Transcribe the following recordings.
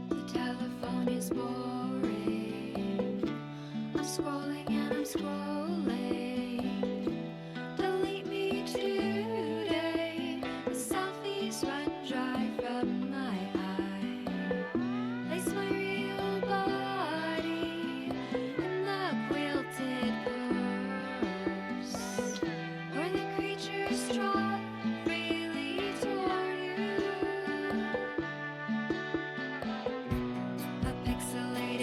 The telephone is boring. I'm scrolling and I'm scrolling. Delete me today. The selfies run dry from my eye. Place my real body in the quilted purse, where the creatures draw freely toward you. A pixelated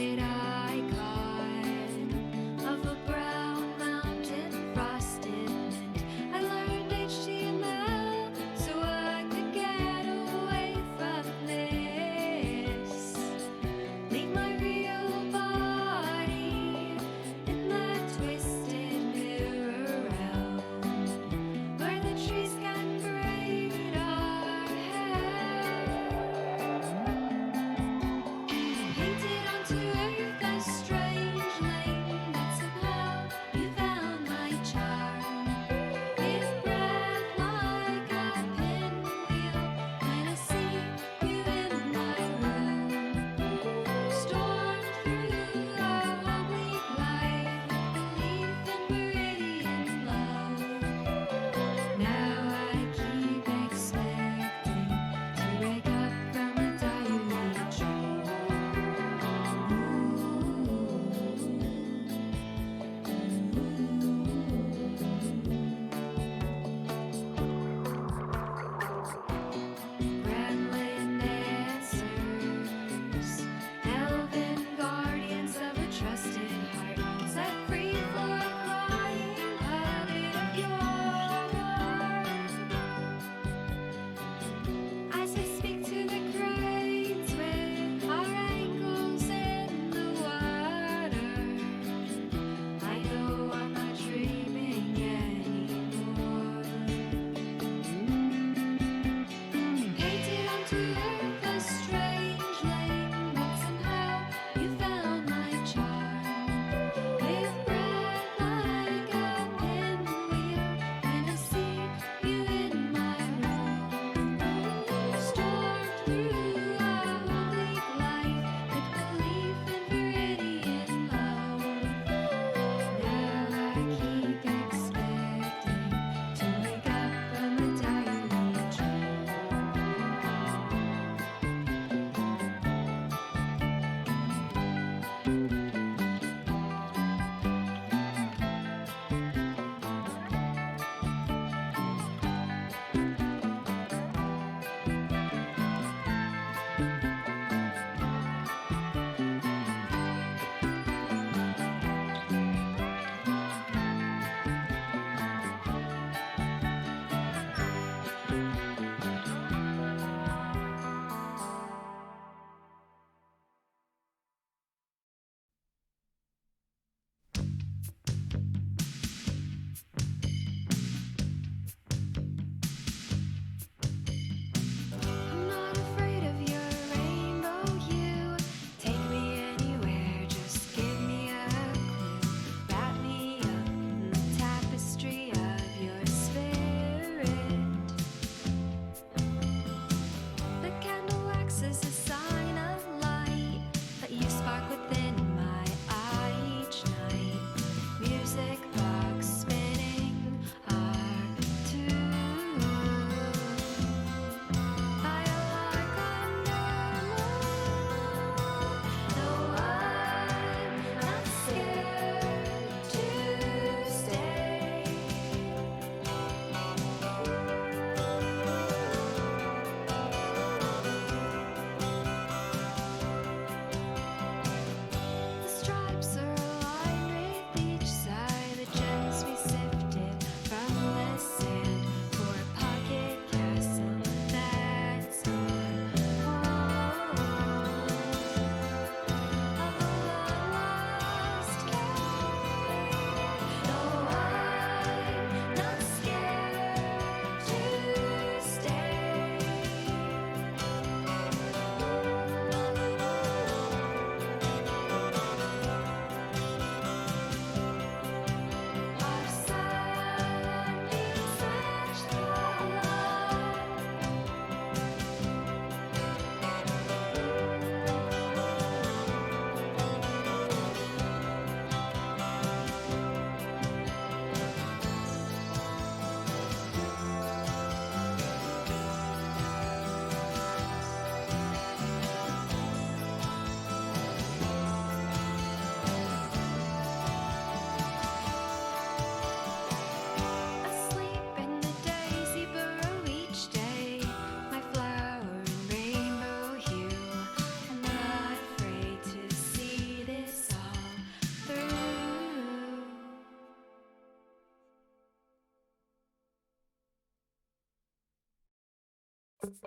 Behind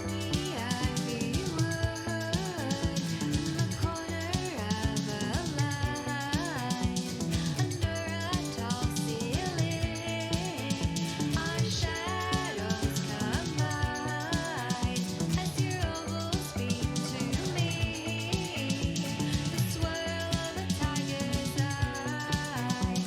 the ivy wood, in the corner of a line, under a tall ceiling, our shadows combine. As your ovals speak to me, the swirl of a tiger's eye,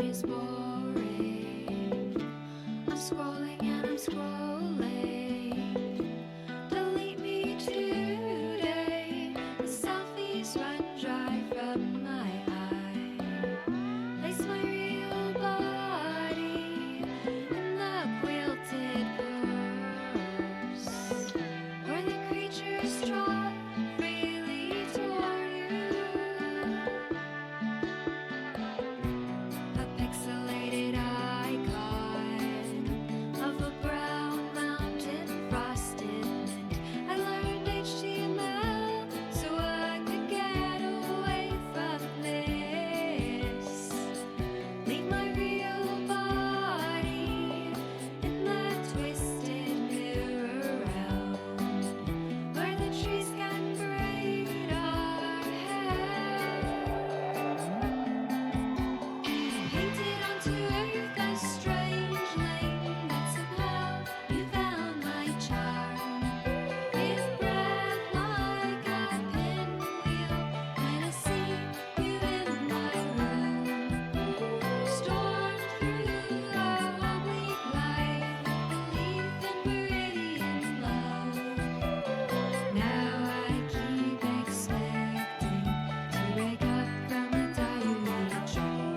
is boring. I'm scrolling and I'm scrolling. Delete me today. The selfies run dry from my eye. Place my real body in the quilted purse, where the creatures trot freely toward you. A pixelated icon of a brown mountain frosted mint. I learned HTML so I could get away from this. Leave my real body in that twisted mirror realm, where the trees can braid our hair. Painted onto earth a strange lane that somehow you found my charm. Give breath like a pinwheel when I see you in my room. Storm through our oblique life, belief in meridian love. Now I keep expecting to wake up from a diary dream.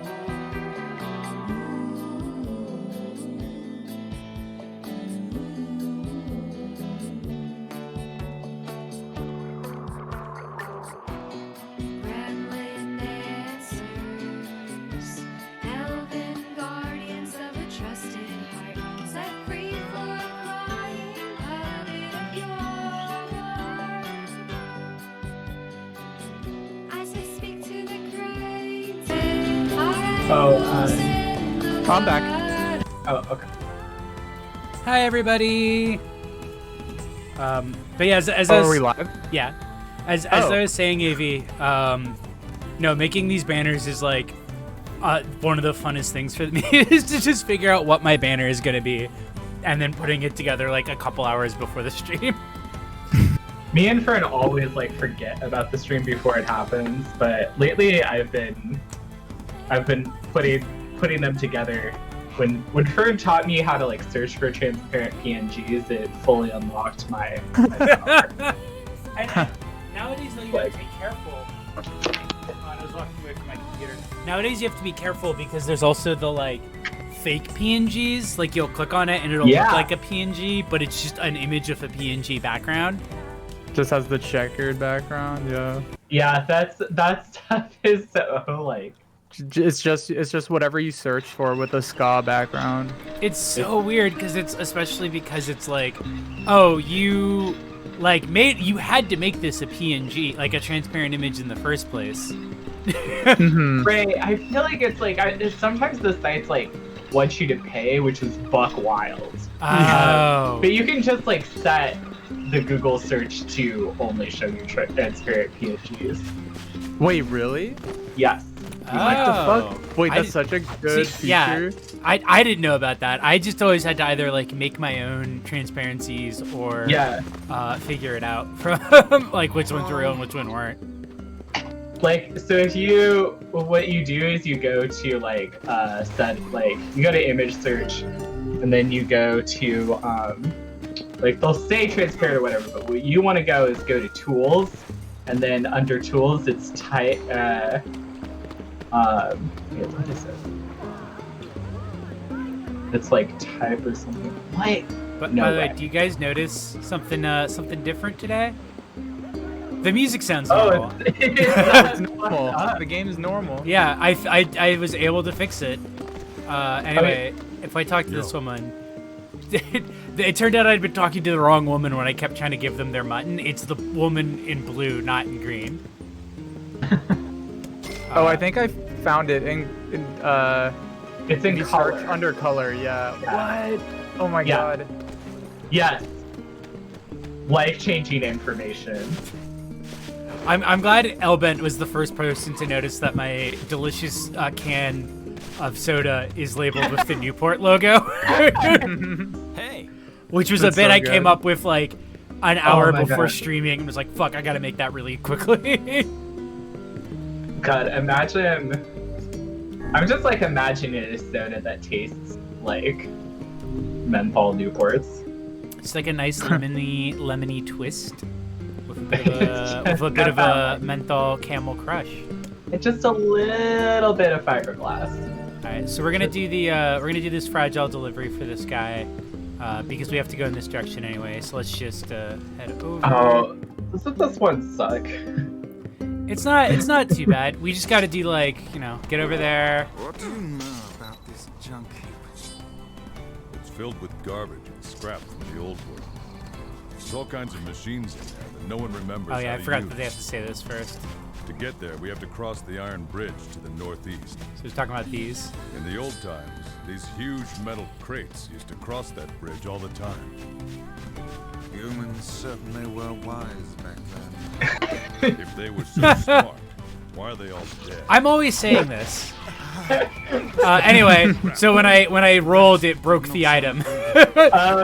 Gremlin answers, elven guardians of a trusted heart, set free for a crying puppet of yours. As I speak to the crates, I'm back. Oh, okay. Hi, everybody. But yeah, as I Oh, was, are we live? yeah, as I was saying, Avi, no, making these banners is like one of the funnest things for me is to just figure out what my banner is gonna be, and then putting it together like a couple hours before the stream. Me and Fern always like forget about the stream before it happens, but lately I've been putting them together. When Fern taught me how to like search for transparent PNGs, it fully unlocked my power. And nowadays, though, you have Like- to be careful. I was walking away from my computer. Nowadays, you have to be careful because there's also the like fake PNGs. Like you'll click on it and it'll Yeah. look like a PNG, but it's just an image of a PNG background. Just has the checkered background, yeah. Yeah, that stuff is so like It's just whatever you search for with a ska background. It's so weird because especially because it's like, oh, you like you had to make this a PNG, like a transparent image in the first place. Mhm. Ray. I feel like it's like sometimes the sites like want you to pay, which is buck wild. Oh. But you can just like set the Google search to only show you transparent PNGs. Wait, really? Yes. What the Oh. fuck? Wait, I that's did- such a good See, yeah. feature. I didn't know about that. I just always had to either like make my own transparencies or Yeah. figure it out from like which ones were real and which one weren't. Like, so what you do is you go to like you go to image search, and then you go to like they'll say transparent or whatever, but what you want to go is go to tools, and then under tools it's type what is it? It's like type or something. What? But No by the way, way. do you guys notice something different today? The music sounds Oh, normal. It's normal. The game is normal. Yeah, I was able to fix it. Anyway, if I talk to this woman, it turned out I'd been talking to the wrong woman when I kept trying to give them their mutton. It's the woman in blue, not in green. Oh, I think I found it in It's in you color. search under color. Yeah. Yeah. What? Oh my Yeah. god. Yes. Life-changing information. I'm glad Elbent was the first person to notice that my delicious can of soda is labeled with the Newport logo. Hey. Which was That's a bit so I good. came up with like an hour my before God. streaming and was like, fuck, I gotta make that really quickly. God, imagine I'm just like imagining a soda that tastes like menthol Newports. It's like a nice lemony twist with a bit of a menthol Camel Crush. It's just a little bit of fiberglass. All right, so we're gonna do this fragile delivery for this guy because we have to go in this direction anyway. So let's just head over. Oh, doesn't this one suck? It's not too bad. We just got to do like get over there. What do you know about this junk heap? It's filled with garbage and scrap from the old world. There's all kinds of machines in there that no one remembers. Oh yeah, how I to forgot use. that they have to say this first. To get there, we have to cross the iron bridge to the northeast. So he's talking about these. In the old times, these huge metal crates used to cross that bridge all the time. Humans certainly were wise back then. If they were so smart, why are they all dead? I'm always saying this. Anyway, so when I rolled, it broke the item,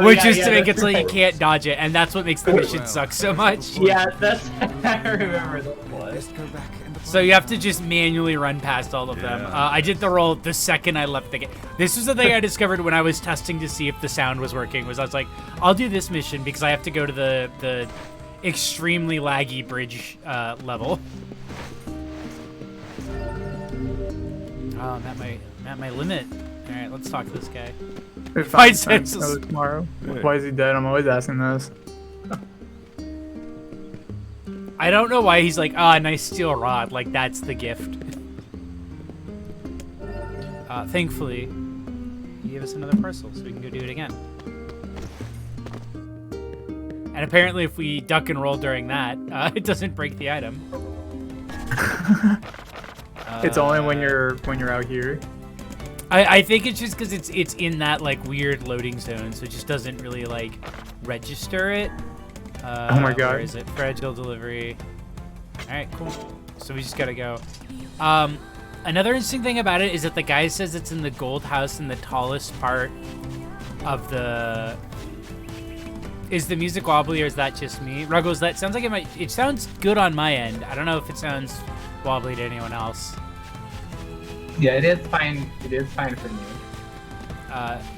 which is to make it so you can't dodge it, and that's what makes the mission suck so much. Yeah, that's I remember this one. Let's go back and So you have to just manually run past all of them. Yeah. I did the roll the second I left the game. This was the thing I discovered when I was testing to see if the sound was working. Was I was like, I'll do this mission because I have to go to the extremely laggy bridge level. Oh, I'm at my limit. All right, let's talk to this guy. If Fight I senses. know tomorrow. Hey. Why is he dead? I'm always asking this. I don't know why he's like, nice steel rod. Like, that's the gift. Thankfully, he gave us another parcel, so we can go do it again. And apparently, if we duck and roll during that, it doesn't break the item. It's only when you're out here. I think it's just because it's in that like weird loading zone, so it just doesn't really like register it. Oh my God. Where is it? Fragile delivery. All right, cool. So we just gotta go. Another interesting thing about it is that the guy says it's in the gold house in the tallest part of the. Is the music wobbly or is that just me? Ruggles, that sounds like it might. It sounds good on my end. I don't know if it sounds wobbly to anyone else. Yeah, it is fine. It is fine for me.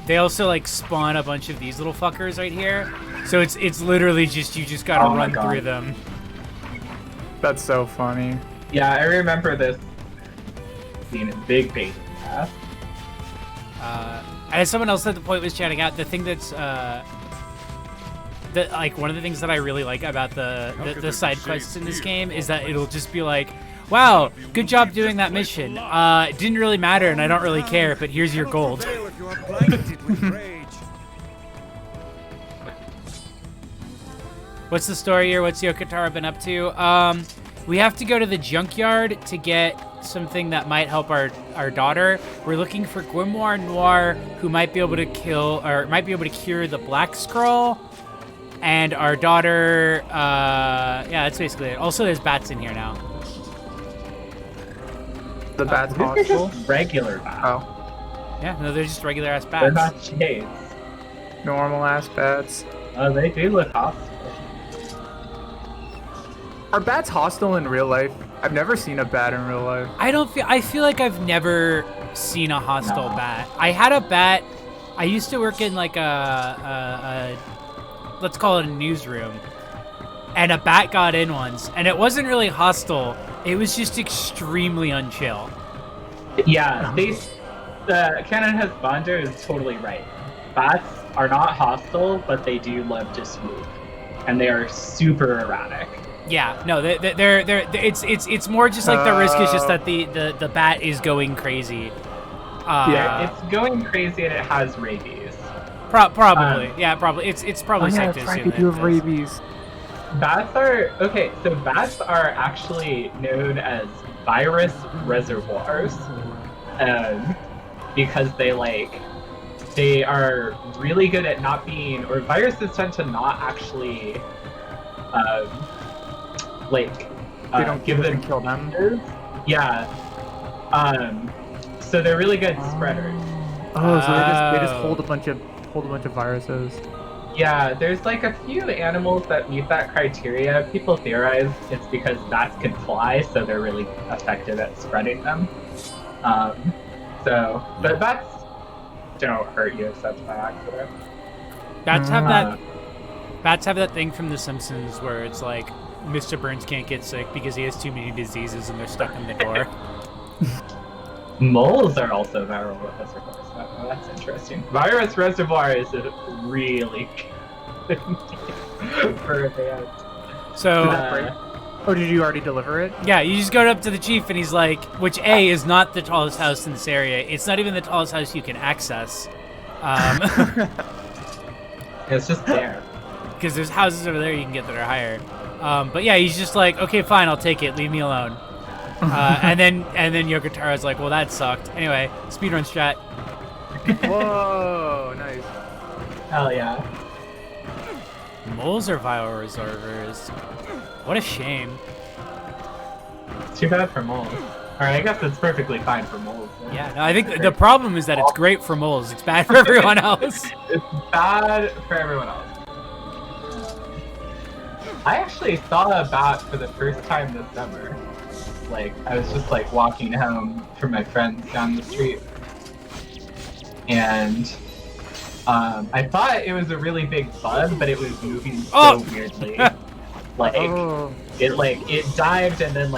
They also like spawn a bunch of these little fuckers right here. So it's literally just you just gotta Oh my run God. through them. That's so funny. Yeah, I remember this being a big pain in the ass. As someone else at the point was chatting out, the thing that's like one of the things that I really like about the side quests in this game is that it'll just be like, wow, good job doing that mission. It didn't really matter and I don't really care, but here's your gold. If you are blinded with rage. What's the story here? What's Yokotaro been up to? We have to go to the junkyard to get something that might help our daughter. We're looking for Grimoire Noir, who might be able to kill or might be able to cure the Black Scroll. And our daughter, yeah, that's basically it. Also, there's bats in here now. The bat's These are possible. just regular bats. Oh, Yeah, no, they're just regular ass They're bats. not shades. normal ass bats. Oh, they do look hostile. Are bats hostile in real life? I've never seen a bat in real life. I feel like I've never seen a hostile No. bat. I had a bat. I used to work in like a let's call it a newsroom, and a bat got in once, and it wasn't really hostile. It was just extremely unchill. Yeah, Canon has Bonder is totally right. Bats are not hostile, but they do love to swoop, and they are super erratic. Yeah, no, they're it's more just like the risk is just that the bat is going crazy. Yeah. It's going crazy and it has rabies. Probably, yeah, probably. It's probably safe to Frankie, assume that you it have does. rabies. Bats are okay. So bats are actually known as virus reservoirs, because they are really good at not being, or viruses tend to not actually, They don't give them kill them. Yeah. So they're really good spreaders. Oh, so they just hold a bunch of viruses. Yeah, there's like a few animals that meet that criteria. People theorize it's because bats can fly, so they're really effective at spreading them. So, but bats don't hurt you except by accident. Bats have that. Bats have that thing from The Simpsons where it's like Mr. Burns can't get sick because he has too many diseases and they're stuck in the door. Moles are also viral reservoirs. Oh, that's interesting. Virus reservoir is a really good name for a band. So Oh, did you already deliver it? yeah, you just go up to the chief and he's like, which A is not the tallest house in this area. It's not even the tallest house you can access. It's just there. Because there's houses over there you can get that are higher. But yeah, he's just like, okay, fine, I'll take it. Leave me alone. And then Yokotara's like, well, that sucked. Anyway, speedrun strat. Whoa, nice. Hell yeah. Moles are viral reservoirs. What a shame. It's too bad for moles. Alright, I guess it's perfectly fine for moles. Yeah, no, I think the problem is that it's great for moles. It's bad for everyone else. It's bad for everyone else. I actually saw a bat for the first time this summer. Like, I was just like walking home from my friends down the street. And I thought it was a really big bug, but it was moving so weirdly. It dived and then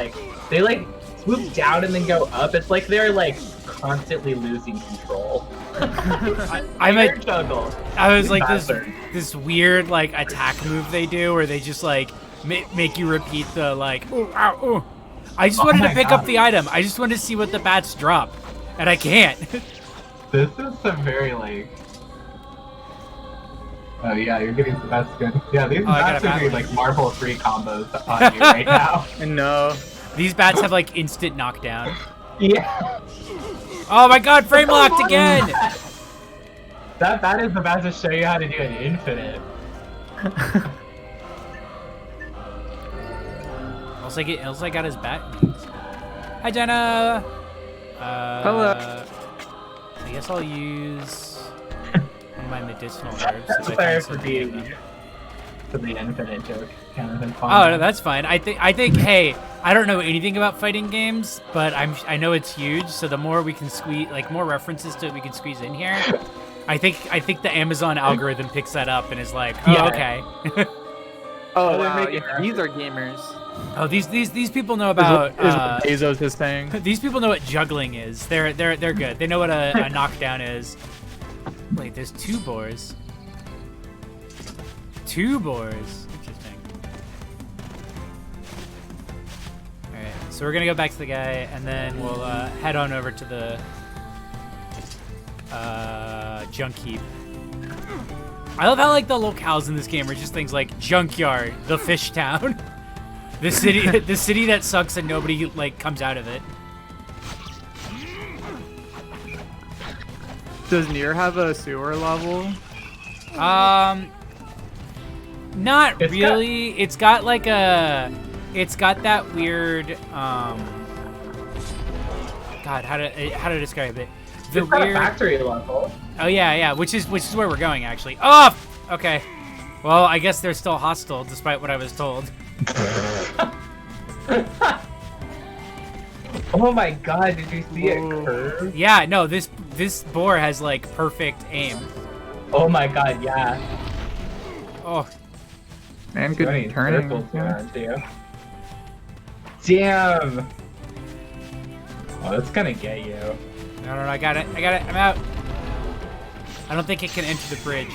they swoop down and then go up. It's like they're constantly losing control. I juggle. I was like Bastard. this weird attack move they do where they just make you repeat the ooh, ow, ooh. I just wanted to pick up the item. I just wanted to see what the bats drop, and I can't. This is some very Oh yeah, you're getting that's good. Yeah, these bats are doing Marvel 3 combos on you right now. No. These bats have instant knockdown. Yeah. Oh my god, frame locked again! That is about to show you how to do an infinite. Also, I got his bat wings. Hi, Jenna! Hello. I guess I'll use one of my medicinal herbs. if I Sorry find for something being in there. for the infinite joke. Kind of fun. Oh, no, that's fine. I think. Hey, I don't know anything about fighting games, but I know it's huge. So the more we can squeeze, more references to it, we can squeeze in here. I think the Amazon algorithm picks that up and is like, oh, Yeah. okay. Oh, they're wow. making Yeah, these are gamers. Oh, these people know about. Is what Bezos is saying. These people know what juggling is. They're good. They know what a knockdown is. Wait, there's 2 boars. 2 boars. Interesting. Alright, so we're gonna go back to the guy, and then we'll head on over to the junk heap. I love how the locales in this game are just things like Junkyard, the Fish Town, the city that sucks and nobody comes out of it. Does Nier have a sewer level? Not really. It's got it's got that weird God, how to describe it? The It's got a weird factory level. Oh yeah, which is where we're going actually. Oh, okay. Well, I guess they're still hostile despite what I was told. Oh my god, did you see it curve? Yeah, no, this boar has perfect aim. Oh my god, yeah. Oh, Man, good Running turning. circles around you. Damn! Oh, that's gonna get you. no, I got it. I'm out. I don't think it can enter the bridge.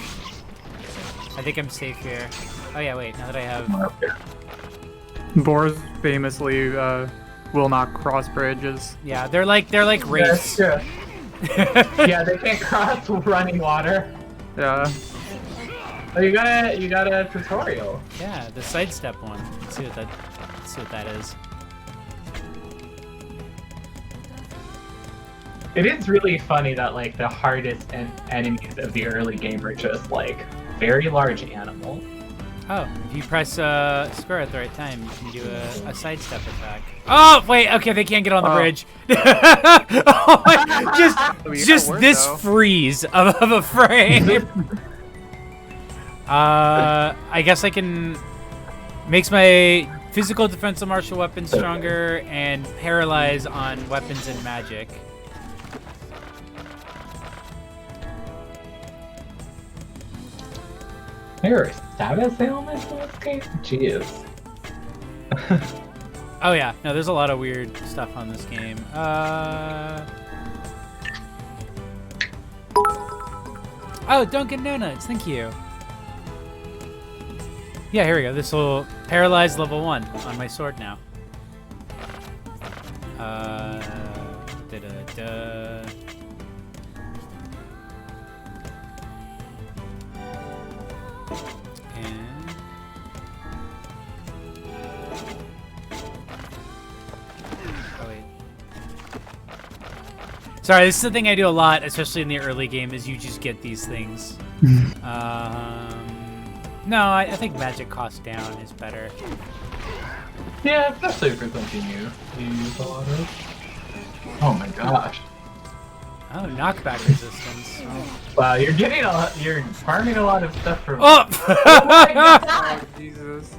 I think I'm safe here. Oh yeah, wait. Now that I have. Boars famously will not cross bridges. Yeah, they're like wraiths. Yeah, yeah, they can't cross running water. Yeah. Oh, you got a tutorial. Yeah, the sidestep one. Let's see what that is. It is really funny that the hardest enemies of the early game are just very large animals. Oh, if you press square at the right time, you can do a sidestep attack. Oh, wait, okay, they can't get on the bridge. Oh my, just work, this though. freeze of a frame. I guess I can makes my physical defense of martial weapons stronger and paralyze on weapons and magic. There are status ailments in this game? Jeez. Oh yeah, no, there's a lot of weird stuff on this game. Oh, Dunkin' Donuts, thank you. Yeah, here we go. This will paralyze level 1 on my sword now. Da-da-da. And oh wait. Sorry, this is the thing I do a lot, especially in the early game, is you just get these things. No, I think magic cost down is better. Yeah, especially for something you use a lot of. Oh my gosh. Oh, knockback resistance. Oh. Wow, you're farming a lot of stuff from. Oh! Oh, Jesus.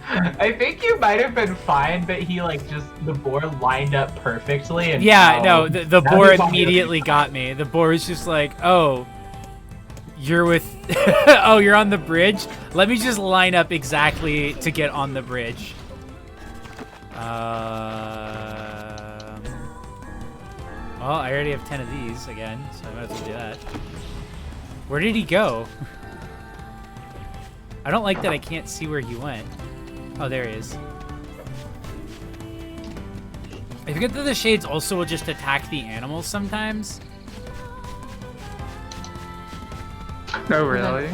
I think you might have been fine, but he the boar lined up perfectly and Yeah, no, the now boar he's on the immediately other got me. The boar is just like, oh, you're with, oh, you're on the bridge? Let me just line up exactly to get on the bridge. Well, I already have 10 of these again, so I might as well do that. Where did he go? I don't like that I can't see where he went. Oh, there he is. I forget that the shades also will just attack the animals sometimes. Oh, really?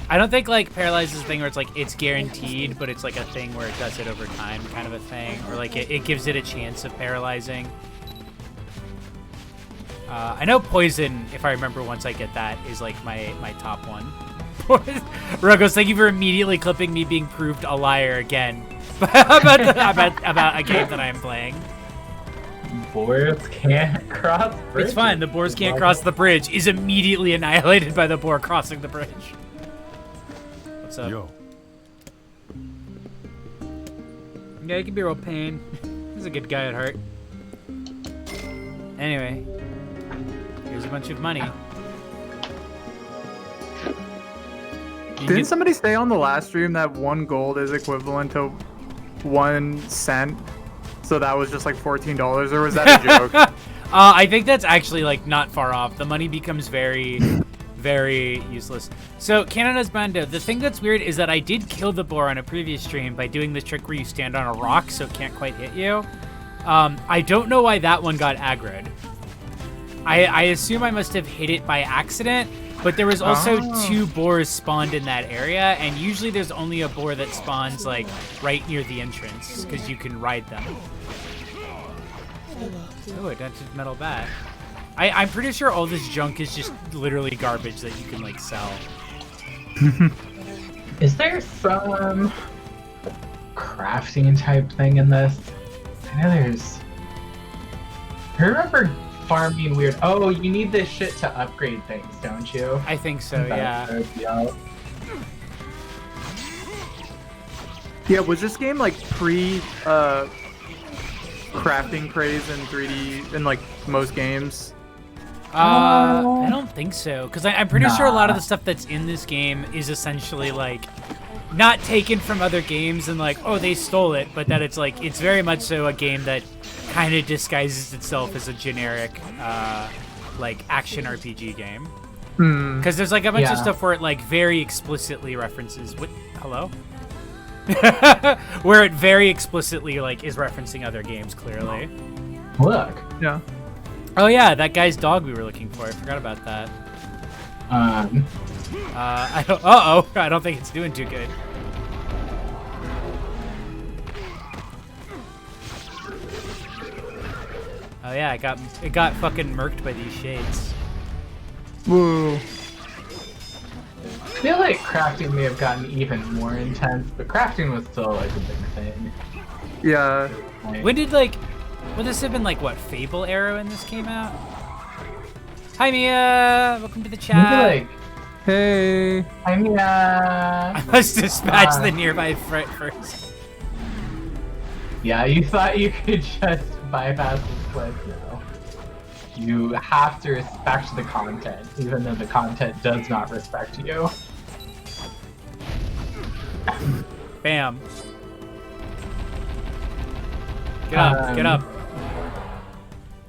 I don't think like paralyze is a thing where it's like it's guaranteed, but it's like a thing where it does it over time kind of a thing. Or like it gives it a chance of paralyzing. I know poison, if I remember once I get that, is like my top one. Rugos, thank you for immediately clipping me being proved a liar again about a game that I am playing. Boars can't cross bridges. It's fine. The boars can't cross the bridge is immediately annihilated by the boar crossing the bridge. What's up? Yo, Yeah, he can be a real pain. He's a good guy at heart. Anyway, here's a bunch of money. Didn't somebody say on the last stream that 1 gold is equivalent to 1 cent? So that was just like $14, or was that a joke? I think that's actually like not far off. The money becomes very, very useless. So, Canada's Bando, the thing that's weird is that I did kill the boar on a previous stream by doing the trick where you stand on a rock so it can't quite hit you. I don't know why that one got aggroed. I assume I must have hit it by accident, but there was also 2 boars spawned in that area, and usually there's only a boar that spawns like right near the entrance because you can ride them. Oh, a dented metal bat. I'm pretty sure all this junk is just literally garbage that you can like sell. Is there some crafting type thing in this? I know there's. I remember farming weird. Oh, you need this shit to upgrade things, don't you? I think so, yeah. Yeah, was this game like pre crafting craze in 3D in like most games? I don't think so, because I'm pretty sure a lot of the stuff that's in this game is essentially like not taken from other games and like, oh, they stole it, but that it's like it's very much so a game that kind of disguises itself as a generic like action RPG game. Because there's like a bunch of stuff where it like very explicitly references what hello? Where it very explicitly like is referencing other games clearly. Look. Yeah. Oh yeah, that guy's dog we were looking for. I forgot about that. I don't think it's doing too good. Oh yeah, it got fucking murked by these shades. Woo. I feel like crafting may have gotten even more intense, but crafting was still like a big thing. Yeah. When did would this have been like what, Fable era when this came out? Hi Mia, welcome to the chat. Maybe Hey. I mean, I must dispatch the nearby front first. yeah, you thought you could just bypass this place now. You have to respect the content, even though the content does not respect you. Bam. Get up, get up.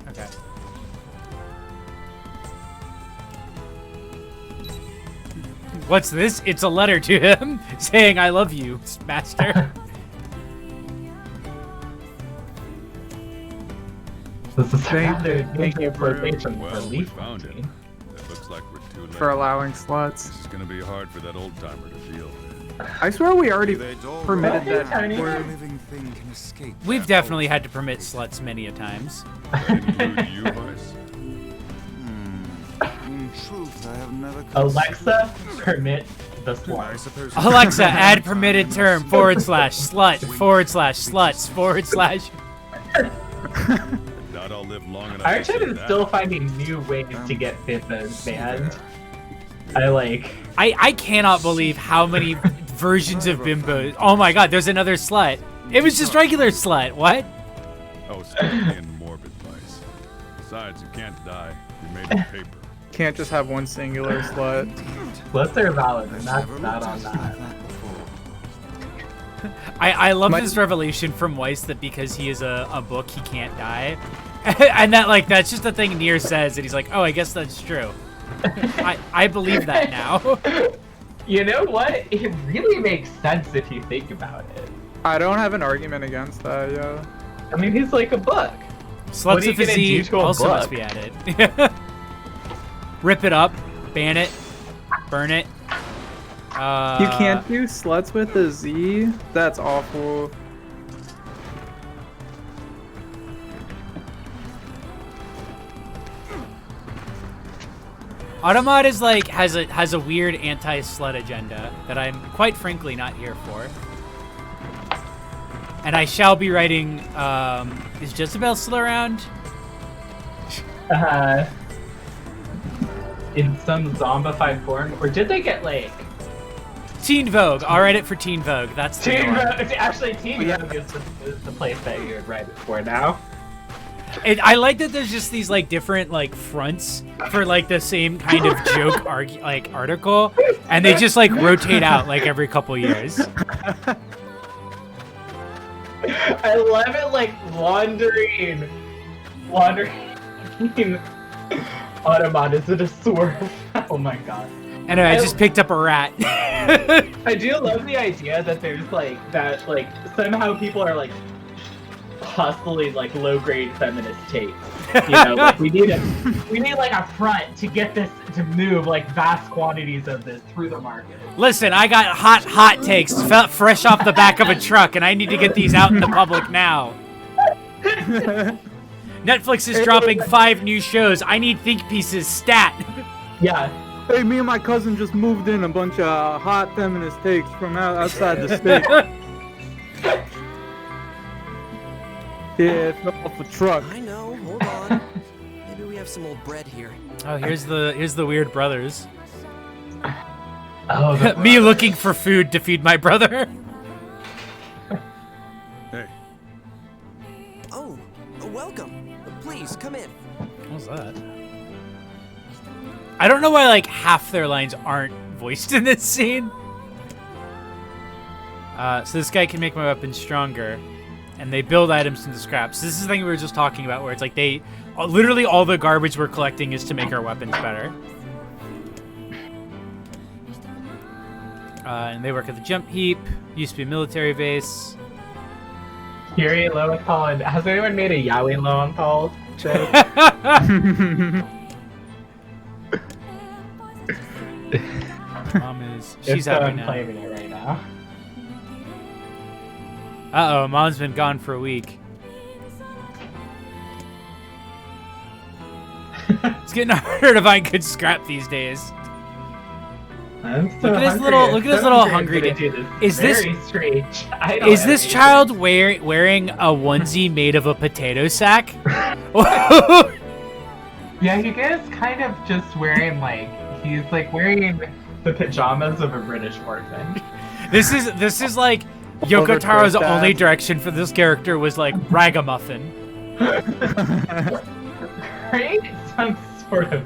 Okay. What's this? It's a letter to him saying, I love you, master. This is Thank you, location for Well, we Leaf found it. Mountain. It looks like we're too late. For allowing sluts. This is gonna be hard for that old timer to deal. I swear we already They'd all permitted Hey, that. Tiny. No Word. living thing can escape. We've that definitely old- had to permit sluts many a times. That include you, Vice? In truth, I have never Alexa, permit the I slut. suppose. Alexa, add permitted term / slut / sluts / Doubt I'll live long enough. Our to see chat is that. still finding new ways to get Biffas banned. I like. I cannot believe how many versions of bimbos. Oh my god, there's another slut. It was just regular slut. What? Oh, stop being morbid, Vice. Besides, you can't die. You're made of paper. Can't just have one singular slut. Sluts are valid, and that's Never not looked on at that. that before. I love My- this revelation from Weiss that because he is a book, he can't die. And that's just the thing Nier says, and he's like, oh, I guess that's true. I believe that now. You know what? It really makes sense if you think about it. I don't have an argument against that, yeah. I mean, he's like a book. What Sluts are you of a gonna do Z to a also must book? be added. Rip it up, ban it, burn it. You can't do sluts with a Z? That's awful. Automod is like has a weird anti-slut agenda that I'm quite frankly not here for. And I shall be writing. Is Jezebel still around? In some zombified form, or did they get like? Teen Vogue. I'll write it for Teen Vogue. That's the Teen one. Vogue. Actually, Teen Yeah. Vogue is the place that you would write it for now. I like that there's just these like different like fronts for like the same kind of joke article, and they just like rotate out like every couple years. I love it, like wandering. Automod, is it a sword? Oh my god. Anyway, I just picked up a rat. I do love the idea that there's like that, like somehow people are like hustling like low-grade feminist takes. You know, like we need like a front to get this to move like vast quantities of this through the market. Listen, I got hot takes fresh off the back of a truck, and I need to get these out in the public now. Netflix is dropping 5 new shows. I need think pieces stat. Yeah. Hey, me and my cousin just moved in a bunch of hot feminist takes from outside the state. Yeah, it fell off a truck. I know. Hold on. Maybe we have some old bread here. Oh, here's the weird brothers. Oh, Me looking for food to feed my brother. Hey, Oh, welcome. Please come in. What was that? I don't know why like half their lines aren't voiced in this scene. So this guy can make my weapon stronger, and they build items into scraps. This is the thing we were just talking about, where it's like they literally all the garbage we're collecting is to make our weapons better. And they work at the jump heap. Used to be a military base. Yuri Lowenthal, has anyone made a Yowie Lowenthal joke? Mom is she's If so, happy I'm now. claiming it right now. Uh-oh, Mom's been gone for a week. It's getting harder to find good scrap these days. I'm so Look at his hungry. little- I'm look at his so little hungry hungry I'm gonna da- do this Is this- very strange? I don't Is have this any- child wearing a onesie made of a potato sack? Yeah, he is kind of just wearing like he's like wearing the pajamas of a British orphan. This is like Yoko Over Taro's Twitter. only direction for this character was like ragamuffin. create some sort of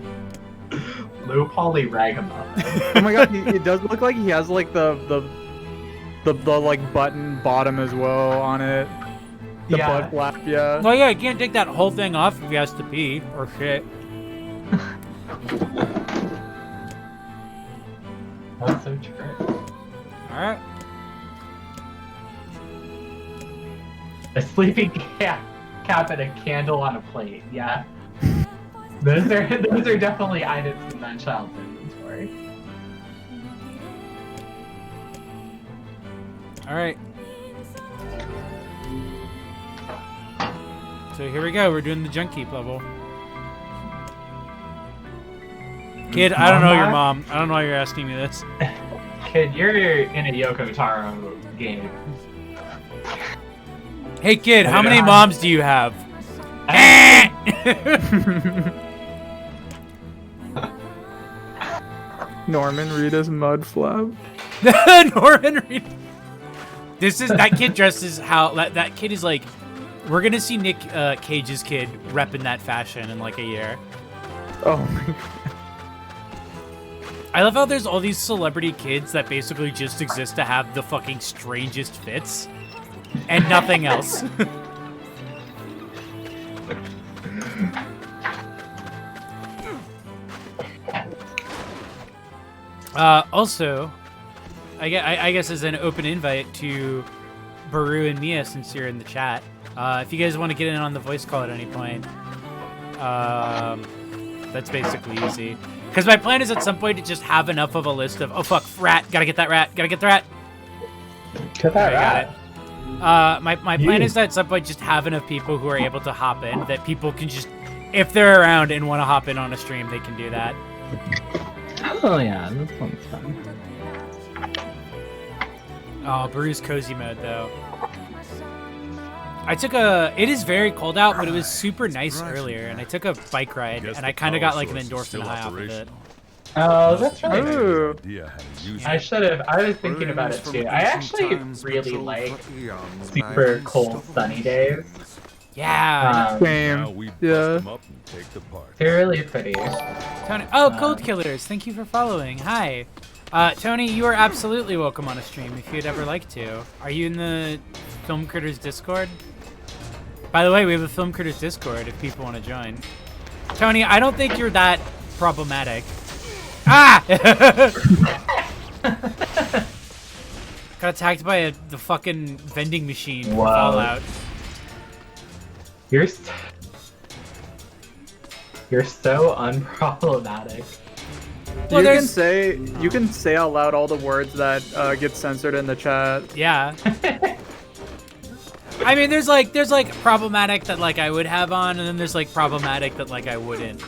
low poly ragamuffin. Oh my god, it does look like he has like the like button bottom as well on it. The Yeah. butt flap, yeah. Well, yeah, you can't take that whole thing off if he has to pee or shit. That's so true. All right. A sleeping cat and a candle on a plate. Yeah. Those are definitely items in that child's inventory. All right. So here we go. We're doing the junk keep level. Kid, I don't know your mom. I don't know why you're asking me this. Kid, you're in a Yoko Taro game. Hey, kid, how many God. moms do you have? Norman Reedus mud flap. Norman Reed. This is that kid dresses how that kid is like. We're gonna see Nick Cage's kid repping that fashion in like a year. Oh my god. I love how there's all these celebrity kids that basically just exist to have the fucking strangest fits and nothing else. Also, I guess as an open invite to Baru and Mia, since you're in the chat, if you guys want to get in on the voice call at any point, that's basically easy. Because my plan is at some point to just have enough of a list of, oh fuck, rat, gotta get that rat, gotta get the rat. Get that I got it. My plan You. is to at some point just have enough people who are able to hop in that people can just, if they're around and want to hop in on a stream, they can do that. Oh yeah, this one's fun. Oh, Baru's cozy mode though. It is very cold out, but it was super nice earlier, and I took a bike ride, Guess and the I kind of got like an power source is endorphin still high off of it. operational. Oh, that's really nice. Ooh. Idea how to use I it. should have. I was thinking about it too. I actually really like super cold sunny days. Yeah. Now Same. we bust Yeah. them up and take the part. They're really pretty. Tony. Oh, Cold Killers. Thank you for following. Hi. Tony, you are absolutely welcome on a stream if you'd ever like to. Are you in the Film Critters Discord? By the way, we have a Film Critters Discord if people want to join. Tony, I don't think you're that problematic. Ah! Got attacked by the fucking vending machine for Wow. Fallout. You're so unproblematic. Well, you there's- can say out loud all the words that get censored in the chat. Yeah. I mean, there's like problematic that like I would have on, and then there's like problematic that like I wouldn't.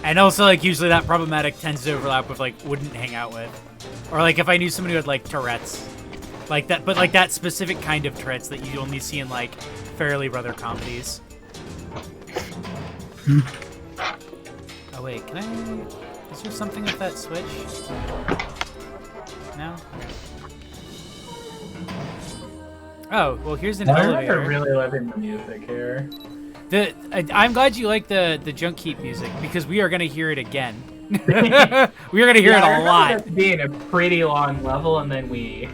And also like usually that problematic tends to overlap with like wouldn't hang out with, or like if I knew somebody who had like Tourette's, like that, but like that specific kind of Tourette's that you only see in like Fairly Brother comedies. Oh wait, can I? Is there something with that switch? No. Oh, well, here's an I remember elevator. really loving the music here. I'm glad you like the junk keep music because we are gonna hear it again. We are gonna hear it I a remember lot. this being a pretty long level, and then we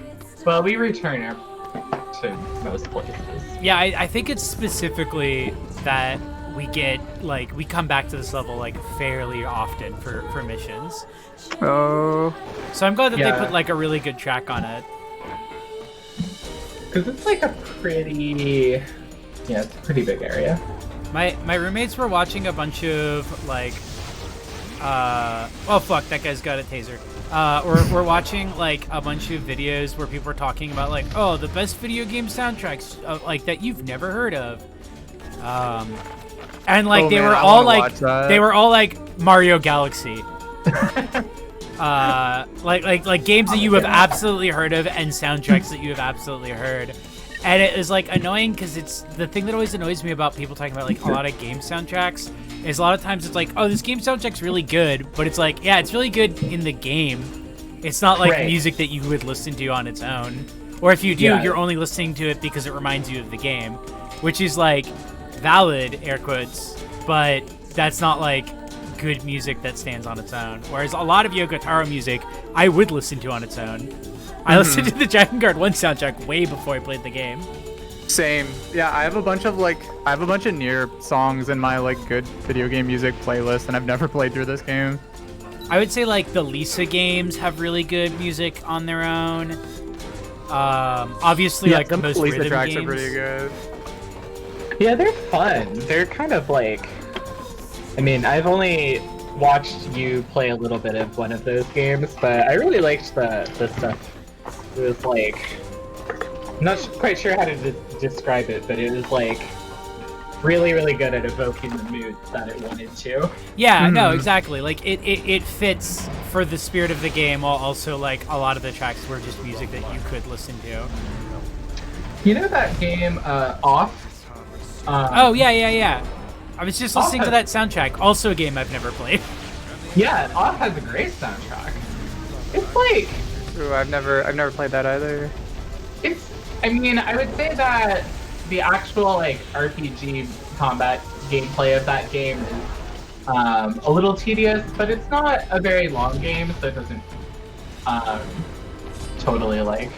return to most places. Yeah, I think it's specifically that we get like we come back to this level like fairly often for missions. Oh. So I'm glad that Yeah. they put like a really good track on it. Because it's like a pretty, yeah, it's a pretty big area. My roommates were watching a bunch of like oh fuck, that guy's got a taser. We're watching like a bunch of videos where people are talking about like, oh, the best video game soundtracks like that you've never heard of. And like Oh, they man, were I all wanna like watch that. they were all like Mario Galaxy. Like games that you have absolutely heard of and soundtracks that you have absolutely heard. And it is like annoying because it's the thing that always annoys me about people talking about like a lot of game soundtracks is a lot of times it's like, oh, this game soundtrack's really good, but it's like, yeah, it's really good in the game. It's not like Right. music that you would listen to on its own. Or if you do, Yeah. you're only listening to it because it reminds you of the game, which is like valid, air quotes, but that's not like good music that stands on its own. Whereas a lot of Yoko Taro music, I would listen to on its own. I listened to the Dragon Guard 1 soundtrack way before I played the game. Same. Yeah, I have a bunch of Nier songs in my like good video game music playlist, and I've never played through this game. I would say like the Lisa games have really good music on their own. Obviously, like the most Lisa rhythm tracks games. are pretty good. Yeah, they're fun. They're kind of like, I mean, I've only watched you play a little bit of one of those games, but I really liked the stuff. It was like, I'm not quite sure how to describe it, but it was like really, really good at evoking the mood that it wanted to. Yeah, no, exactly. Like it fits for the spirit of the game, while also like a lot of the tracks were just music that you could listen to. You know that game, Off? Oh yeah. I was just listening to that soundtrack. Also a game I've never played. Yeah, Off has a great soundtrack. It's like, Ooh, I've never played that either. I mean, I would say that the actual like RPG combat gameplay of that game is a little tedious, but it's not a very long game, so it doesn't totally like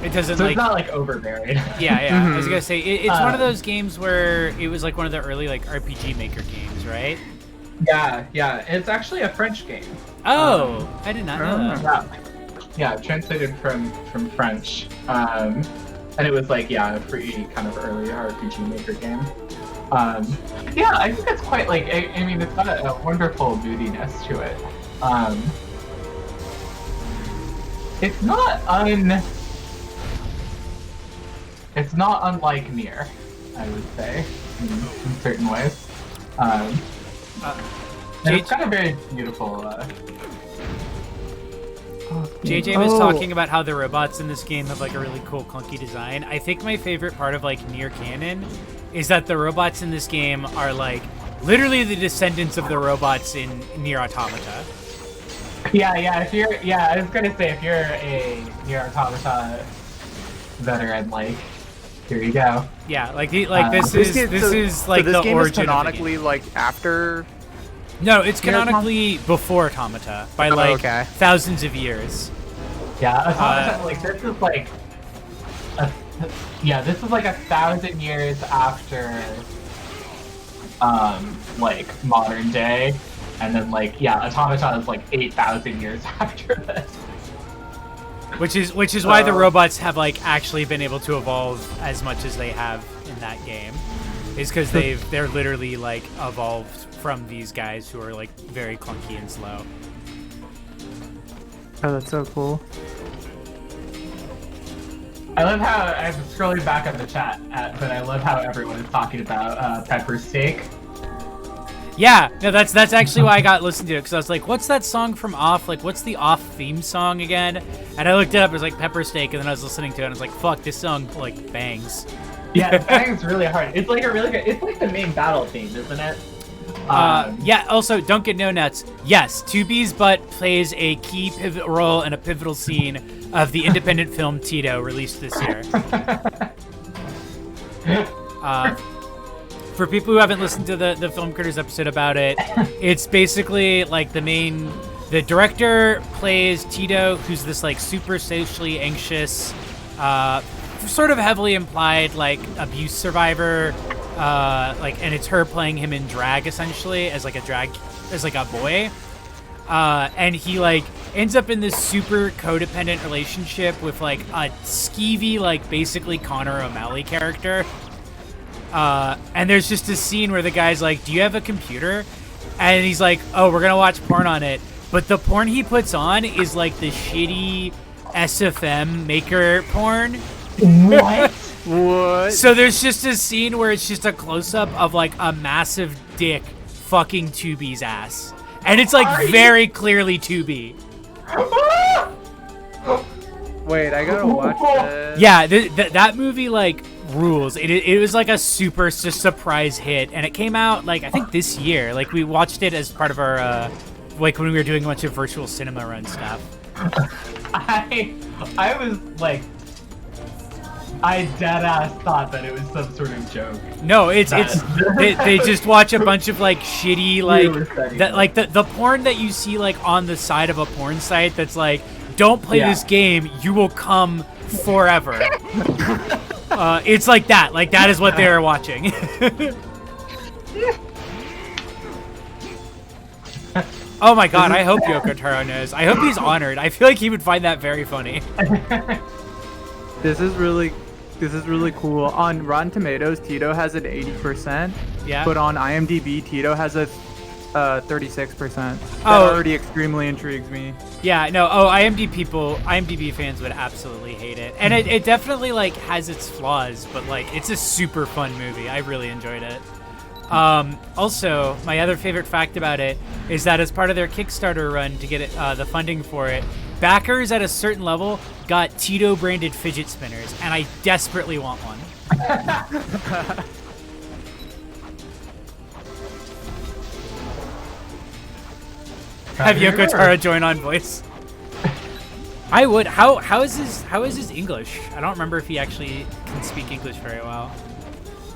It doesn't so like it's not like overbearing. yeah. I was gonna say it's one of those games where it was like one of the early like RPG Maker games, right? Yeah. It's actually a French game. Oh, I did not know that. Yeah, translated from French. And it was like, a pretty kind of early RPG Maker game. Yeah, I think it's quite like, I mean, it's got a wonderful moodiness to it. It's not unlike Nier, I would say, in certain ways. And it's got a very beautiful. JJ was talking about how the robots in this game have like a really cool clunky design. I think my favorite part of like Nier canon is that the robots in this game are like literally the descendants of the robots in Nier Automata. Yeah. I was gonna say, if you're a Nier Automata veteran, like, here you go. Yeah, this is like this the game origin is canonically of the game. like after. No, it's canonically before Automata by thousands of years. Yeah, Automata, like this is like, this is like 1,000 years after, like modern day, and then like Automata is like 8,000 years after this. Which is why the robots have like actually been able to evolve as much as they have in that game, is because they're literally like evolved from these guys who are like very clunky and slow. Oh, that's so cool. I love how I'm scrolling back on the chat, but I love how everyone is talking about pepper steak. Yeah, no, that's actually why I got listened to it, because I was like, what's that song from Off? Like, what's the Off theme song again? And I looked it up, it was like Pepper Steak, and then I was listening to it, and I was like, fuck, this song, like, bangs. Yeah, it bangs really hard. It's like a really good, it's like the main battle theme, isn't it? Yeah, also, don't get no nuts. Yes, 2B's butt plays a key pivot role in a pivotal scene of the independent film Tito, released this year. For people who haven't listened to the Film Critters episode about it, it's basically like the director plays Tito, who's this like super socially anxious, sort of heavily implied like abuse survivor, and it's her playing him in drag essentially as like a boy, and he like ends up in this super codependent relationship with like a skeevy like basically Connor O'Malley character. And there's just a scene where the guy's like, do you have a computer? And he's like, oh, we're gonna watch porn on it. But the porn he puts on is like the shitty SFM maker porn. What? What? So there's just a scene where it's just a close-up of like a massive dick fucking 2B's ass. And it's like very clearly 2B. Wait, I gotta watch that. Yeah, that movie like rules. It was like a super surprise hit, and it came out like I think this year. Like we watched it as part of our like when we were doing a bunch of virtual cinema run stuff. I was like I deadass thought that it was some sort of joke. No, it's they just watch a bunch of like shitty like were setting that up. like the porn that you see like on the side of a porn site that's like, don't play Yeah. this game, you will come forever. It's like that. Like that is what they are watching. Oh my god, I hope Yoko Taro knows. I hope he's honored. I feel like he would find that very funny. This is really cool. On Rotten Tomatoes, Tito has an 80%. Yeah. But on IMDb, Tito has a 36%. That Oh. already extremely intrigues me. Yeah, no, IMDb fans would absolutely hate it. And it definitely like has its flaws, but like it's a super fun movie. I really enjoyed it. Also, my other favorite fact about it is that as part of their Kickstarter run to get it, the funding for it, backers at a certain level got Tito branded fidget spinners, and I desperately want one. Have Yoko Taro join on voice. I would. How is his English? I don't remember if he actually can speak English very well.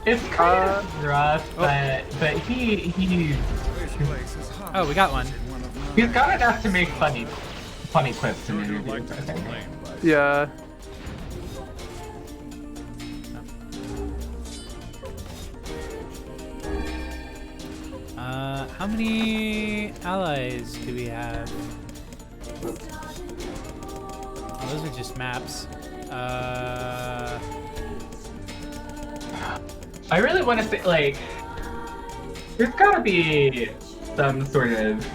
It's kind of rough, but he's Oh, we got one. got enough to make funny clips in interviews, I think. Yeah. How many allies do we have? Oh, those are just maps. I really want to say, like, there's gotta be some sort of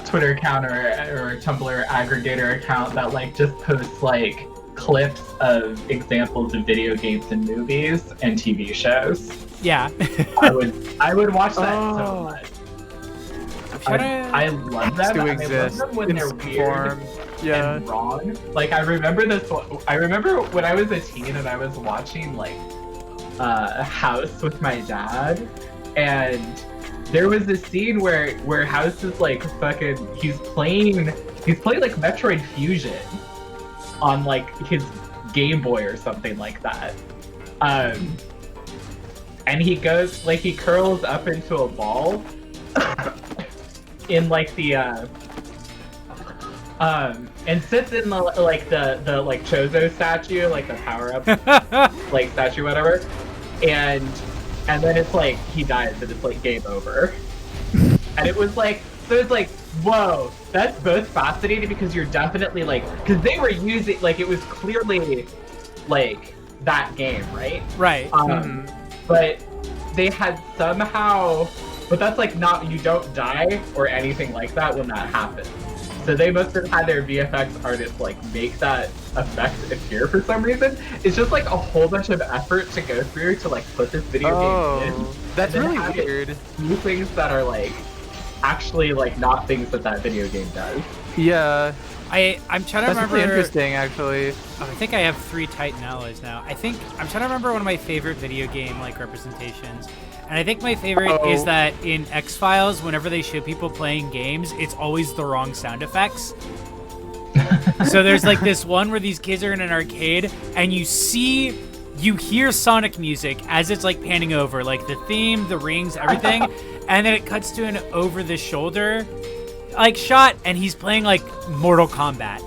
Twitter account or Tumblr aggregator account that like just posts like clips of examples of video games and movies and TV shows. Yeah. I would watch that so Oh. much. Should I love them. Do and I love exist them when in they're some weird form. Yeah. and wrong. Like I remember I remember when I was a teen and I was watching like House with my dad, and there was this scene where House is like fucking he's playing like Metroid Fusion on like his Game Boy or something like that. And he goes like he curls up into a ball in like the and sits in the like Chozo statue, like the power up like statue, whatever. And then it's like he dies and it's like game over. And it was like so it's like, whoa, that's both fascinating because you're definitely like because they were using like it was clearly like that game, right? Right. But they had somehow but that's like not you don't die or anything like that when that happens. So they must have had their VFX artists like make that effect appear for some reason. It's just like a whole bunch of effort to go through to like put this video game in. That's and then really have it weird. do things that are like actually like not things that video game does. Yeah. I'm trying to That's remember. really interesting, actually. Oh, I think I have 3 Titan allies now. I'm trying to remember one of my favorite video game like representations. And I think my favorite is that in X-Files, whenever they show people playing games, it's always the wrong sound effects. So there's like this one where these kids are in an arcade and you hear Sonic music as it's like panning over, like the theme, the rings, everything. And then it cuts to an over the shoulder like shot and he's playing like Mortal Kombat.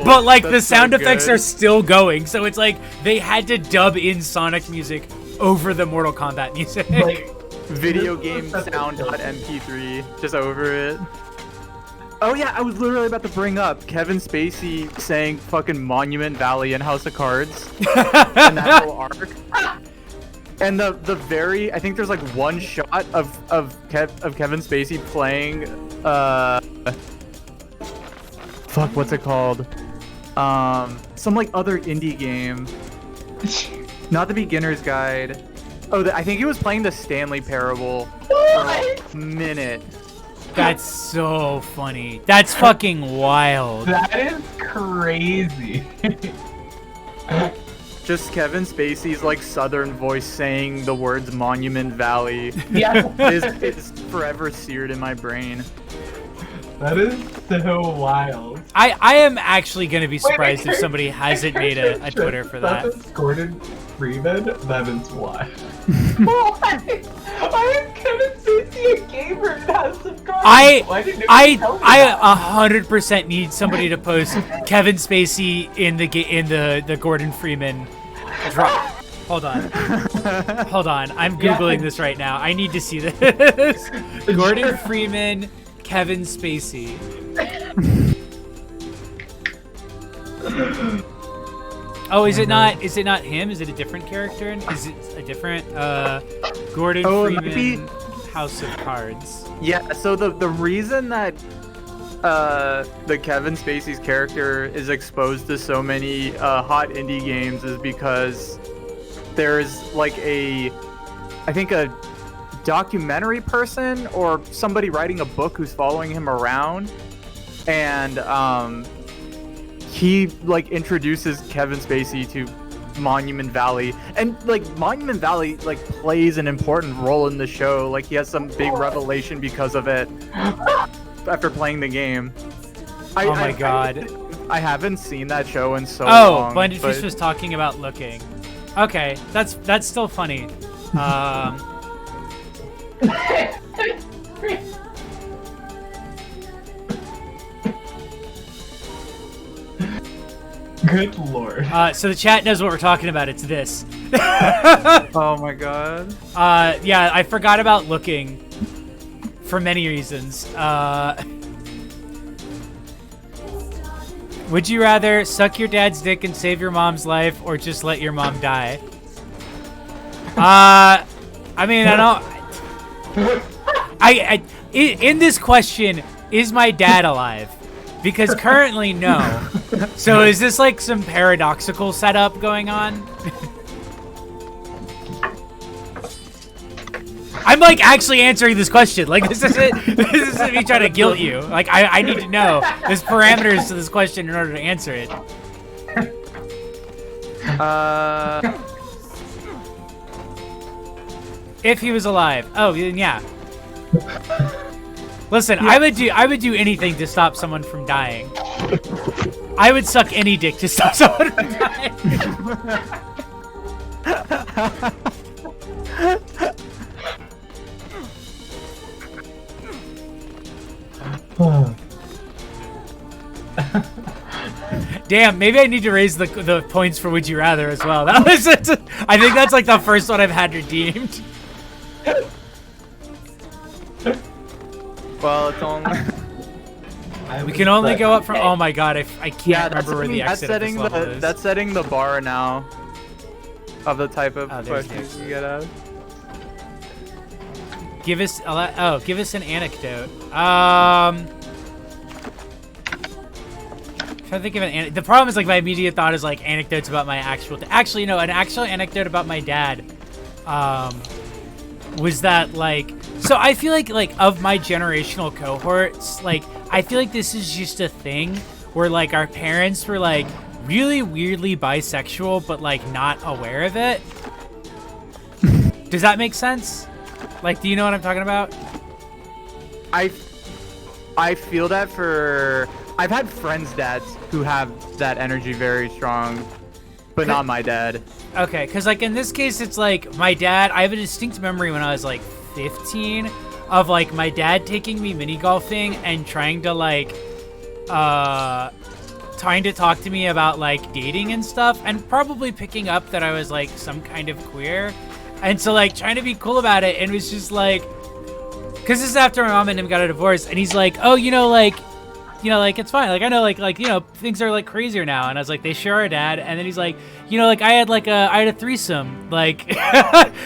But like the sound effects are still going. So it's like they had to dub in Sonic music over the Mortal Kombat music. Like Video game sound.mp3 just over it. Oh yeah, I was literally about to bring up Kevin Spacey saying fucking Monument Valley in House of Cards and that whole arc. And the very I think there's like one shot of Kevin Spacey playing fuck what's it called? Some like other indie game. Not the Beginner's Guide. Oh, I think he was playing the Stanley Parable for a minute. That's so funny. That's fucking wild. that is crazy. Just Kevin Spacey's like southern voice saying the words Monument Valley Yeah. is forever seared in my brain. That is so wild. I am actually gonna be surprised if somebody hasn't made a Twitter for that. That's Gordon Freeman. That is wild. Why? Why is Kevin Spacey a gamer in House of Cards? Why didn't you tell me that? I 100% need somebody to post Kevin Spacey in the Gordon Freeman drop. Hold on. I'm googling this right now. I need to see this. Gordon Freeman, Kevin Spacey. Oh, is it not him? Is it a different character? Is it a different Gordon Freeman House of Cards? Yeah, so the reason that the Kevin Spacey's character is exposed to so many hot indie games is because there's like I think a documentary person or somebody writing a book who's following him around, and he like introduces Kevin Spacey to Monument Valley, and like Monument Valley like plays an important role in the show. Like he has some big revelation because of it after playing the game. Oh my god. I haven't seen that show in so long. Oh, Blended Fish was talking about looking. Okay, that's still funny. Good lord. So the chat knows what we're talking about. It's this. Oh my god. Yeah, I forgot about looking for many reasons. Would you rather suck your dad's dick and save your mom's life, or just let your mom die? I mean, in this question, is my dad alive? Because currently, no. So is this like some paradoxical setup going on? I'm like actually answering this question. Like this isn't me trying to guilt you. Like I need to know. There's parameters to this question in order to answer it. If he was alive. Oh, then yeah. Listen, I would do anything to stop someone from dying. I would suck any dick to stop someone from dying. Damn, maybe I need to raise the points for Would You Rather as well. That was I think that's like the first one I've had redeemed. Well, it's only. We can only go up from. Oh my god, I can't remember where the exit of this level is. That's setting the bar now. Of the type of questions you get out. Give us an anecdote. Trying to think of the problem is like my immediate thought is like anecdotes about my actual. Actually, no, an actual anecdote about my dad. Was that like? So I feel like of my generational cohorts, like I feel like this is just a thing where like our parents were like really weirdly bisexual, but like not aware of it. Does that make sense? Like, do you know what I'm talking about? I feel that I've had friends' dads who have that energy very strong, but not my dad. Okay, because like in this case, it's like my dad. I have a distinct memory when I was like 15 of like my dad taking me mini golfing and trying to talk to me about like dating and stuff, and probably picking up that I was like some kind of queer, and so like trying to be cool about it, and it was just like, because this is after my mom and him got a divorce, and he's like, oh, like it's fine, like I know like things are like crazier now, and I was like, they sure are, Dad. And then he's like, like I had a threesome like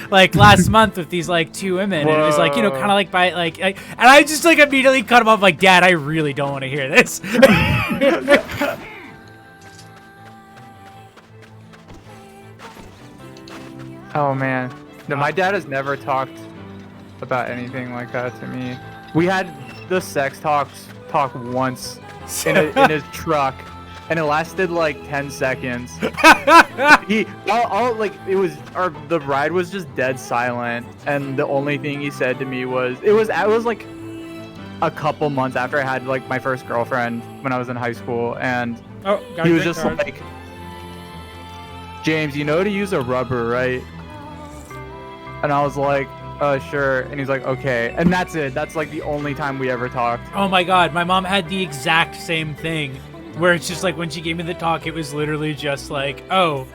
like last month with these like two women. Whoa. And it was like kind of like by like and I just like immediately cut him off like, Dad, I really don't want to hear this. Oh man, no, my dad has never talked about anything like that to me. We had the sex talk once in his truck, and it lasted like 10 seconds. The ride was just dead silent, and the only thing he said to me was it was like a couple months after I had like my first girlfriend when I was in high school, and Oh, he was just like, James, you know to use a rubber, right? And I was like, sure. And he's like, okay. And that's it. That's like the only time we ever talked. Oh my god, my mom had the exact same thing. Where it's just like when she gave me the talk, it was literally just like, oh,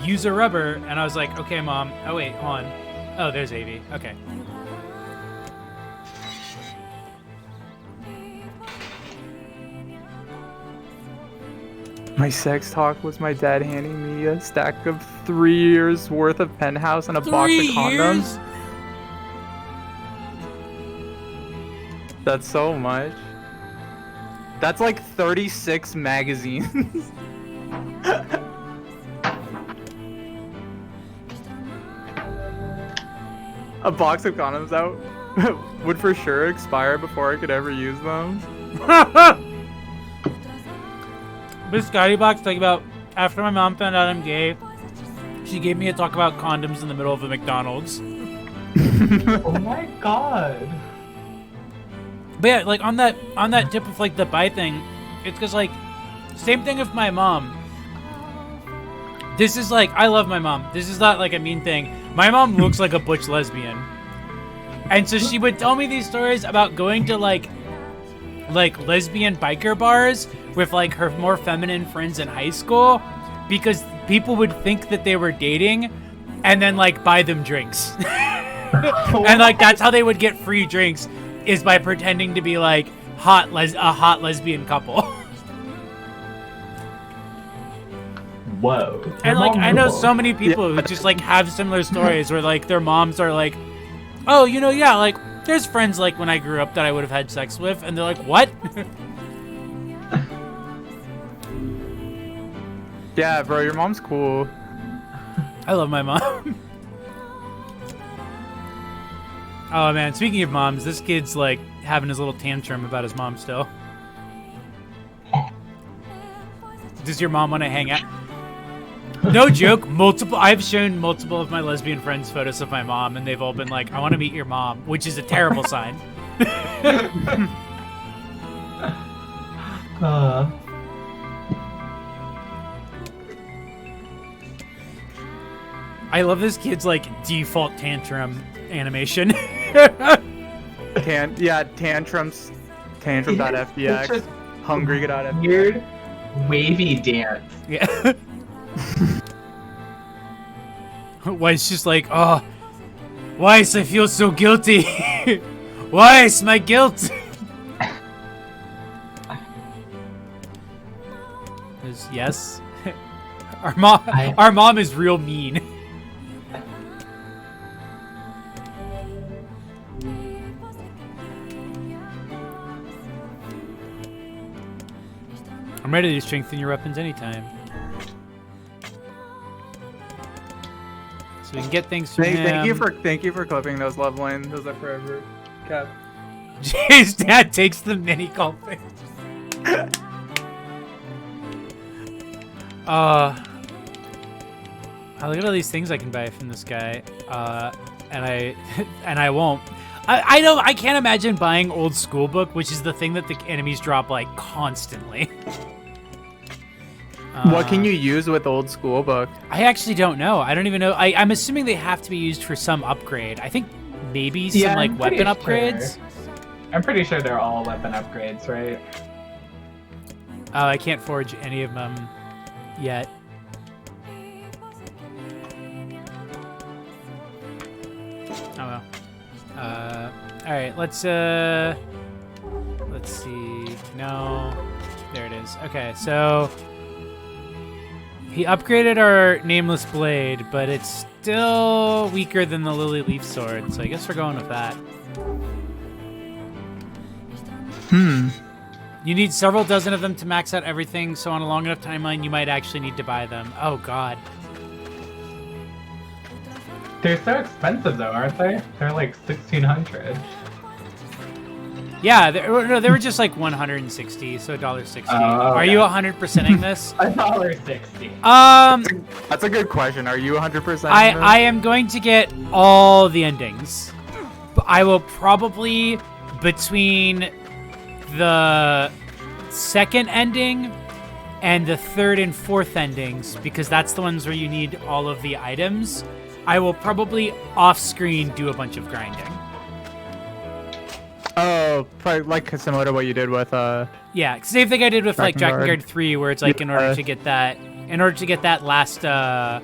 use a rubber. And I was like, okay, Mom. Oh, wait, hold on. Oh, there's Avi. Okay. My sex talk was my dad handing me a stack of 3 years worth of Penthouse and a box of 3 condoms. years? That's so much. That's like 36 magazines. A box of condoms out would for sure expire before I could ever use them. This Scotty box talking about after my mom found out I'm gay, she gave me a talk about condoms in the middle of a McDonald's. Oh my god. But yeah, like on that tip of like the bi thing, it's because like same thing with my mom. This is like, I love my mom. This is not like a mean thing. My mom looks like a butch lesbian, and so she would tell me these stories about going to like lesbian biker bars with like her more feminine friends in high school, because people would think that they were dating, and then like buy them drinks, and like that's how they would get free drinks. Is by pretending to be like a hot lesbian couple. Whoa. And like I know so many people who just like have similar stories where like their moms are like, oh, you know, yeah, like there's friends like when I grew up that I would have had sex with, and they're like, what? Yeah, bro, your mom's cool. I love my mom. Oh man, speaking of moms, this kid's like having his little tantrum about his mom still. Does your mom want to hang out? No joke, I've shown multiple of my lesbian friends photos of my mom, and they've all been like, I want to meet your mom, which is a terrible sign. I love this kid's like default tantrum animation. Tantrums. Tantrum.fdx. Hungry.fdx. Weird, wavy dance. Yeah. Weiss just like, oh, Weiss, I feel so guilty. Weiss, my guilt. Yes. Our mom is real mean. I'm ready to strengthen your weapons anytime. So we can get things from him. Thank you for clipping those love lines. Those are forever. Cap. His dad takes the mini culping. Look at all these things I can buy from this guy. And I won't. I know I can't imagine buying old school book, which is the thing that the enemies drop like constantly. What can you use with old school book? I actually don't know. I don't even know. I'm assuming they have to be used for some upgrade. I think maybe some like weapon upgrades. I'm pretty sure they're all weapon upgrades, right? Oh, I can't forge any of them yet. Oh well. All right. Let's see. No, there it is. Okay, so he upgraded our nameless blade, but it's still weaker than the lily leaf sword. So I guess we're going with that. You need several dozen of them to max out everything, so on a long enough timeline, you might actually need to buy them. Oh, God. They're so expensive, though, aren't they? They're like 1,600. Yeah, they were just like 160, so $1.60. Are you 100%ing this? $1.60. That's a good question. Are you 100%? I am going to get all the endings. I will probably between the second ending and the third and fourth endings, because that's the ones where you need all of the items, I will probably off-screen do a bunch of grinding. Oh, probably like similar to what you did with Yeah, same thing I did with like Drakengard. Drakengard 3, where it's like in order Yeah. to get that last oh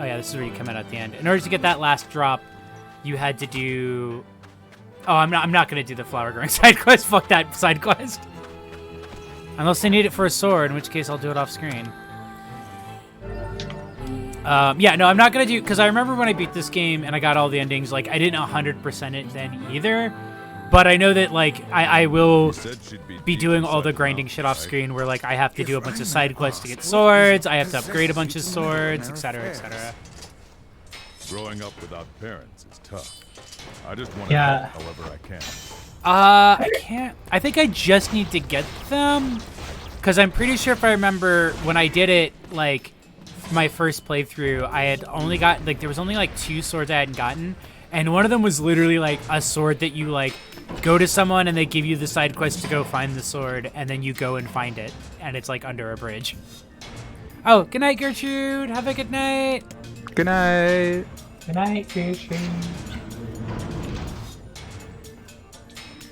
yeah, this is where you come out at the end. In order to get that last drop, you had to do I'm not gonna do the flower growing side quest. Fuck that side quest. Unless I need it for a sword, in which case I'll do it off screen. Yeah, no, I'm not gonna do, because I remember when I beat this game and I got all the endings, like I didn't 100% it then either. But I know that like I will Said she'd be doing all the grinding shit off screen, where like I have to do a bunch of side quests to get swords, I have to upgrade a bunch of swords, etc., etc. Growing up without parents is tough. I just want to Yeah. help however I can. I can't. I think I just need to get them, because I'm pretty sure if I remember when I did it, like my first playthrough, I had only got like there was only like 2 swords I hadn't gotten, and one of them was literally like a sword that you like go to someone and they give you the side quest to go find the sword, and then you go and find it, and it's like under a bridge. Oh, good night, Gertrude. Have a good night. Good night. Good night, Gertrude.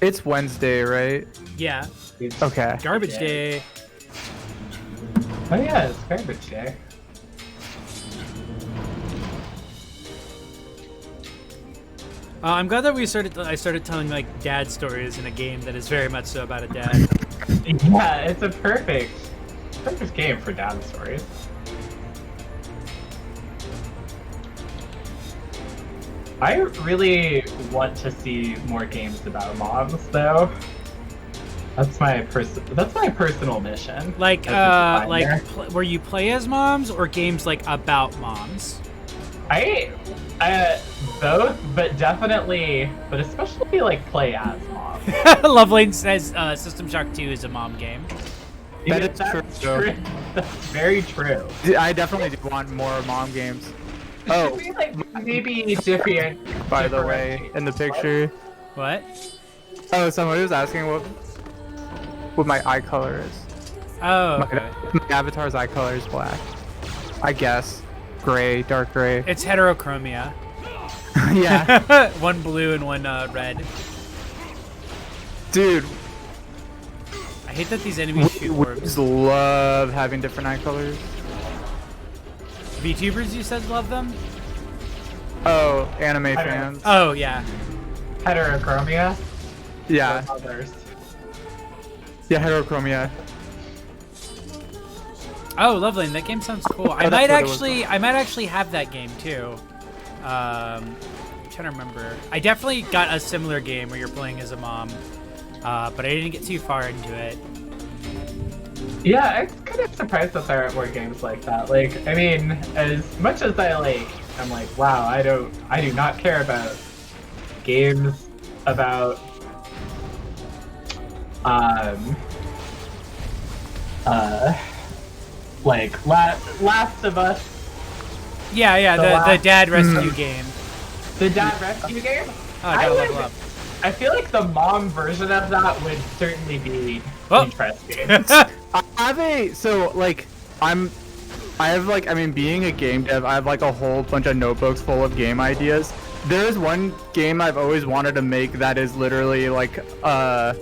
It's Wednesday, right? Yeah, Okay. garbage Yeah. day. Oh yeah, it's garbage day. I'm glad that I started telling like dad stories in a game that is very much so about a dad. Yeah, it's a perfect game for dad stories. I really want to see more games about moms, though. That's my personal mission. Like, as a designer. where you play as moms, or games like about moms? I both, but definitely, but especially like play as mom. Lovelane says System Shock 2 is a mom game. That Yeah, is that's true. That's very true. I definitely do want more mom games. Oh, Oh, like maybe different. by the way, in the picture. What? Oh, somebody was asking what my eye color is. Oh, My, okay. my avatar's eye color is black. I guess. Gray, dark gray. It's heterochromia. Yeah. One blue and one red. Dude, I hate that these enemies shoot we orbs. just love having different eye colors. VTubers, you said love them? Oh, anime I don't fans. Oh, yeah. Heterochromia. Yeah. Or others. Yeah, heterochromia. Oh, lovely. That game sounds cool. I that's might what it was. actually have that game too. I'm trying to remember. I definitely got a similar game where you're playing as a mom, but I didn't get too far into it. Yeah, I'm kind of surprised that there aren't more games like that. Like, I mean, as much as I'm like, wow, I do not care about games about, like Last of Us, Yeah, The the last- dad rescue game. the dad rescue game. Oh, I gotta would- level up. I feel like the mom version of that would certainly be Oh. interesting. I have being a game dev, I have like a whole bunch of notebooks full of game ideas. There's one game I've always wanted to make that is literally like a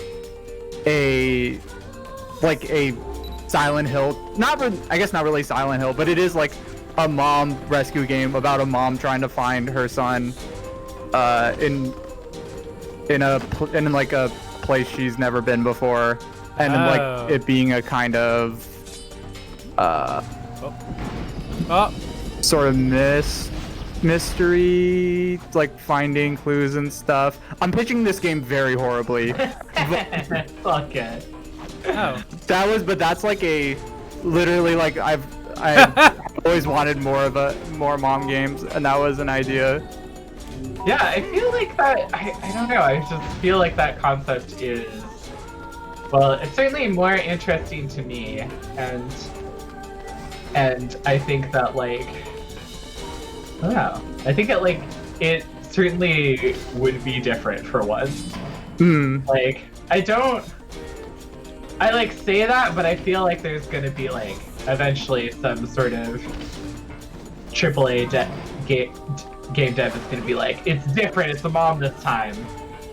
Silent Hill. I guess not really Silent Hill, but it is like a mom rescue game about a mom trying to find her son in like a place she's never been before, and then, Oh. like it being a kind of Oh, sort of mystery, like finding clues and stuff. I'm pitching this game very horribly. Fuck it. oh. But that's like a literally like I've always wanted more mom games, and that was an idea. Yeah, I feel like that. I don't know. I just feel like that concept is, well, it's certainly more interesting to me, and I think that like, I don't know. I think it certainly would be different for once. Like, I like say that, but I feel like there's gonna be like eventually some sort of AAA game dev is gonna be like, it's different, it's the mom this time,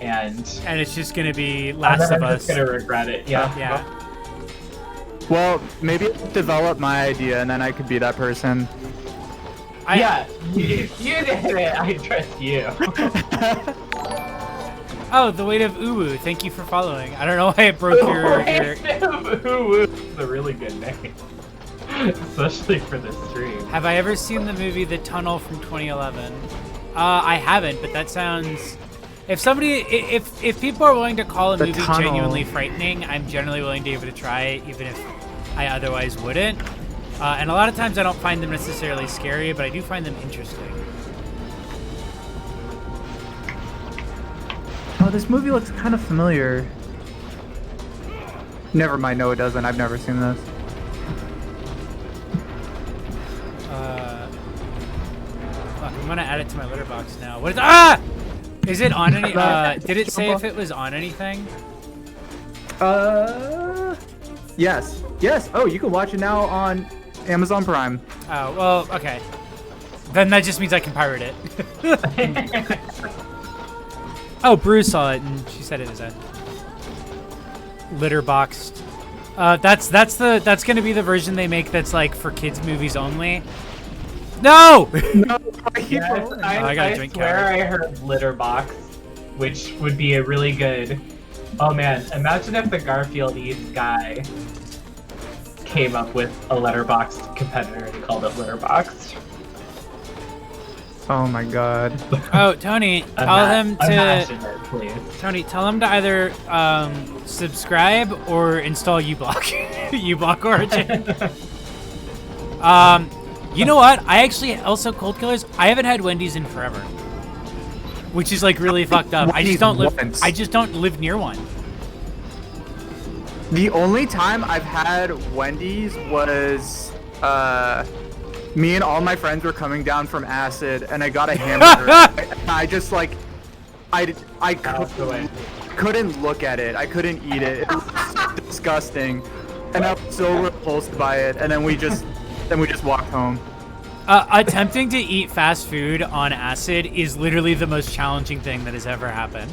and it's just gonna be and Last then of I'm Us. just gonna regret it. Yeah. Yeah. Well, maybe I'll develop my idea and then I could be that person. Yeah, you did it. I trust you. Oh, the weight of Uwu. Thank you for following. I don't know why it broke your. It's a really good name, especially for this stream. Have I ever seen the movie The Tunnel from 2011? I haven't, but that sounds. If people are willing to call a The movie Tunnel. genuinely frightening, I'm generally willing to give it a try, even if I otherwise wouldn't. And a lot of times I don't find them necessarily scary, but I do find them interesting. Oh, this movie looks kind of familiar. Never mind, no it doesn't. I've never seen this. Fuck, I'm gonna add it to my letterbox now. What is Is it on any? Did it say if it was on anything? Yes. Yes. Oh, you can watch it now on Amazon Prime. Oh well, okay. Then that just means I can pirate it. Oh, Brew saw it and she said it is a litter boxed. That's gonna be the version they make that's like for kids movies only. No! Yes, I gotta I drink swear calories. I heard litter box, which would be a really good. Oh man, imagine if the Garfield East guy came up with a letterboxed competitor and called it letterboxed. Oh my god. Oh, Tony, tell him to. Imagine it, please. Tony, tell him to either subscribe or install uBlock. uBlock Origin. You know what? I actually also Cold Killers. I haven't had Wendy's in forever, which is like really fucked up. I just don't live. Once. I just don't live near one. The only time I've had Wendy's was me and all my friends were coming down from acid and I got a hamburger. I just like I couldn't look at it. I couldn't eat it. It was disgusting. And I was so repulsed by it, and then we just walked home. Attempting to eat fast food on acid is literally the most challenging thing that has ever happened.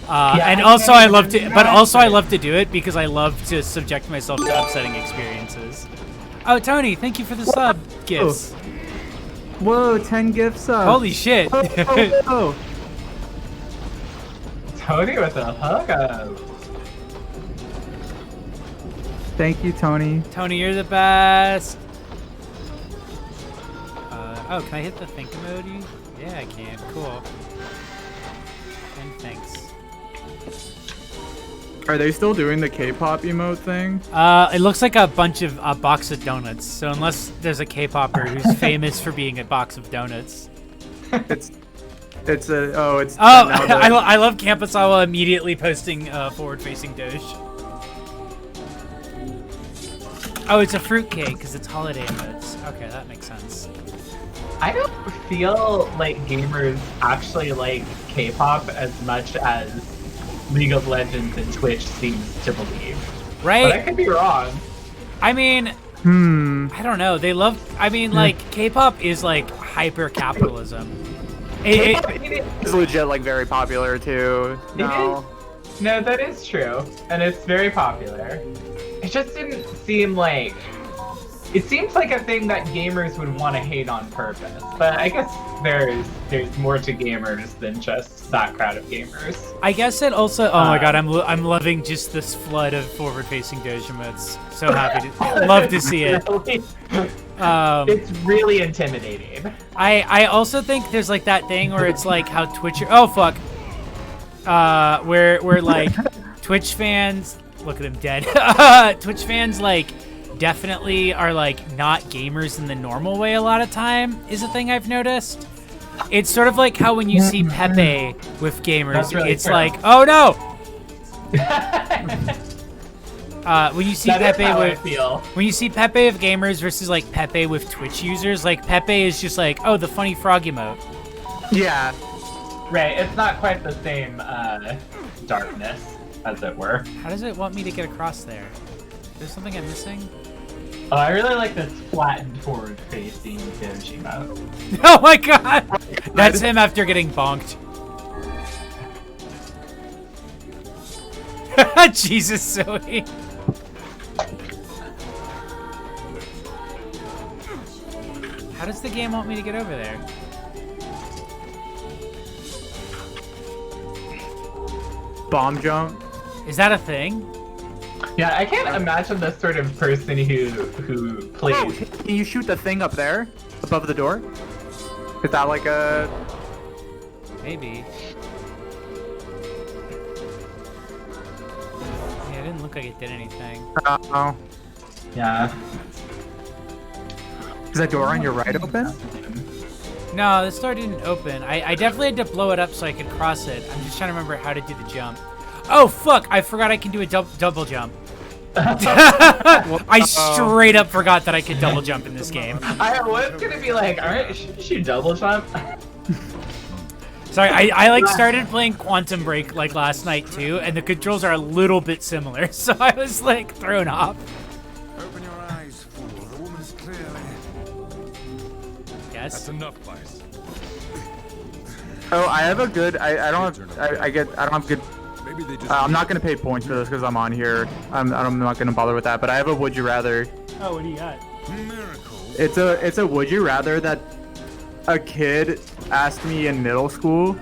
And also I love to, but also I love to do it because I love to subject myself to upsetting experiences. Oh, Tony, thank you for the sub gifts. Whoa, 10 gifts up. Holy shit. Oh. Tony with a hookup. Thank you, Tony. Tony, you're the best. Oh, can I hit the think emoji? Yeah, I can. Cool. And thanks. Are they still doing the K-pop emote thing? It looks like a box of donuts. So unless there's a K-popper who's famous for being a box of donuts. It's Oh, I love Campasawa immediately posting forward-facing Doge. Oh, it's a fruitcake because it's holiday emotes. Okay, that makes sense. I don't feel like gamers actually like K-pop as much as League of Legends and Twitch seems to believe. Right? But I could be wrong. I mean, I don't know. They love. I mean, like K-pop is like hyper capitalism. It's legit like very popular too. No. No, that is true, and it's very popular. It just didn't seem like. It seems like a thing that gamers would want to hate on purpose, but I guess there's more to gamers than just that crowd of gamers. I guess it also. Oh my god, I'm loving just this flood of forward-facing Doge emotes. So happy to love to see it. It's really intimidating. I also think there's like that thing where it's like how Twitch. Oh fuck. Where like Twitch fans. Look at him dead. Twitch fans like definitely are like not gamers in the normal way a lot of time is a thing I've noticed. It's sort of like how when you see Pepe with gamers, Really it's true. like, oh no. When you see That is Pepe how I with feel. when you see Pepe with gamers versus like Pepe with Twitch users, like Pepe is just like, oh, the funny frog emote. Yeah. Right, it's not quite the same darkness, as it were. How does it want me to get across there? There's something I'm missing? Oh, I really like this flattened forward facing Doji mode. Oh my god! That's him after getting bonked. Jesus, Zoe. How does the game want me to get over there? Bomb jump. Is that a thing? Yeah, I can't imagine the sort of person who Oh, plays. can you shoot the thing up there? Above the door? Is that like a... Maybe. Yeah, it didn't look like it did anything. Oh. Yeah. Is that door on your right open? No, this door didn't open. I definitely had to blow it up so I could cross it. I'm just trying to remember how to do the jump. Oh, fuck! I forgot I can do a double jump. I straight up forgot that I could double jump in this game. I was gonna be like, alright, should you double jump? Sorry, I like started playing Quantum Break like last night too, and the controls are a little bit similar, so I was like thrown off. Open your eyes, fool. The woman's clearly... Yes. That's enough, Vice. Oh, I have a good... I don't have... I don't have good... Maybe they just. I'm not gonna pay points for this because I'm on here. I'm not gonna bother with that. But I have a would you rather. Oh, what do you got? Miracles. It's a would you rather that a kid asked me in middle school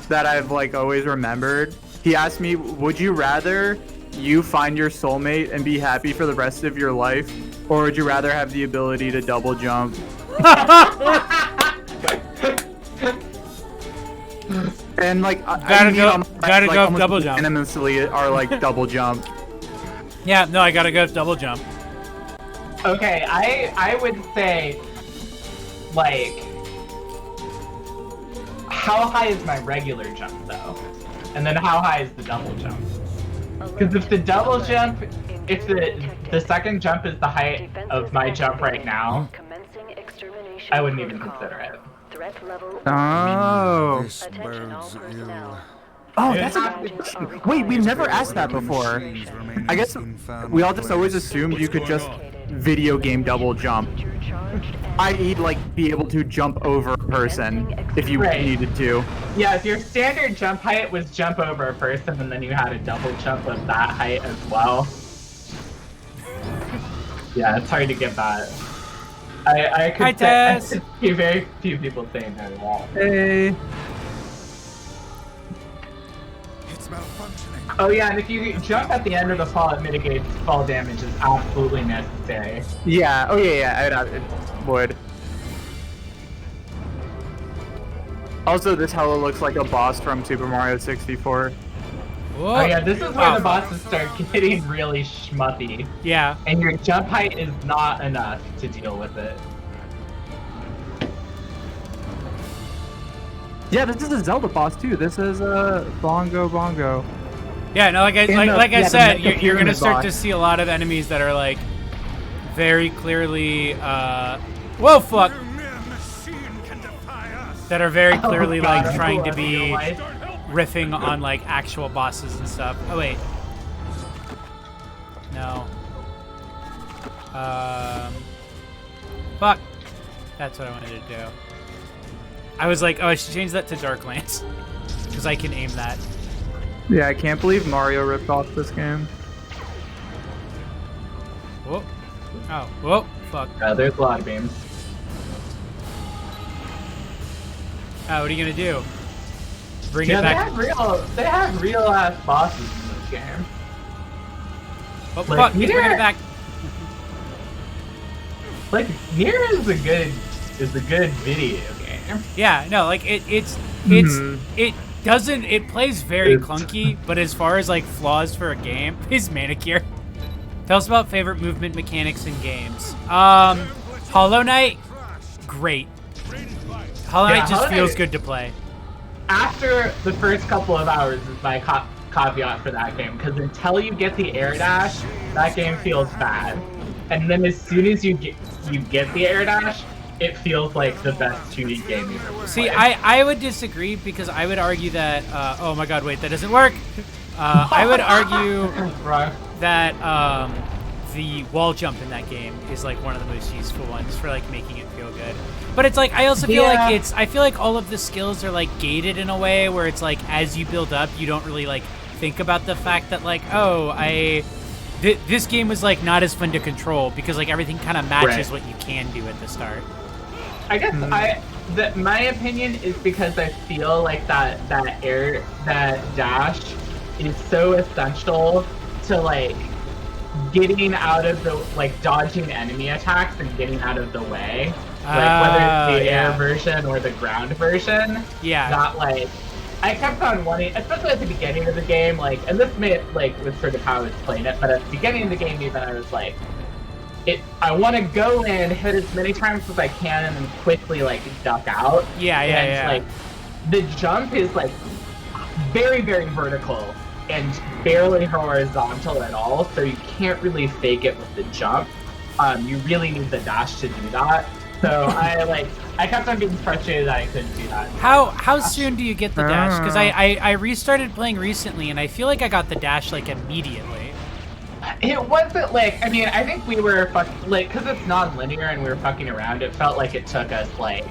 that I've like always remembered. He asked me, would you rather you find your soulmate and be happy for the rest of your life, or would you rather have the ability to double jump? And like, Gotta go double jump. Unanimously are like double jump. Yeah, no, I gotta go double jump. Okay, I would say, like, how high is my regular jump though? And then how high is the double jump? Because if the double jump, if the second jump is the height of my jump right now, I wouldn't even consider it. Oh. This bodes ill. Oh, that's a... Wait, we've never asked that before. I guess we all just always assumed you could just video game double jump. I.e. like be able to jump over a person if you Right. needed to. Yeah, if your standard jump height was jump over a person and then you had a double jump of that height as well. Yeah, it's hard to get that. I could Hi, Tess. see very few people saying that at all. Hey. It's malfunctioning. Oh yeah, and if you jump at the end of the fall, it mitigates fall damage is absolutely necessary. Yeah. Oh yeah. It would. Also, this hella looks like a boss from Super Mario 64. Whoa. Oh yeah, this is where Oh. the bosses start getting really schmuffy. Yeah. And your jump height is not enough to deal with it. Yeah, this is a Zelda boss too. This is Bongo. Yeah, no, like I the said, Mecha you're gonna Pyramid start boss. to see a lot of enemies that are like very clearly whoa fuck, Mere machine can defy us. that are very clearly Oh, God, like trying to I feel be like- riffing on like actual bosses and stuff. Oh wait. No. Fuck. That's what I wanted to do. I was like, oh, I should change that to Darklands. Because I can aim that. Yeah, I can't believe Mario ripped off this game. Whoa. Oh, whoa. Fuck. There's a lot of games. Oh, what are you gonna do? Bring Yeah, it back. they have real ass bosses in this game. Oh, like, fuck. He's bringing Nier- it back. Like, Nier is a good video game. Yeah, no, like it plays very It's- clunky, but as far as like flaws for a game, is Manicure. Tell us about favorite movement mechanics in games. Hollow Knight, great. Hollow Yeah, Knight just Hollow feels Knight- good to play. After the first couple of hours is my caveat for that game, because until you get the air dash, that game feels bad. And then as soon as you get the air dash, it feels like the best 2D game you've ever See, played. I would disagree because I would argue that. Oh my God! Wait, that doesn't work. I would argue Right. that the wall jump in that game is like one of the most useful ones for like making it feel good. But it's like I also feel Yeah. like I feel like all of the skills are like gated in a way where it's like as you build up, you don't really like think about the fact that like this game was like not as fun to control because like everything kind of matches Right. what you can do at the start. I guess my opinion is because I feel like that dash is so essential to like getting out of the like dodging enemy attacks and getting out of the way. Like whether it's the air version or the ground version. Yeah. That like I kept on wanting, especially at the beginning of the game, like, and this may like was sort of how I was playing it, but at the beginning of the game even I was like, I want to go in, hit as many times as I can, and then quickly like duck out. Yeah, yeah, and, yeah. like the jump is like very, very vertical and barely horizontal at all, so you can't really fake it with the jump. You really need the dash to do that. So I kept on being frustrated that I couldn't do that. How soon do you get the dash? Because I restarted playing recently and I feel like I got the dash like immediately. It wasn't like, I mean, I think we were because it's non-linear and we were fucking around. It felt like it took us like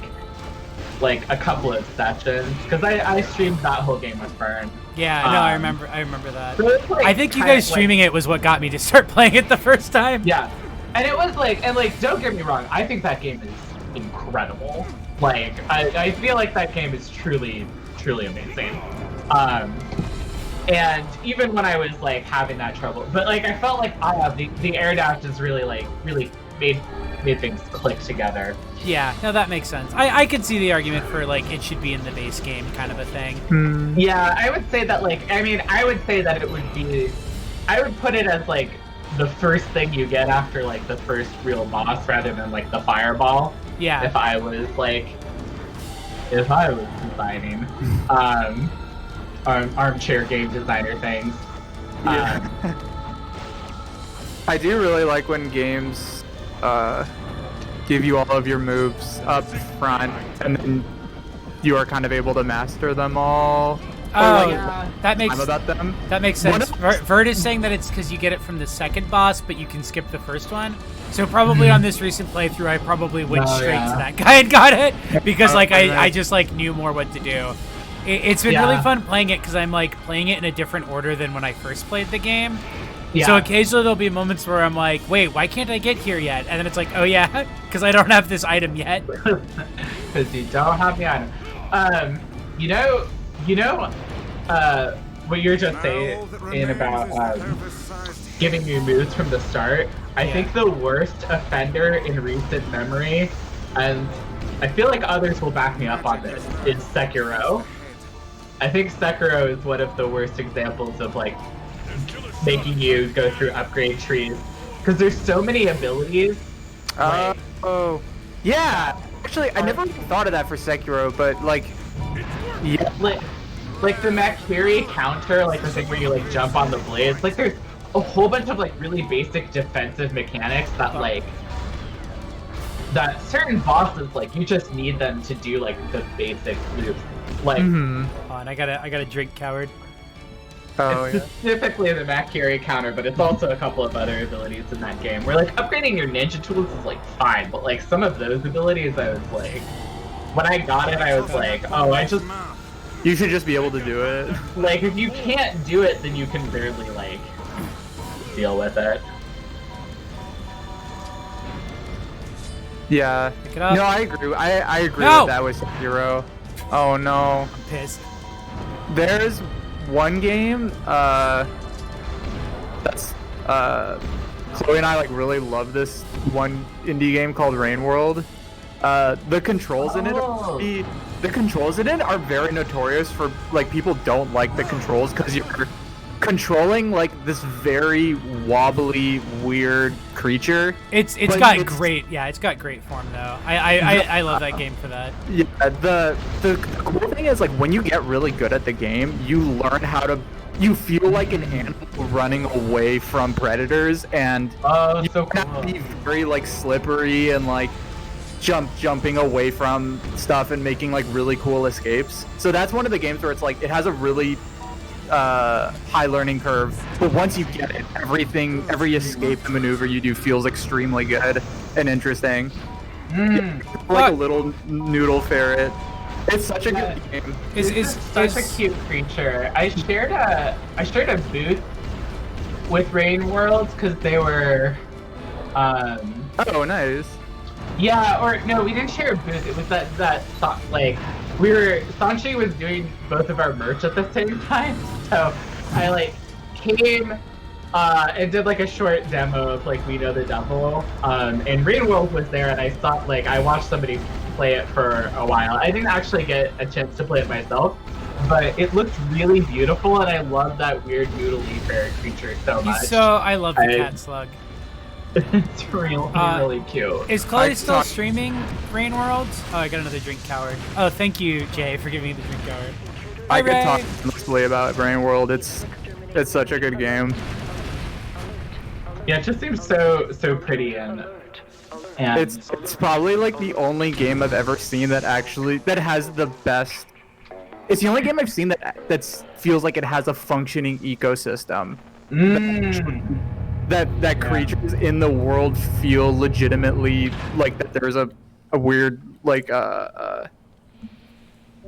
a couple of sessions because I streamed that whole game with Fern. Yeah, no, I remember that. So it's, like, I think you kinda, guys streaming it was what got me to start playing it the first time. Yeah, and it was like, don't get me wrong, I think that game is incredible. Like, I feel like that game is truly, truly amazing. And even when I was like having that trouble, but like I felt like the air dash is really made things click together. Yeah, no, that makes sense. I could see the argument for like it should be in the base game kind of a thing. Yeah, I would say that I would say that it would be, I would put it as like the first thing you get after like the first real boss rather than like the fireball. Yeah. If I was designing armchair game designer things. I do really like when games give you all of your moves up front and then you are kind of able to master them all. Oh, Yeah. that makes About them. that makes sense. Vert is saying that it's because you get it from the second boss, but you can skip the first one. So probably on this recent playthrough, I probably went straight to that guy and got it because like I just like knew more what to do. It's been really fun playing it because I'm like playing it in a different order than when I first played the game. Yeah. So occasionally there'll be moments where I'm like, wait, why can't I get here yet? And then it's like, oh yeah, because I don't have this item yet. Because you don't have the item. What you're just saying about giving you moves from the start. I think the worst offender in recent memory, and I feel like others will back me up on this, is Sekiro. I think Sekiro is one of the worst examples of like making you go through upgrade trees because there's so many abilities. Yeah. Actually, I never even thought of that for Sekiro, but like, yeah. Like the Makiri counter, like the thing where you like jump on the blades. Like there's a whole bunch of like really basic defensive mechanics that certain bosses like you just need them to do like the basic moves. Like Hold on, I gotta drink, coward. Oh, it's specifically the Makiri counter, but it's also a couple of other abilities in that game. Where like upgrading your ninja tools is like fine, but like some of those abilities, I was like, when I got it, I was like, oh, you should just be able to do it. like if you can't do it, then you can barely like deal with it. Yeah. Pick it up. No, I agree. I agree No! with that with Sekiro. Oh no. I'm pissed. There's one game that's Chloe and I like really love this one indie game called Rain World. The controls in it are very notorious for like people don't like the controls because you're controlling like this very wobbly weird creature. It's got great form though. I love that game for that. Yeah, the cool thing is like when you get really good at the game, you learn how to. You feel like an animal running away from predators, and Oh, you so have cool. to be very like slippery and like jumping away from stuff and making like really cool escapes. So that's one of the games where it's like it has a really high learning curve, but once you get it, every escape and maneuver you do feels extremely good and interesting. Like a little noodle ferret. It's such a good game. It's such a cute creature. I shared a booth with Rain Worlds because they were Oh, nice. yeah, or no, we didn't share a booth. It was that like Sanchi was doing both of our merch at the same time, so I like came and did like a short demo of like We Know the Devil, and Rain World was there, and I watched somebody play it for a while. I didn't actually get a chance to play it myself, but it looked really beautiful, and I love that weird noodly fairy creature so much. I love the cat slug. It's really cute. Is Chloe still streaming Rain Worlds? Oh, I got another drink, coward. Oh, thank you, Jay, for giving me the drink, coward. I could talk endlessly about Brain World. It's such a good game. Yeah, it just seems so pretty and it's probably like the only game I've ever seen that has the best. It's the only game I've seen that feels like it has a functioning ecosystem. That creatures in the world feel legitimately like that. There's a weird like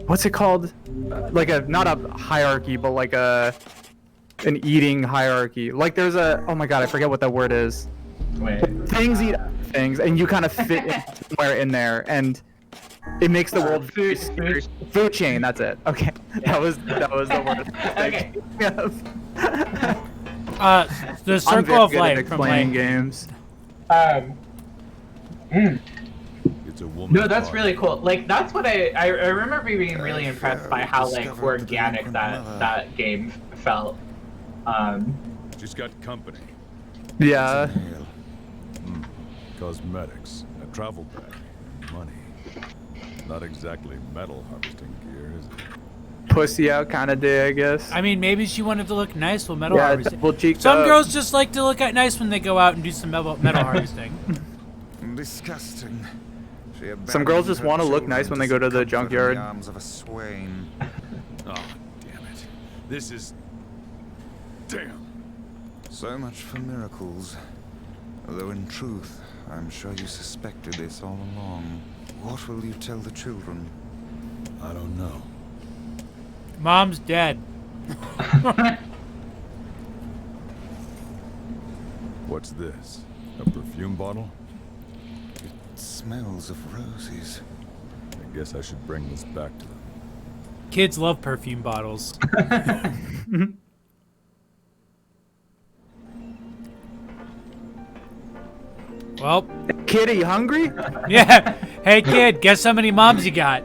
what's it called? Like not a hierarchy, but like an eating hierarchy. Like there's oh my god, I forget what that word is. Wait. Things eat things, and you kind of fit in somewhere in there, and it makes the world food chain. That's it. Okay, that was the word. Okay. The Circle of Life from playing games. It's a woman. No, that's really cool. Like that's what I remember being really impressed by how like organic that game felt. She's got company. Yeah. Cosmetics, a travel bag, money. Not exactly metal harvesting gear, is it? Pussy out kind of day, I guess. I mean, maybe she wanted to look nice with metal Yeah, harvesting. double cheeked Some up. girls just like to look at nice when they go out and do some metal harvesting. Disgusting. Some girls just want to look nice when they go to the junkyard. The arms of a swain. Oh, damn it. This is... Damn. So much for miracles. Though in truth, I'm sure you suspected this all along. What will you tell the children? I don't know. Mom's dead. What's this? A perfume bottle? It smells of roses. I guess I should bring this back to them. Kids love perfume bottles. Well, Kid, are you hungry? yeah. Hey, kid, guess how many moms you got?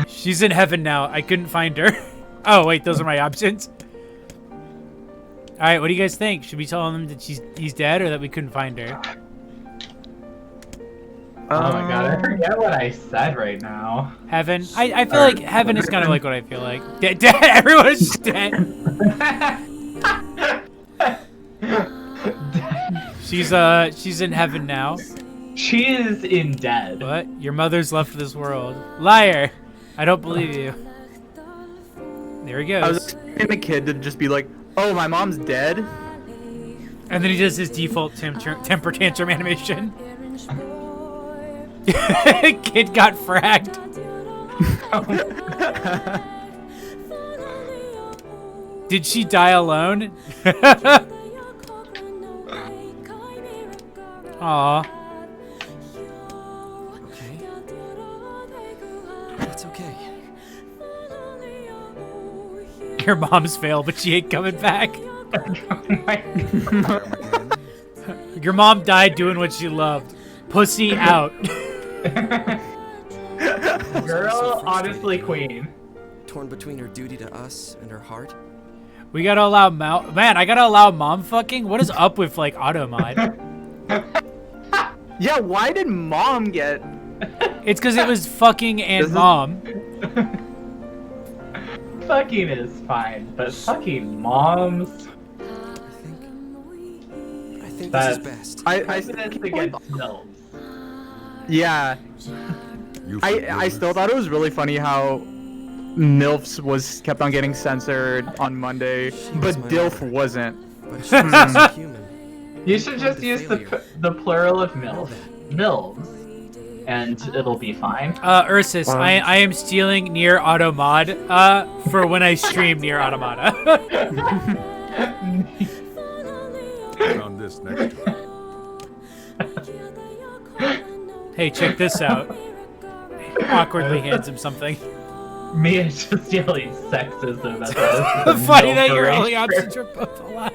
She's in heaven now. I couldn't find her. Oh, wait, those are my options. All right, what do you guys think? Should we tell him that he's dead or that we couldn't find her? Oh my god, I forget what I said right now. Heaven? I feel like heaven is kind of like what I feel like. Dead. Everyone's dead. She's in heaven now. She is in dead. What? Your mother's left this world. Liar. I don't believe you. There he I was goes. expecting the kid to just be like, "Oh, my mom's dead." And then he does his default temper tantrum animation. Kid got fragged. Did she die alone? Aw. Okay. That's okay. Your mom's failed, but she ain't coming back. Your mom died doing what she loved. Pussy out. Girl, honestly, queen. Torn between her duty to us and her heart. We gotta allow man, I gotta allow mom fucking? What is up with like auto mod? Yeah, why did mom get? It's because it was fucking and mom. Fucking is fine, but fucking moms. I think this That's- is best. I Presidents against mills. yeah. You I forgive still us? thought it was really funny how MILFs was kept on getting censored on Monday, but my DILF mother. wasn't. But she's also human. You should just The use failure. the plural of mills, and it'll be fine. Ursus, I am stealing Nier Automata for when I stream Nier Automata. Found this next to it. Hey, check this out. Awkwardly hands him something. Me is just yelling sexism at this. Funny that your only options are both alive.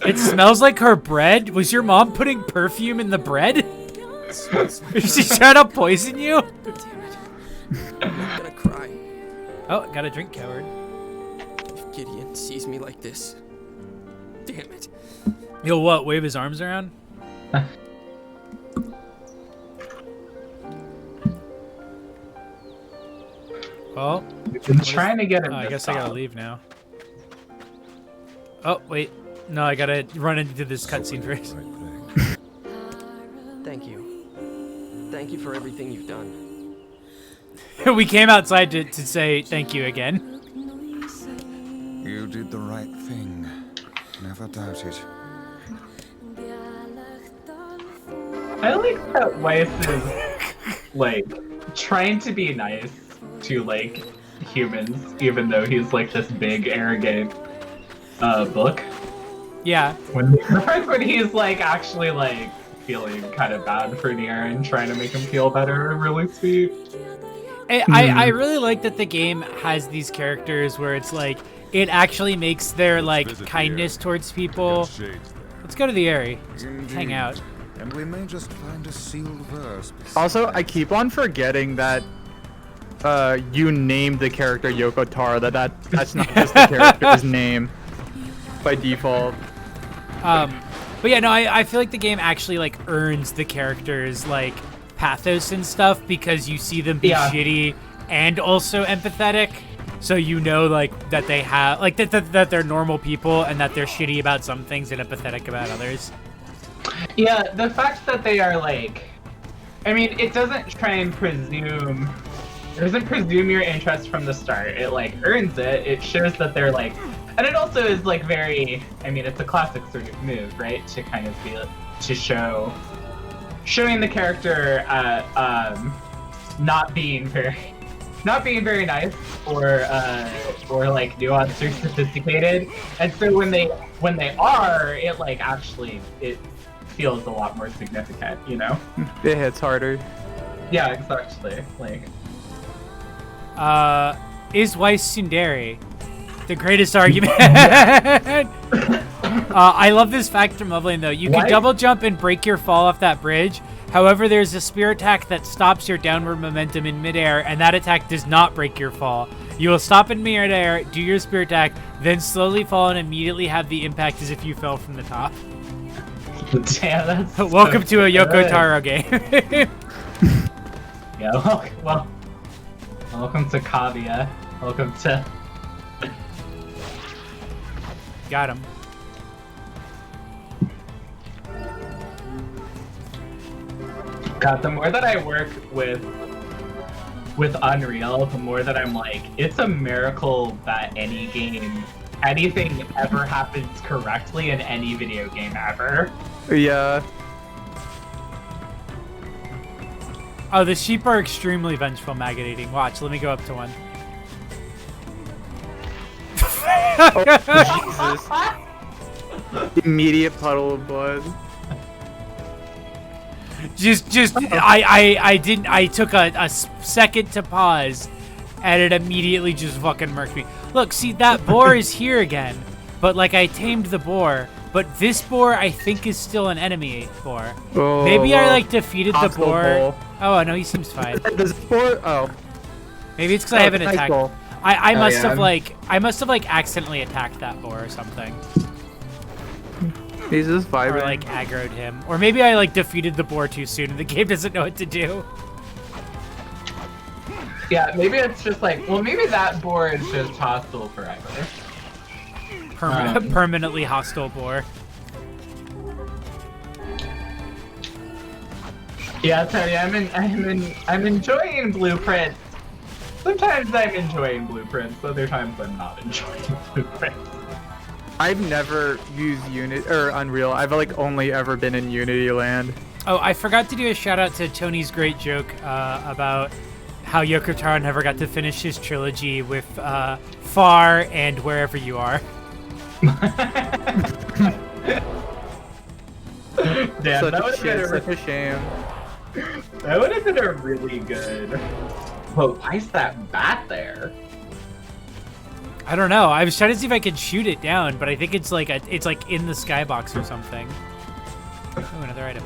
It smells like her bread. Was your mom putting perfume in the bread? Is she trying to poison you? I'm not gonna cry Oh, got a drink, coward. if Gideon sees me like this. Damn it. He'll what? Wave his arms around? Well, We've been trying to get him. I to guess I gotta stop. leave now. Oh, wait. No, I gotta run into this cutscene first. Right thing. Thank you. Thank you for everything you've done. We came outside to say thank you again. You did the right thing. Never doubt it. I like that Weiss is like trying to be nice to like humans, even though he's like this big arrogant book. Yeah. When the part when he's like actually like feeling kind of bad for Nier and trying to make him feel better, really sweet. I really like that the game has these characters where it's like, it actually makes their like Visit the kindness area. towards Got people. shades there. Let's go to the area. Hang Indeed. out. And we may just find a sealed verse. Also, I besides. keep on forgetting that you named the character Yoko Taro. That's not just the character's name by default. But yeah, no, I feel like the game actually like earns the characters like pathos and stuff because you see them be Yeah. shitty and also empathetic. So you know like that they have like that they're normal people and that they're shitty about some things and empathetic about others. Yeah, the fact that they are like, I mean, it doesn't try and presume. It doesn't presume your interest from the start. It like earns it. It shows that they're like, and it also is like very. I mean, it's a classic sort of move, right? To kind of be to showing the character not being very nice or like nuanced or sophisticated. And so when they are, it like actually it feels a lot more significant, you know? It hits harder. Yeah, exactly. Like. Is Weiss Tsundere the greatest argument? I love this fact from Loveland though. You can What? double jump and break your fall off that bridge. However, there's a spear attack that stops your downward momentum in midair, and that attack does not break your fall. You will stop in midair, do your spear attack, then slowly fall and immediately have the impact as if you fell from the top. Damn, that's so Welcome to a Yoko good. Taro game. Yeah, well, welcome to Kavia. Welcome to. Got him. God, the more that I work with Unreal, the more that I'm like, it's a miracle that anything ever happens correctly in any video game ever. Yeah. Oh, the sheep are extremely vengeful maggot eating. Watch, let me go up to one. Jesus. Immediate puddle of blood. I took a second to pause, and it immediately just fucking murked me. Look, see, that boar is here again, but like I tamed the boar, but this boar I think is still an enemy boar. Oh, Maybe I well, like defeated the hostile boar. bull. Oh no, he seems fine. Does the boar? Oh. Maybe it's because I haven't nice attacked. bull. I must yeah. have like accidentally attacked that boar or something, He's just or vibing. like aggroed him, or maybe I like defeated the boar too soon and the game doesn't know what to do. Yeah, maybe it's just like, well, maybe that boar is just hostile forever. Permanently hostile boar. Yeah, Tony, I'm enjoying Blueprints. Sometimes I'm enjoying Blueprints, other times I'm not enjoying Blueprints. I've never used Unity or Unreal. I've like only ever been in Unity land. Oh, I forgot to do a shout out to Tony's great joke about how Yoko Taro never got to finish his trilogy with Far and Wherever You Are. Damn, that would have been Such a shame. that would have been a really good. But why is that bat there? I don't know. I was trying to see if I could shoot it down, but I think it's like it's like in the skybox or something. Oh, another item.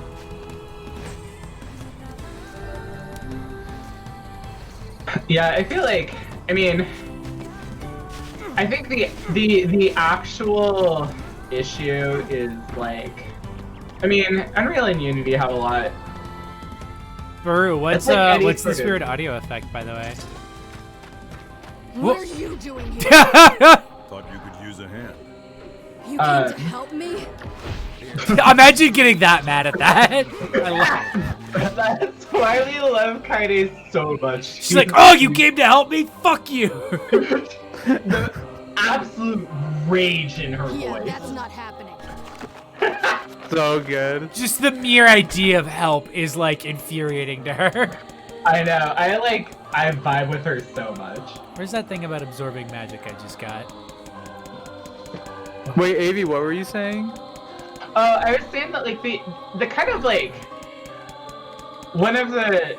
Yeah, I feel like. I mean, I think the actual issue is like. I mean, Unreal and Unity have a lot. Baru, what's It's like what's any this sort of- weird audio effect, by the way? What are you doing here? Thought you could use a hand. You came to help me? Imagine getting that mad at that. I love That's why we love Kaide so much. She's like, oh, you came to help me? Fuck you. The absolute rage in her Yeah, voice. that's not happening. So good. Just the mere idea of help is like infuriating to her. I know. I vibe with her so much. Where's that thing about absorbing magic I just got? Wait, Avi, what were you saying? Oh, I was saying that like the kind of like one of the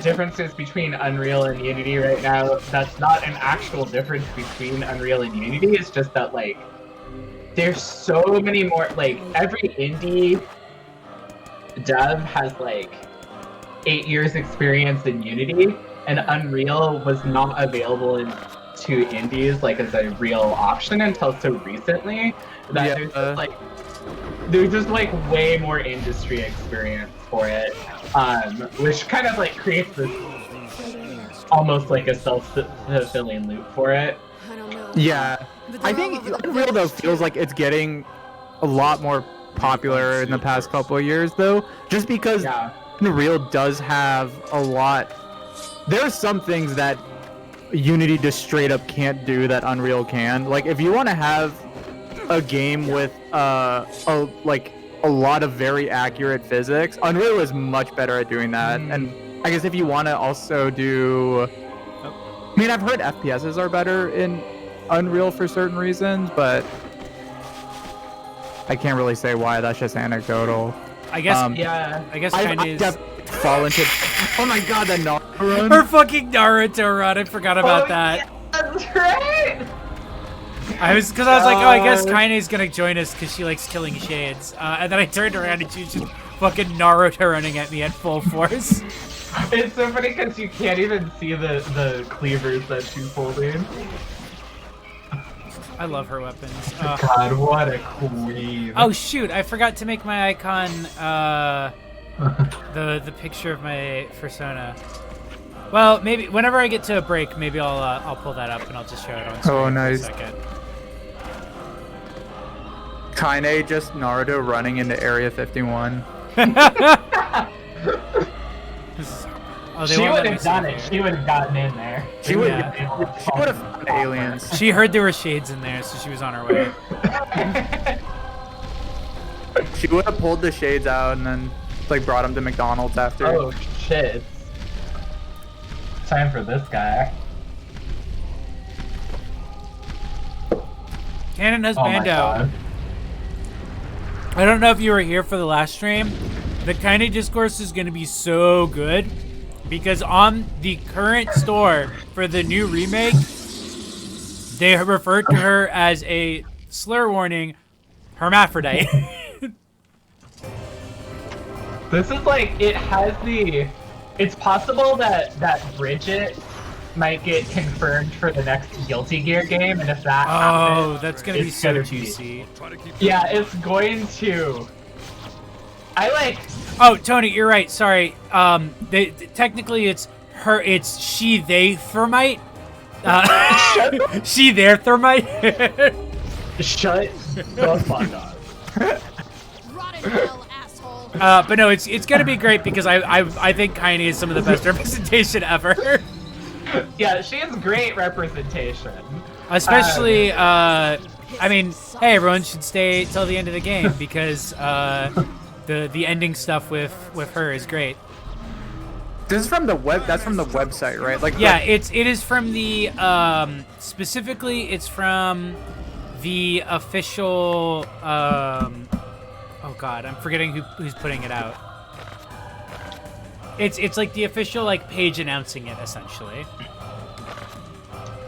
differences between Unreal and Unity right now that's not an actual difference between Unreal and Unity is just that like there's so many more like every indie dev has like 8 years experience in Unity, and Unreal was not available to indies like as a real option until so recently that Yeah. there's just like way more industry experience for it, which kind of like creates this almost like a self-fulfilling loop for it. I don't know. Yeah. But I they're all think over the Unreal though place. feels like it's getting a lot more popular in the past couple of years though, just because Yeah. Unreal does have a lot. There are some things that Unity just straight up can't do that Unreal can. Like if you want to have a game with a lot of very accurate physics, Unreal is much better at doing that. And I guess if you want to also do, I mean, I've heard FPSs are better in Unreal for certain reasons, but I can't really say why. That's just anecdotal. I guess Yeah. I guess I've kind of definitely fallen into. Oh my god, the Naruto run. her fucking Naruto run. I forgot about that. Yeah, that's right. I was like, oh, I guess Kaine's gonna join us because she likes killing shades. And then I turned around and she was just fucking Naruto running at me at full force. It's so funny because you can't even see the cleavers that she's holding. I love her weapons. God, what a queen. Oh shoot! I forgot to make my icon the picture of my persona. Well, maybe whenever I get to a break, maybe I'll pull that up and I'll just show it on screen. Oh, for a nice. second. Kaine just Naruto running into Area 51. Oh, they She won't would let me have see done here. it. She would have gotten in there. She would Yeah. have found aliens. She heard there were shades in there, so she was on her way. She would have pulled the shades out and then like brought him to McDonald's after. Oh shit. Time for this guy. Canon has Oh my Bando. god. I don't know if you were here for the last stream. The Kaine discourse is going to be so good because on the current store for the new remake, they referred to her as a slur warning hermaphrodite. This is like, it has the... It's possible that Bridget might get confirmed for the next Guilty Gear game, and if that Oh, happens, that's going to be it's so gonna juicy. Yeah, it's going to... I like... Oh, Tony, you're right. Sorry. Technically it's her, it's she, they thermite. She, their thermite. Shut the fuck up. Rot in hell, asshole. But no, it's gonna be great because I think Kaine is some of the best representation ever. Yeah, she has great representation. Especially, I mean, hey, everyone should stay till the end of the game because the ending stuff with her is great. This is from the web. That's from the website, right? Like Yeah, it is from the specifically it's from the official. Oh God, I'm forgetting who's putting it out. It's like the official like page announcing it essentially.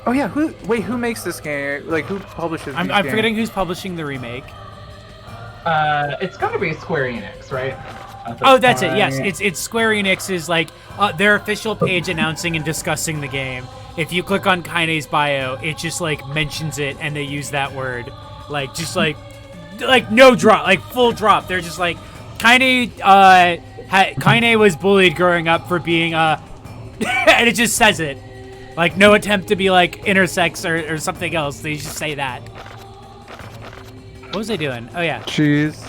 Oh yeah, who makes this game? Like who publishes? I'm forgetting who's publishing the remake. It's gotta be Square Enix, right? Oh, that's it. Yes, it's Square Enix's like their official page announcing and discussing the game. If you click on Kaine's bio, it just like mentions it and they use that word, like just like no drop, like full drop. They're just like Kaine. Kaine was bullied growing up for being and it just says it. Like, no attempt to be, like, intersex or something else. They just say that. What was I doing? Oh, yeah. Cheese.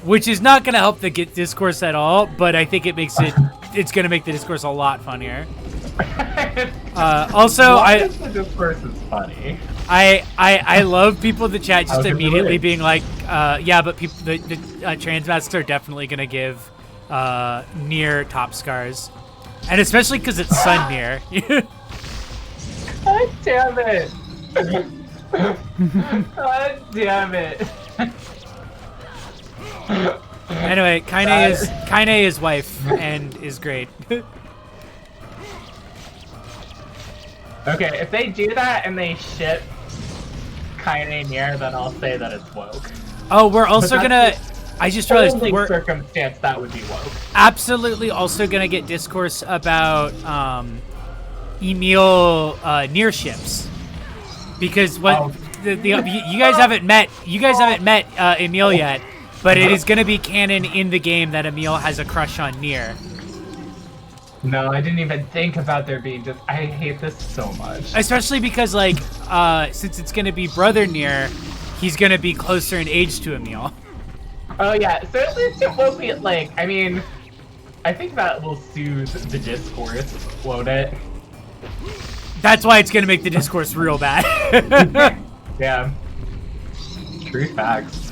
Which is not going to help the discourse at all, but I think it makes it... It's going to make the discourse a lot funnier. Also, the discourse is funny. I love people in the chat just immediately being like, yeah, but people the trans masks are definitely going to give... Nier top scars, and especially because it's Sun Nier. God damn it! God damn it! Anyway, Kaine is wife and is great. Okay, if they do that and they ship Kaine Nier, then I'll say that it's woke. Oh, we're also gonna. I just realized we're circumstance that would be woke. Absolutely also gonna get discourse about Emil Nier ships because what you guys haven't met Emil yet, but it is gonna be canon in the game that Emil has a crush on Nier. No, I didn't even think about there being just. I hate this so much. Especially because like since it's gonna be brother Nier, he's gonna be closer in age to Emil. Oh yeah, so at least it won't be like, I mean, I think that will soothe the discourse, won't it? That's why it's gonna make the discourse real bad. Yeah. True facts.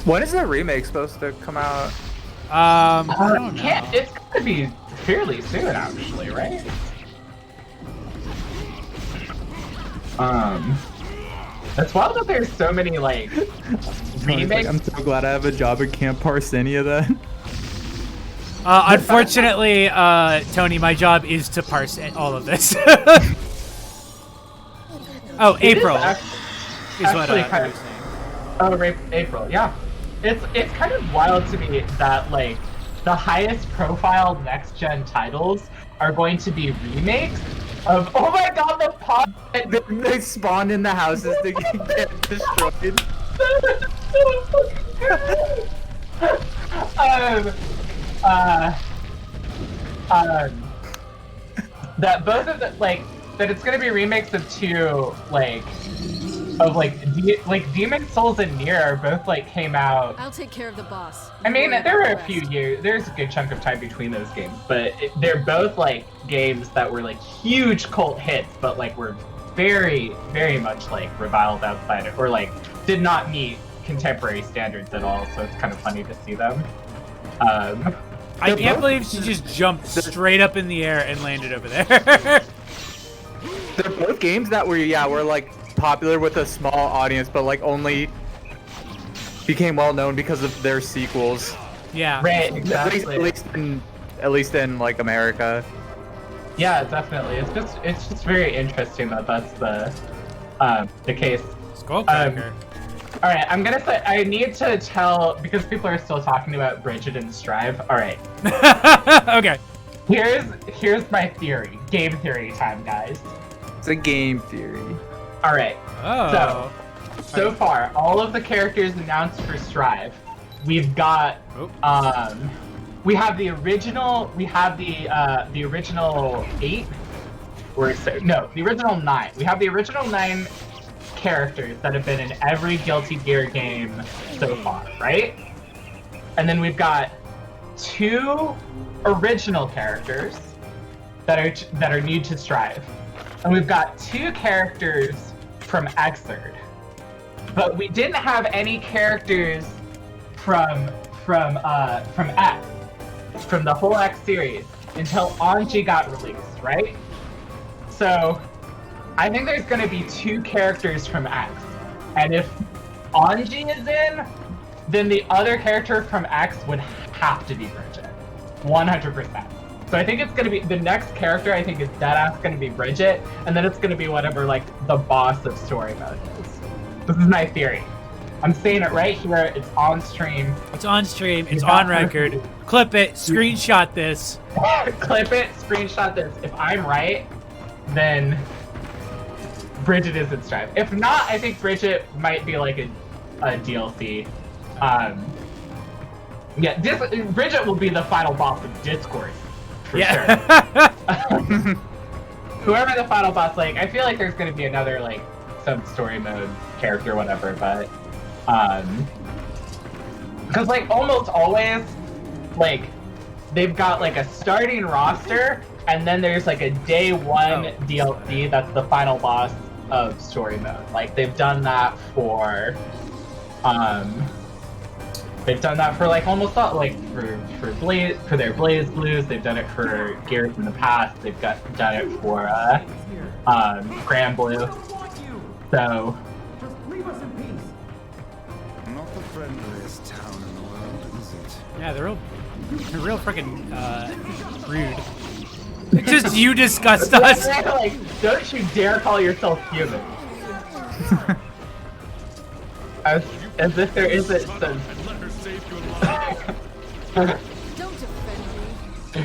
When is the remake supposed to come out? I don't know. It's gonna be fairly soon, actually, right? That's wild that there's so many, like, remakes. I'm so glad I have a job and can't parse any of that. Unfortunately, Tony, my job is to parse all of this. Oh, April is what I was saying. Oh, April, yeah. It's kind of wild to me that, like, the highest profile next-gen titles are going to be remakes of, oh my god, the pop. They spawn in the houses to get destroyed. That both of the, like, that it's gonna be remakes of two, like, Demon Souls and Nier both, like, came out. I'll take care of the boss. I mean, there were a few years, there's a good chunk of time between those games, but they're both, like, games that were, like, huge cult hits, but, like, were very, very much, like, reviled outside of, or, like, did not meet contemporary standards at all, so it's kind of funny to see them. I can't believe she just jumped straight up in the air and landed over there. They're both games that were like popular with a small audience, but like only became well known because of their sequels. Yeah. Right, exactly. At least in like America. Yeah, definitely. It's just very interesting that that's the case. Skullcracker. All right, I'm gonna say I need to tell because people are still talking about Bridget and Strive. All right. Okay. Here's my theory. Game theory time, guys. It's a game theory. All right. Oh. So far, all of the characters announced for Strive, we've got we have the original 8 or so, no, the original 9. We have the original 9 characters that have been in every Guilty Gear game so far, right? And then we've got 2 original characters that are new to Strive, and we've got 2 characters from Xrd, but we didn't have any characters from X, from the whole X series until Anji got released, right? So I think there's going to be 2 characters from X, and if Anji is in, then the other character from X would have to be Bridget, 100%. So I think it's going to be, the next character I think is deadass going to be Bridget, and then it's going to be whatever, like, the boss of story mode is. This is my theory. I'm saying it right here, it's on stream. It's on stream, it's on record. Clip it, screenshot this. Clip it, screenshot this. If I'm right, then Bridget is in Strive. If not, I think Bridget might be like a DLC. Yeah, Bridget will be the final boss of Discord. For sure. Whoever the final boss, like, I feel like there's gonna be another, like, some story mode character, whatever, but, because, like, almost always, like, they've got, like, a starting roster, and then there's, like, a day 1 DLC that's the final boss of story mode. Like, they've done that for, like almost all, like for Blaze, for their Blaze Blues. They've done it for Gears in the past. They've done it for Grand Blue. So Not the friendliest town in the world, is it? Yeah, they're real freaking rude. Just you disgust us. like, don't you dare call yourself human. As if there isn't some. Don't defend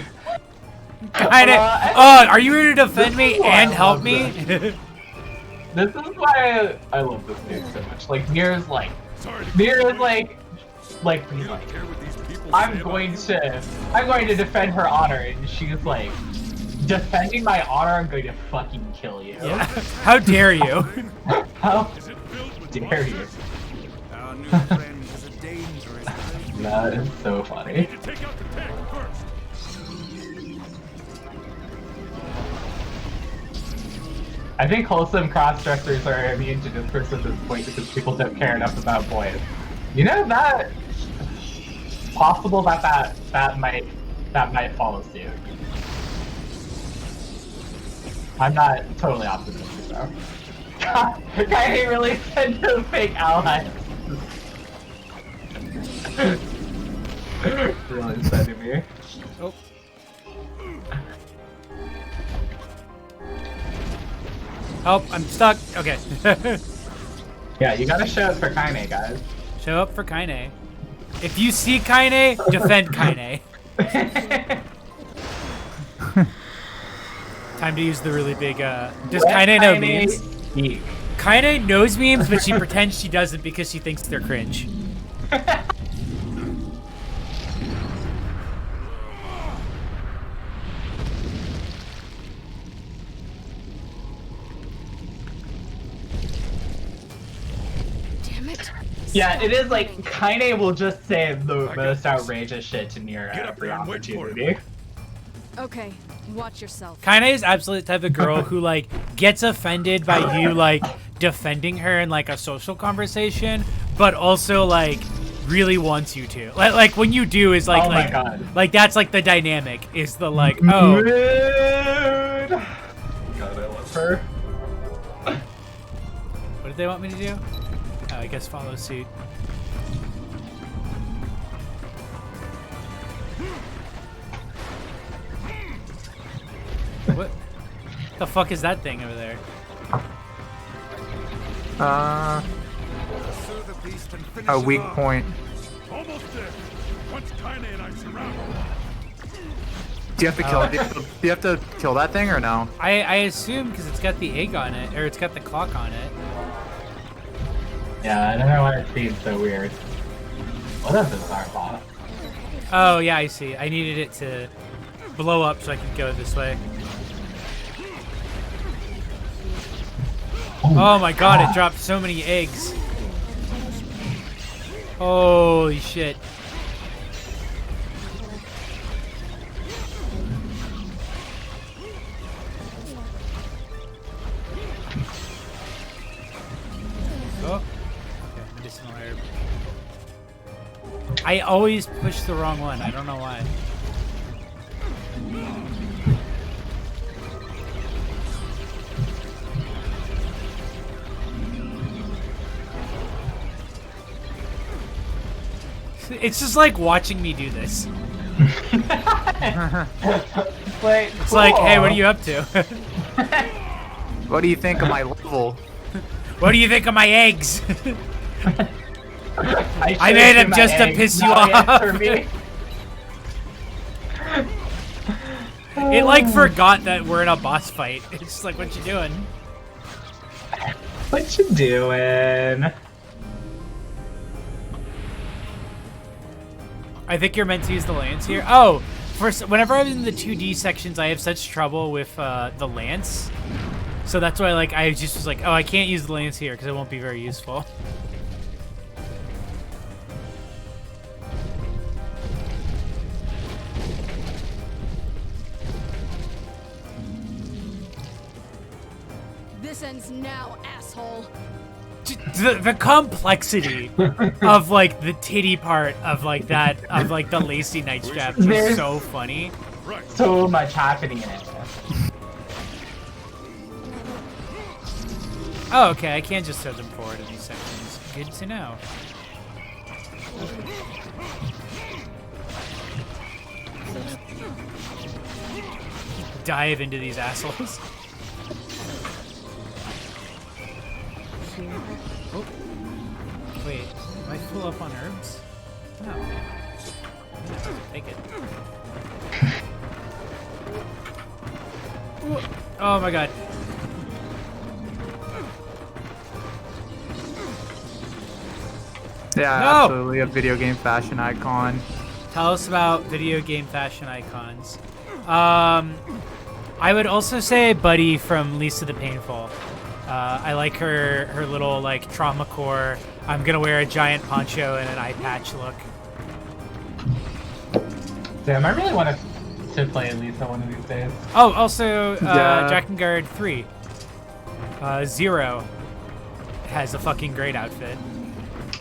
me. Are you here to defend me and help me? This is why I love this game so much. Like, Nier is like, I'm going to defend her honor, and she's like, defending my honor, I'm going to fucking kill you. Yeah. How dare you? How dare you? Our new friend is a dangerous friend. That is so funny. Take out the tank first. I think wholesome cross-dressers are immune to discourse at this point because people don't care enough about boys. You know, that possible that might follow suit. I'm not totally optimistic though. Guy really sent a fake ally. Really sending me. Oh. Oh, I'm stuck. Okay. Yeah, you gotta show up for Kaine, guys. Show up for Kaine. If you see Kaine, defend Kaine. Time to use the really big, does Kaine know memes? Kaine knows memes, but she pretends she doesn't because she thinks they're cringe. Damn it. Yeah, it is like, Kaine will just say the most outrageous shit to Nier at every opportunity. Okay, watch yourself. Kaine is absolutely the type of girl who, like, gets offended by you, like, defending her in, like, a social conversation, but also, like, really wants you to. Like when you do is, like, oh my God. Like, that's, like, the dynamic, is the, like, oh. Rude. God, I love her. What did they want me to do? Oh, I guess follow suit. What the fuck is that thing over there? A weak point. Almost there. Once Kaine and I surround. Do you have to kill? Do you have to kill that thing or no? I assume because it's got the egg on it, or it's got the clock on it. Yeah, I don't know why it seems so weird. What if it's our boss? Oh yeah, I see. I needed it to blow up so I could go this way. Oh my god, it dropped so many eggs. Holy shit. Oh. Okay, medicinal herb. I always push the wrong one. I don't know why. It's just like watching me do this. It's like, hey, what are you up to? What do you think of my level? What do you think of my eggs? I showed made you them my just to eggs, piss you now off. answer me. It like forgot that we're in a boss fight. It's just like, what you doing? What you doing? I think you're meant to use the lance here. Oh, whenever I'm in the 2D sections, I have such trouble with the lance. So that's why, like, I just was like, oh, I can't use the lance here because it won't be very useful. This ends now, asshole. The complexity of like the titty part of like that of like the lacy night strap is There's- so funny. So much happening in it. Oh, okay, I can just throw them forward in these sections. Good to know. Dive into these assholes. Oh. Wait, am I full up on herbs? No. Yeah, take it. Oh my god. Yeah, No! absolutely a video game fashion icon. Tell us about video game fashion icons. I would also say Buddy from Lisa the Painful. I like her little like trauma core. I'm gonna wear a giant poncho and an eye patch look. Damn, I really want to play Lisa one of these days. Oh, also Yeah. Drakengard 3. Zero has a fucking great outfit.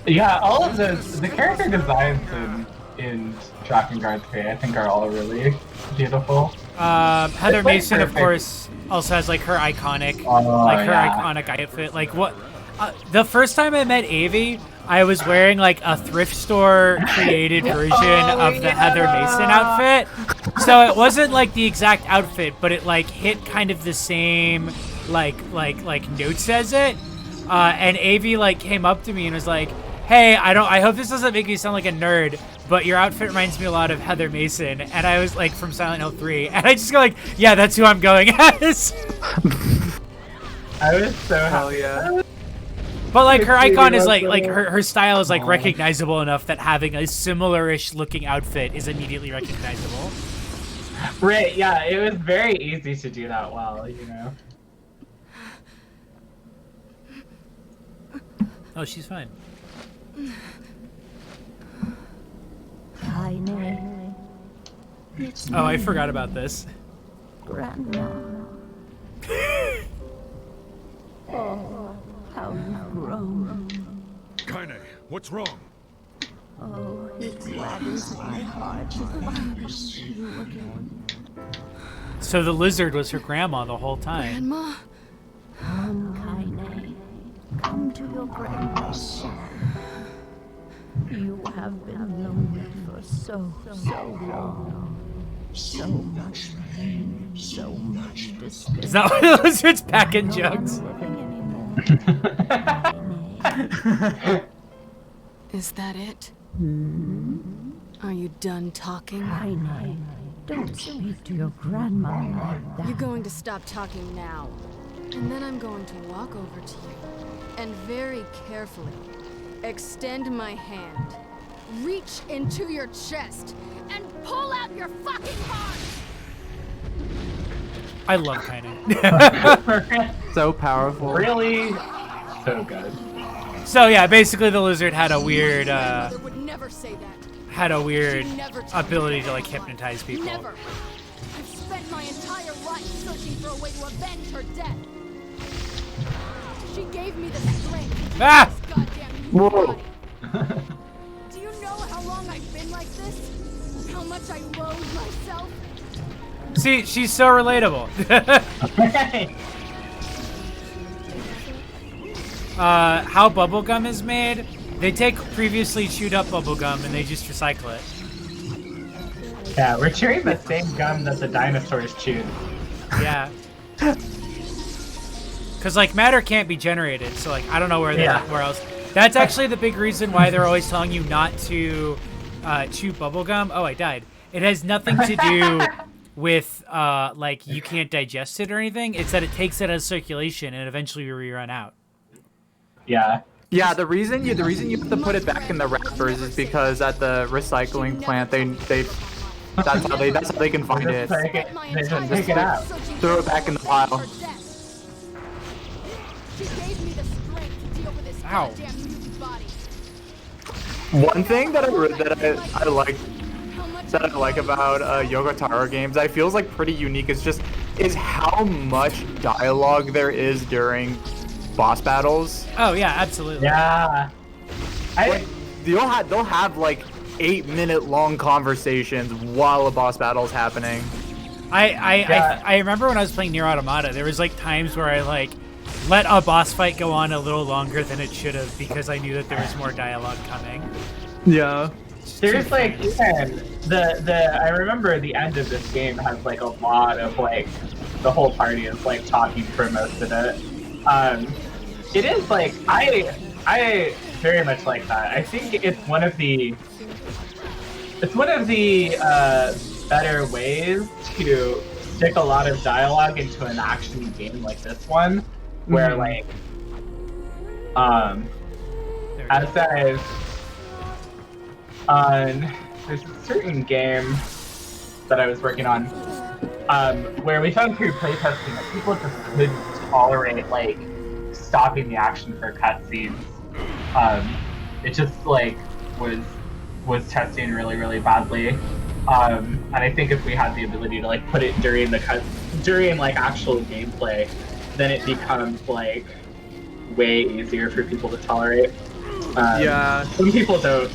Yeah, all of the character designs in Drakengard 3, I think, are all really beautiful. Heather It's, like, Mason, of perfect. course, also has like her iconic, Oh, like her yeah. iconic outfit. Like what? The first time I met Avi, I was wearing like a thrift store created version of the Heather Mason outfit. So it wasn't like the exact outfit, but it like hit kind of the same like notes as it. And Avi like came up to me and was like, "Hey, I hope this doesn't make me sound like a nerd, but your outfit reminds me a lot of Heather Mason." And I was like, from Silent Hill 3, and I just go like, "Yeah, that's who I'm going as." I was so Hell happy. yeah. But like her It's icon really is like awesome. her style is like recognizable enough that having a similar-ish looking outfit is immediately recognizable. Right, yeah, it was very easy to do that well, you know. Oh, she's fine. I know. It's Oh, I forgot about this. Grandma. Oh, how you've grown. Kaine, what's wrong? Oh, it gladdens my heart to finally see you again. So the lizard was her grandma the whole time. Grandma? Come, Kaine. Come to your grandma's side. You have been lonely for so long. So much pain, so much despair. Is that why the lizard's packing jugs? Living anymore. Is that it? Are you done talking? Kaine, don't speak to your grandma like that. You're going to stop talking now. And then I'm going to walk over to you and very carefully extend my hand, reach into your chest, and pull out your fucking heart! I love Kaine. So powerful. Really, so good. So yeah, basically the lizard had a weird Grandmother would never say that. ability to like hypnotize people. Never. I've spent my entire life searching for a way to avenge her death. She gave me the strength. Ah! This goddamn Whoa. body. Do you know how long I've been like this? How much I loathe myself? See, she's so relatable. How bubblegum is made, they take previously chewed up bubblegum and they just recycle it. Yeah, we're chewing the same gum that the dinosaurs chewed. Yeah. Cause like matter can't be generated, so like I don't know where else. That's actually the big reason why they're always telling you not to chew bubblegum. Oh, I died. It has nothing to do with like you can't digest it or anything. It's that it takes it out of circulation and eventually we run out. Yeah. Yeah, the reason you have to put it back in the wrappers is because at the recycling plant that's how they can find it. They just take it out. Throw it back in the pile. She gave me the strength to deal with this Ow. goddamn mutant body. One thing that I like about Yogotaro games, I feels like pretty unique is how much dialogue there is during boss battles. Oh yeah, absolutely. Yeah. They'll have like 8-minute long conversations while a boss battle is happening. I remember when I was playing Nier Automata, there was like times where I like let a boss fight go on a little longer than it should have because I knew that there was more dialogue coming. Yeah. There's like even I remember the end of this game has like a lot of like the whole party is like talking for most of it. It is like I very much like that. I think it's one of the better ways to stick a lot of dialogue into an action game like this one, where like as there's a certain game that I was working on where we found through playtesting that people just couldn't tolerate like stopping the action for cutscenes. It just like was testing really, really badly. And I think if we had the ability to like put it during like actual gameplay, then it becomes like way easier for people to tolerate. Yeah. Some people don't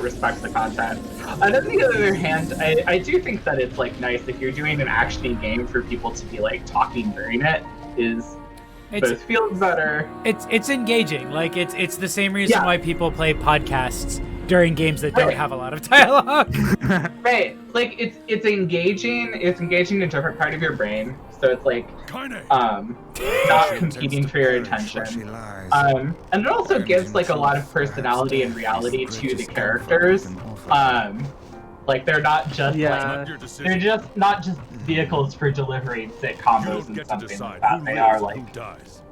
respect the content. And on the other hand, I do think that it's like nice if you're doing an action game for people to be like talking during it both feels better. It's engaging. Like it's the same reason why people play podcasts during games that don't have a lot of dialogue. Right. Like it's engaging. It's engaging a different part of your brain. So it's like not competing for your attention. And it also gives like a lot of personality and reality to the characters. Like they're not just they're just not just vehicles for delivering sick combos and something like that. They are like who dies.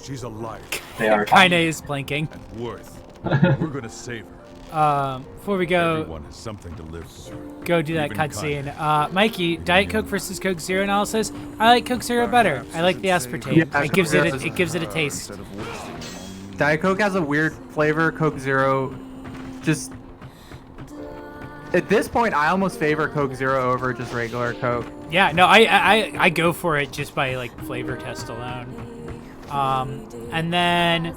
She's alive. They are Kaine is planking. And worth. We're gonna save her. Before we go, Everyone has something to live for. go do that Even cutscene. Kaine. Mikey, Diet Coke versus Coke Zero analysis. I like Coke Zero better. I like the aspartame. Yeah, it gives it a taste. Diet Coke has a weird flavor. Coke Zero, just at this point, I almost favor Coke Zero over just regular Coke. Yeah, no, I go for it just by like flavor test alone. And then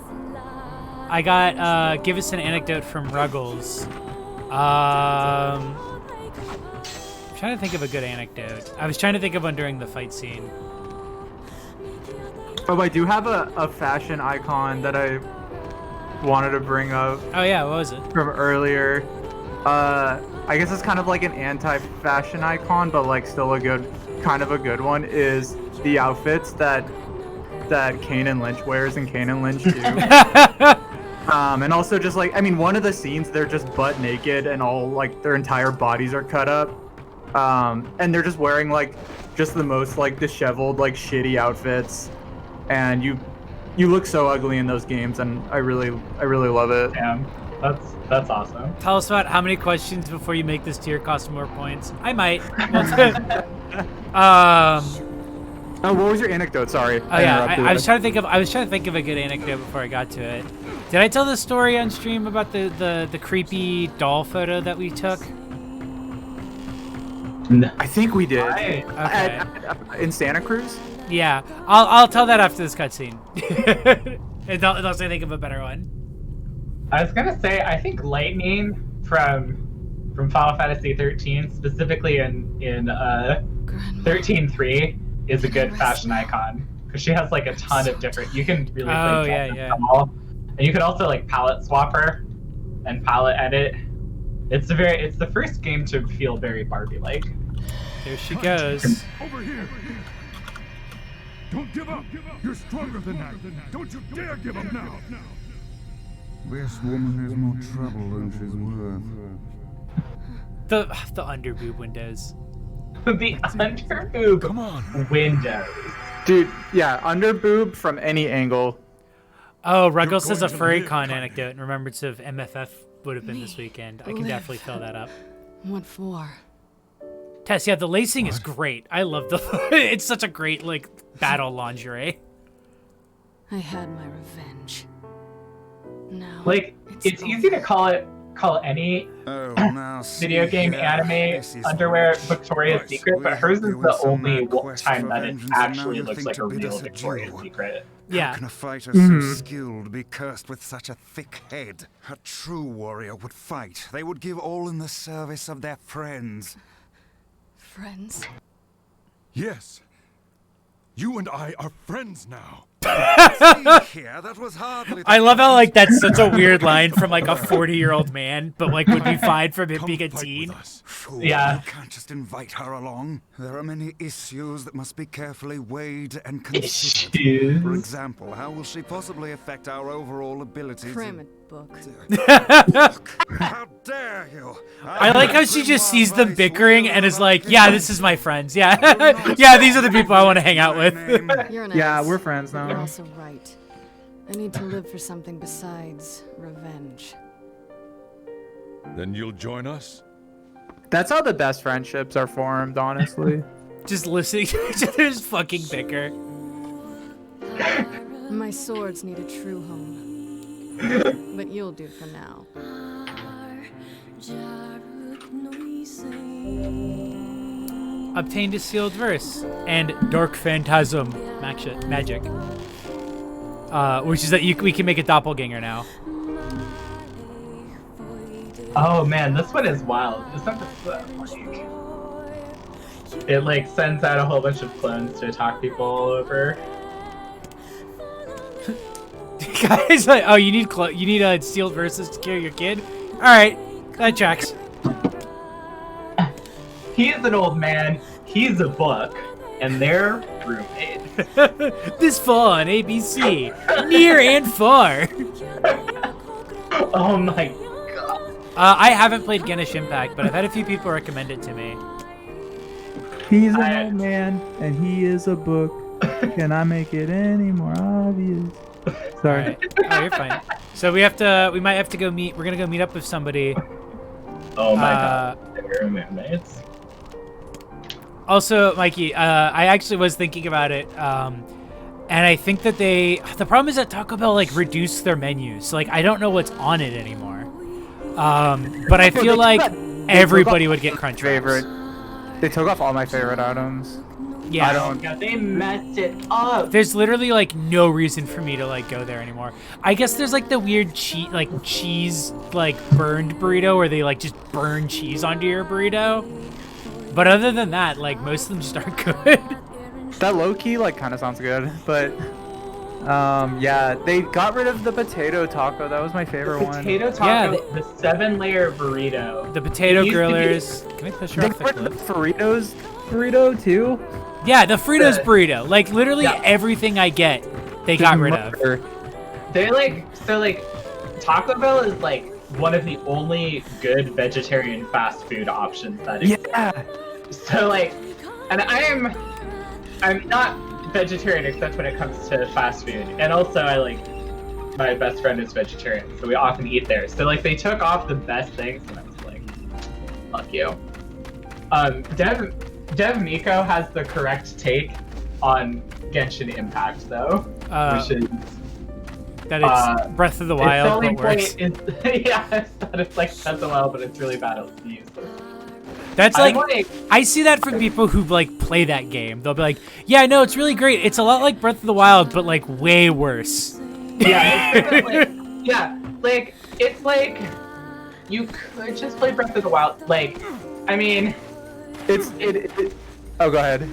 I got give us an anecdote from Ruggles. I'm trying to think of a good anecdote. I was trying to think of one during the fight scene. Oh, I do have a fashion icon that I wanted to bring up. Oh yeah, what was it? From earlier. I guess it's kind of like an anti-fashion icon, but like still a good one is the outfits that Kane and Lynch wears in Kane and Lynch 2. And also just like, I mean, one of the scenes they're just butt naked and all like their entire bodies are cut up. And they're just wearing like just the most like disheveled, like shitty outfits. And you look so ugly in those games, and I really love it. Damn, that's awesome. Tell us about how many questions before you make this tier cost more points. I might. Oh, what was your anecdote? Sorry. Oh yeah, I was trying to think of a good anecdote before I got to it. Did I tell the story on stream about the creepy doll photo that we took? I think we did. Okay. In Santa Cruz? Yeah, I'll tell that after this cutscene. Unless I think of a better one. I was gonna say, I think Lightning from Final Fantasy 13, specifically in 13.3, is a good fashion icon because she has like a ton of different. You can really play them all, and you can also like palette swap her and palette edit. It's the first game to feel very Barbie-like. There she goes. Over here. Don't give up. You're stronger than that. Don't you dare give up now. This woman is more trouble than she's worth. The underboob windows. The underboob windows. Dude, yeah, underboob from any angle. Oh, Ruggles says a FurryCon anecdote in remembrance of MFF would have been this weekend. I can definitely fill that up. What for? Tess, yeah, the lacing is great. I love the. It's such a great like battle lingerie. I had my revenge. Now, Like it's easy to call any now video game anime underwear Victoria's Secret, but hers is the only time that it actually looks like a real Victoria's Secret. Yeah. How can a fighter so skilled be cursed with such a thick head? A true warrior would fight. They would give all in the service of their friends. friends. Yes. You and I are friends now. Here, that was hardly I love how like that's such a weird line from like a 40-year-old man, but like would be fine from him being a teen. Fool, Yeah. You can't just invite her along. There are many issues that must be carefully weighed and considered. For example, how will she possibly affect our overall abilities? Cram it, book. How dare you! I like how she just sees them bickering and is like, yeah, this is my friends. Yeah. Yeah, these are the people I want to hang out with. You're an Yeah, ass. we're friends You're now. also right. I need to live for something besides revenge. Then you'll join us? That's how the best friendships are formed, honestly. Just listening to each other's fucking bicker. My swords need a true home. But you'll do for now. Obtained a sealed verse and dark phantasm magic. Which is that we can make a doppelganger now. Oh man, this one is wild. It's not it like sends out a whole bunch of clones to attack people all over. Guys, like, oh, you need a sealed verses to kill your kid. All right, that tracks. He's an old man. He's a book, and they're roommates. This fall on ABC, near and far. Oh my god. I haven't played Genish Impact, but I've had a few people recommend it to me. He's an old man, and he is a book. Can I make it any more obvious? Sorry. All right. Oh, you're fine. So we might have to go meet. We're gonna go meet up with somebody. Oh my god. They're roommates. Also, Mikey, I actually was thinking about it, and I think that the problem is that Taco Bell like reduced their menus. So like I don't know what's on it anymore. But I feel like everybody would get Crunch Wraps. They took off all my favorite items. Yeah. I don't. God, they messed it up. There's literally like no reason for me to like go there anymore. I guess there's like the weird cheese like burned burrito where they like just burn cheese onto your burrito. But other than that, like most of them just aren't good. That low key like kind of sounds good, but yeah, they got rid of the potato taco. That was my favorite one. Potato taco, the 7-layer burrito. The potato It used to be- grillers. Can I push her They off the got rid of cliff? the Fritos burrito too. Yeah, the Fritos burrito. Like literally everything I get, they got rid of. They're like Taco Bell is like one of the only good vegetarian fast food options that exists. Yeah. So like, and I'm not vegetarian except when it comes to fast food, and also my best friend is vegetarian, so we often eat there. So like they took off the best things, and I was like, fuck you. Dev Miko has the correct take on Genshin Impact though, which is that it's Breath of the Wild, but worse. Yeah, it's like Breath of the Wild, but it's really bad at the use. That's like, I see that from people who like play that game. They'll be like, yeah, no, it's really great. It's a lot like Breath of the Wild, but like way worse. Yeah, it's like you could just play Breath of the Wild. Like, I mean, Oh, go ahead.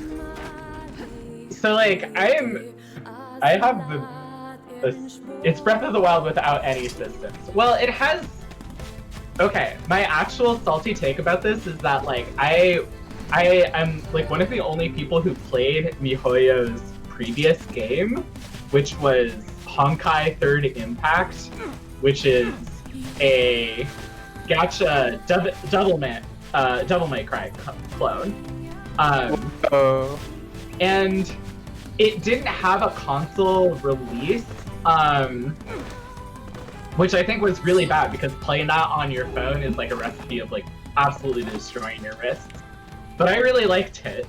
So like I have it's Breath of the Wild without any systems. Well, it has. Okay, my actual salty take about this is that like I am like one of the only people who played MiHoYo's previous game, which was Honkai Third Impact, which is a gacha Devil May Cry clone. And it didn't have a console release, which I think was really bad because playing that on your phone is like a recipe of like absolutely destroying your wrists. But I really liked it.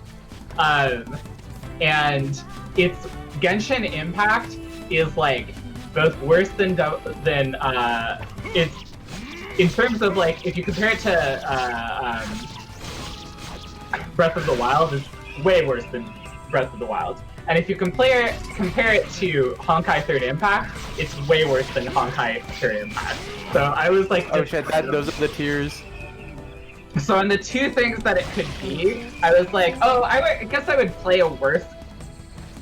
And it's Genshin Impact is like both worse than it's in terms of like if you compare it to Breath of the Wild, is way worse than Breath of the Wild. And if you compare it to Honkai Third Impact, it's way worse than Honkai Third Impact. So I was like, oh shit, those are the tiers. So on the two things that it could be, I was like, oh, I guess I would play a worse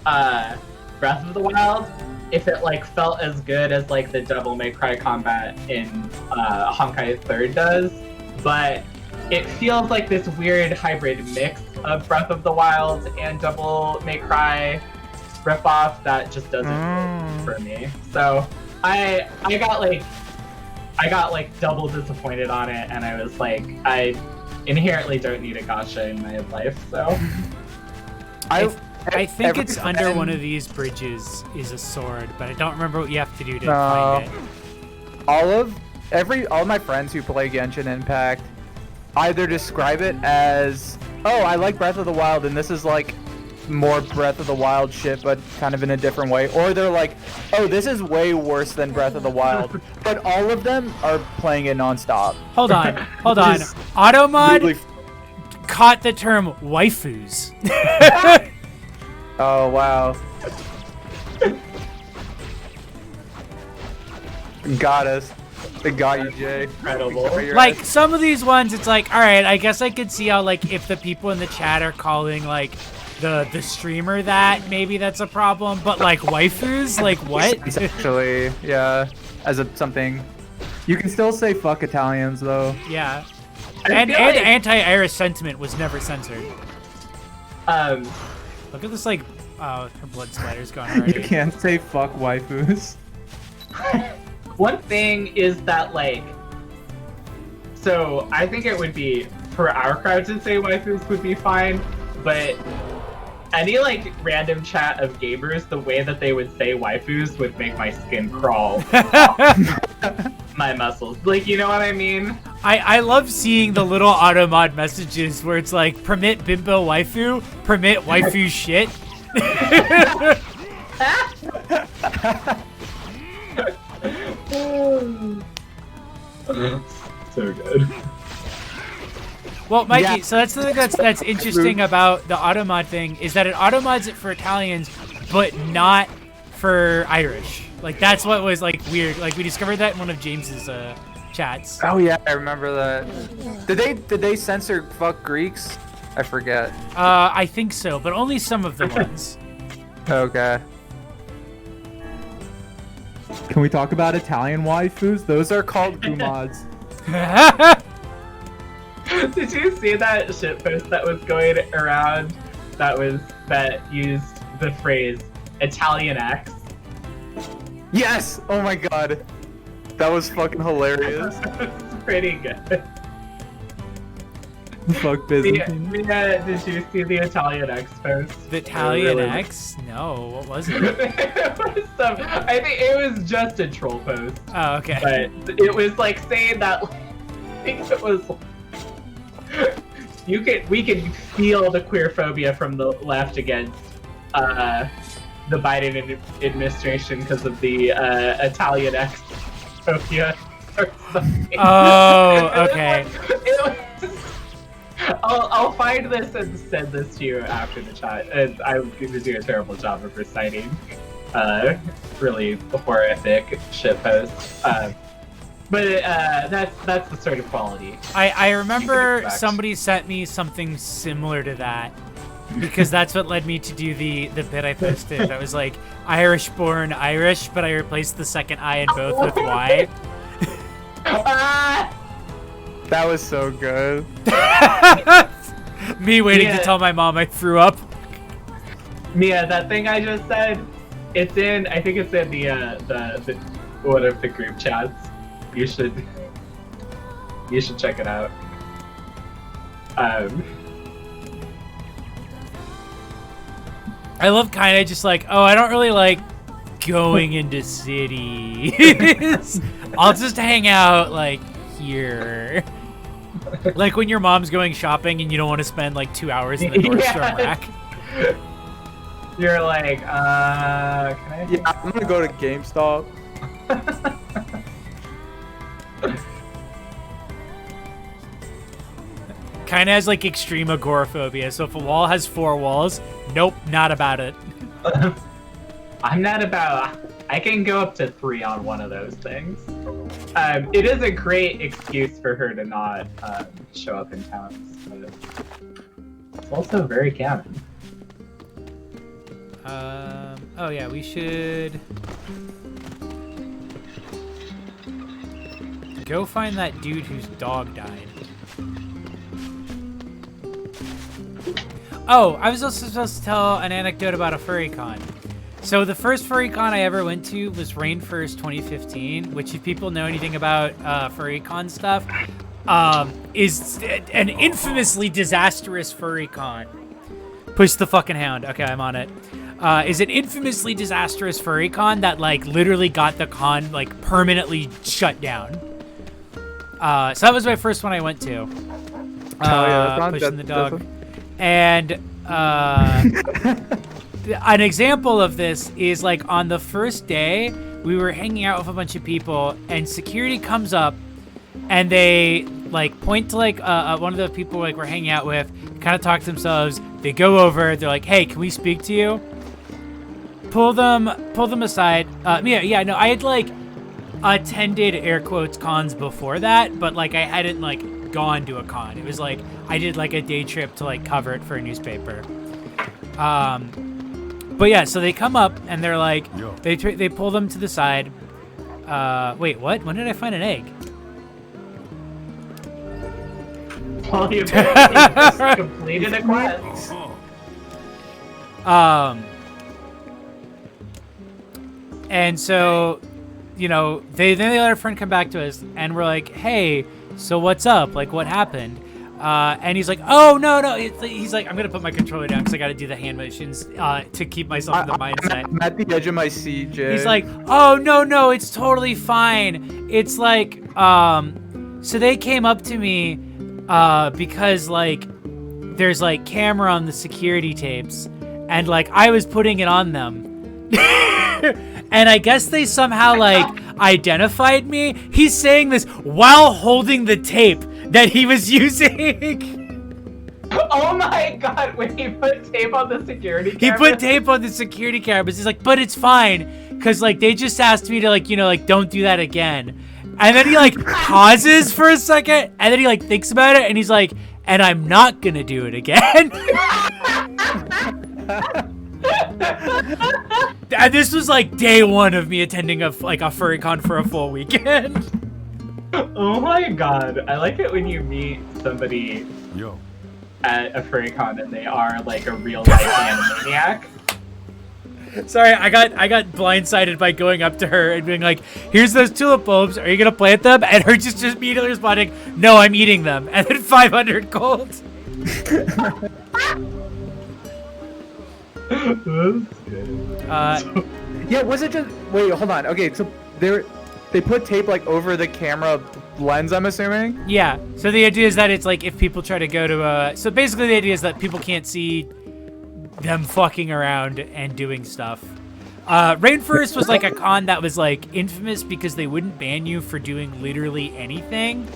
Breath of the Wild if it like felt as good as like the Devil May Cry combat in Honkai Third does, but it feels like this weird hybrid mix of Breath of the Wild and Devil May Cry ripoff that just doesn't work for me. So I got like double disappointed on it, and I was like, I inherently don't need a gacha in my life. So I think it's under one of these bridges is a sword, but I don't remember what you have to do to find it. All my friends who play Genshin Impact either describe it as, oh, I like Breath of the Wild and this is like more Breath of the Wild shit but kind of in a different way, or they're like, oh, this is way worse than Breath of the Wild, but all of them are playing it non-stop. Hold on. Automod really caught the term waifus. Oh, wow. Got us. They got you, Jay. Incredible. Like, some of these ones, it's like, alright, I guess I could see how, like, if the people in the chat are calling, like, the streamer that, maybe that's a problem, but, like, waifus? Like, what? Actually, yeah, as something. You can still say fuck Italians, though. Yeah. And anti-Irish sentiment was never censored. Look at this, like, oh, her blood splatter's gone already. You can't say fuck waifus. One thing is that, like, so I think it would be, for our crowd to say waifus would be fine, but any, like, random chat of gamers, the way that they would say waifus would make my skin crawl off my muscles. Like, you know what I mean? I love seeing the little Automod messages where it's like, permit bimbo waifu, permit waifu shit. So good. Well, Mikey, so that's the thing that's interesting about the Automod thing, is that it automods it for Italians, but not for Irish. Like, that's what was, like, weird. Like, we discovered that in one of James's chats. Oh, yeah, I remember that. Did they censor fuck Greeks? I forget. I think so, but only some of the ones. Okay. Can we talk about Italian waifus? Those are called gumods. Did you see that shitpost that was going around that used the phrase Italian X? Yes! Oh my god. That was fucking hilarious. It's pretty good. Fuck Byzantine. Did you see the Italian X post? The Italian X? No, what was it? I think it was just a troll post. Oh, okay. But it was like saying that, I think it was, we can feel the queer phobia from the left against the Biden administration because of the Italian ex-Sophia or something. Oh, okay. I'll find this and send this to you after the chat. And I was going to do a terrible job of reciting really horrific shitposts. But that's the sort of quality. I remember somebody sent me something similar to that. Because that's what led me to do the bit I posted. That was like, Irish-born Irish, but I replaced the second I in both with Y. That was so good. Me waiting to tell my mom I threw up. Mia, that thing I just said, it's in, I think it's in the one of the group chats. You should check it out. I love kind of just like, oh, I don't really like going into cities. I'll just hang out like here. Like when your mom's going shopping and you don't want to spend like 2 hours in the Nordstrom rack. You're like, can I? Yeah, I'm gonna go to GameStop. Kind of has like extreme agoraphobia. So if a wall has 4 walls, nope, not about it. I'm not about. I can go up to 3 on one of those things. It is a great excuse for her to not show up in towns, but it's also very canon. Oh yeah, we should go find that dude whose dog died. Oh, I was also supposed to tell an anecdote about a furry con. So the first furry con I ever went to was Rain 1st 2015, which if people know anything about furry con stuff, is an infamously disastrous furry con. Push the fucking hound. Okay, I'm on it. Is an infamously disastrous furry con that like literally got the con like permanently shut down. So that was my first one I went to. Pushing the dog. And an example of this is like on the first day, we were hanging out with a bunch of people and security comes up and they like point to like one of the people like we're hanging out with, kind of talk to themselves. They go over, they're like, hey, can we speak to you? Pull them aside. I had like attended air quotes cons before that, but like I hadn't like gone to a con. It was like I did like a day trip to like cover it for a newspaper. But yeah, so they come up and they're like, they pull them to the side. Wait, what? When did I find an egg? Well, you just completed a quest. And so, you know, they let our friend come back to us and we're like, hey, so what's up? Like, what happened? And he's like, oh, no. He's like, I'm going to put my controller down because I got to do the hand motions to keep myself in the mindset. I'm at the edge of my seat, Jay. He's like, oh, no, it's totally fine. It's like, so they came up to me because, like, there's, like, camera on the security tapes. And, like, I was putting it on them. And I guess they somehow, like, identified me. He's saying this while holding the tape that he was using. Oh my god, wait, he put tape on the security cameras? He put tape on the security cameras. He's like, but it's fine. Because, like, they just asked me to, like, you know, like, don't do that again. And then he, like, pauses for a second. And then he, like, thinks about it. And he's like, and I'm not going to do it again. And this was like day 1 of me attending a furry con for a full weekend. Oh my god, I like it when you meet somebody at a furry con and they are like a real life animaniac. Sorry, I got blindsided by going up to her and being like, here's those tulip bulbs, are you gonna plant them? And her just immediately responding, no, I'm eating them. And then 500 gold. Yeah, was it just wait, hold on. Okay, so they put tape like over the camera lens, I'm assuming? Yeah. So the idea is that it's like if people try to go to so basically the idea is that people can't see them fucking around and doing stuff. Rainforest was like a con that was like infamous because they wouldn't ban you for doing literally anything.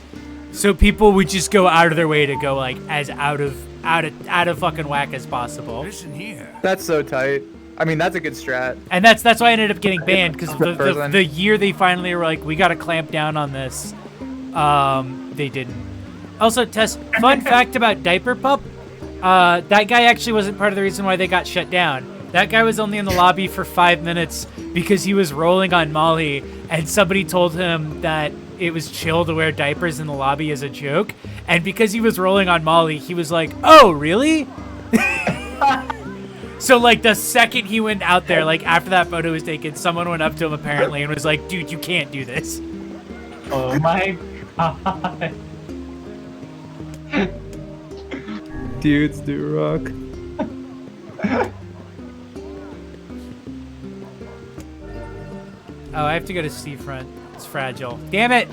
So people would just go out of their way to go like as out of fucking whack as possible. Listen here. That's so tight. I mean, that's a good strat. And that's why I ended up getting banned, because the year they finally were like, we gotta clamp down on this, they didn't. Also, Tess, fun fact about Diaper Pup, that guy actually wasn't part of the reason why they got shut down. That guy was only in the lobby for 5 minutes because he was rolling on Molly, and somebody told him that it was chill to wear diapers in the lobby as a joke, and because he was rolling on Molly, he was like, oh, really? So, like, the second he went out there, like, after that photo was taken, someone went up to him, apparently, and was like, dude, you can't do this. Oh my god. Dudes do rock. Oh, I have to go to Seafront. It's fragile. Damn it!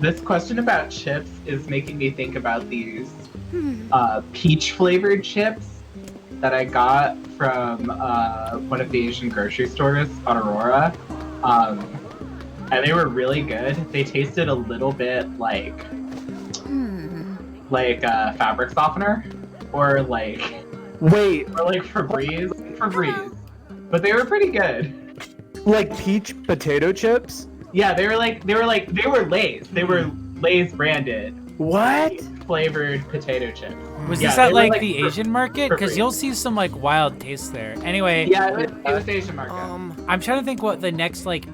This question about chips is making me think about these peach flavored chips that I got from one of the Asian grocery stores on Aurora. And they were really good. They tasted a little bit like fabric softener or like Febreze. But they were pretty good. Like peach potato chips? Yeah, they were Lay's. They were Lay's branded. What? Flavored potato chips. Was Yeah, this at they were, like like, the for- Asian market? for Because free. you'll see some like wild tastes there. Anyway, Yeah, it was Asian market. I'm trying to think what the next like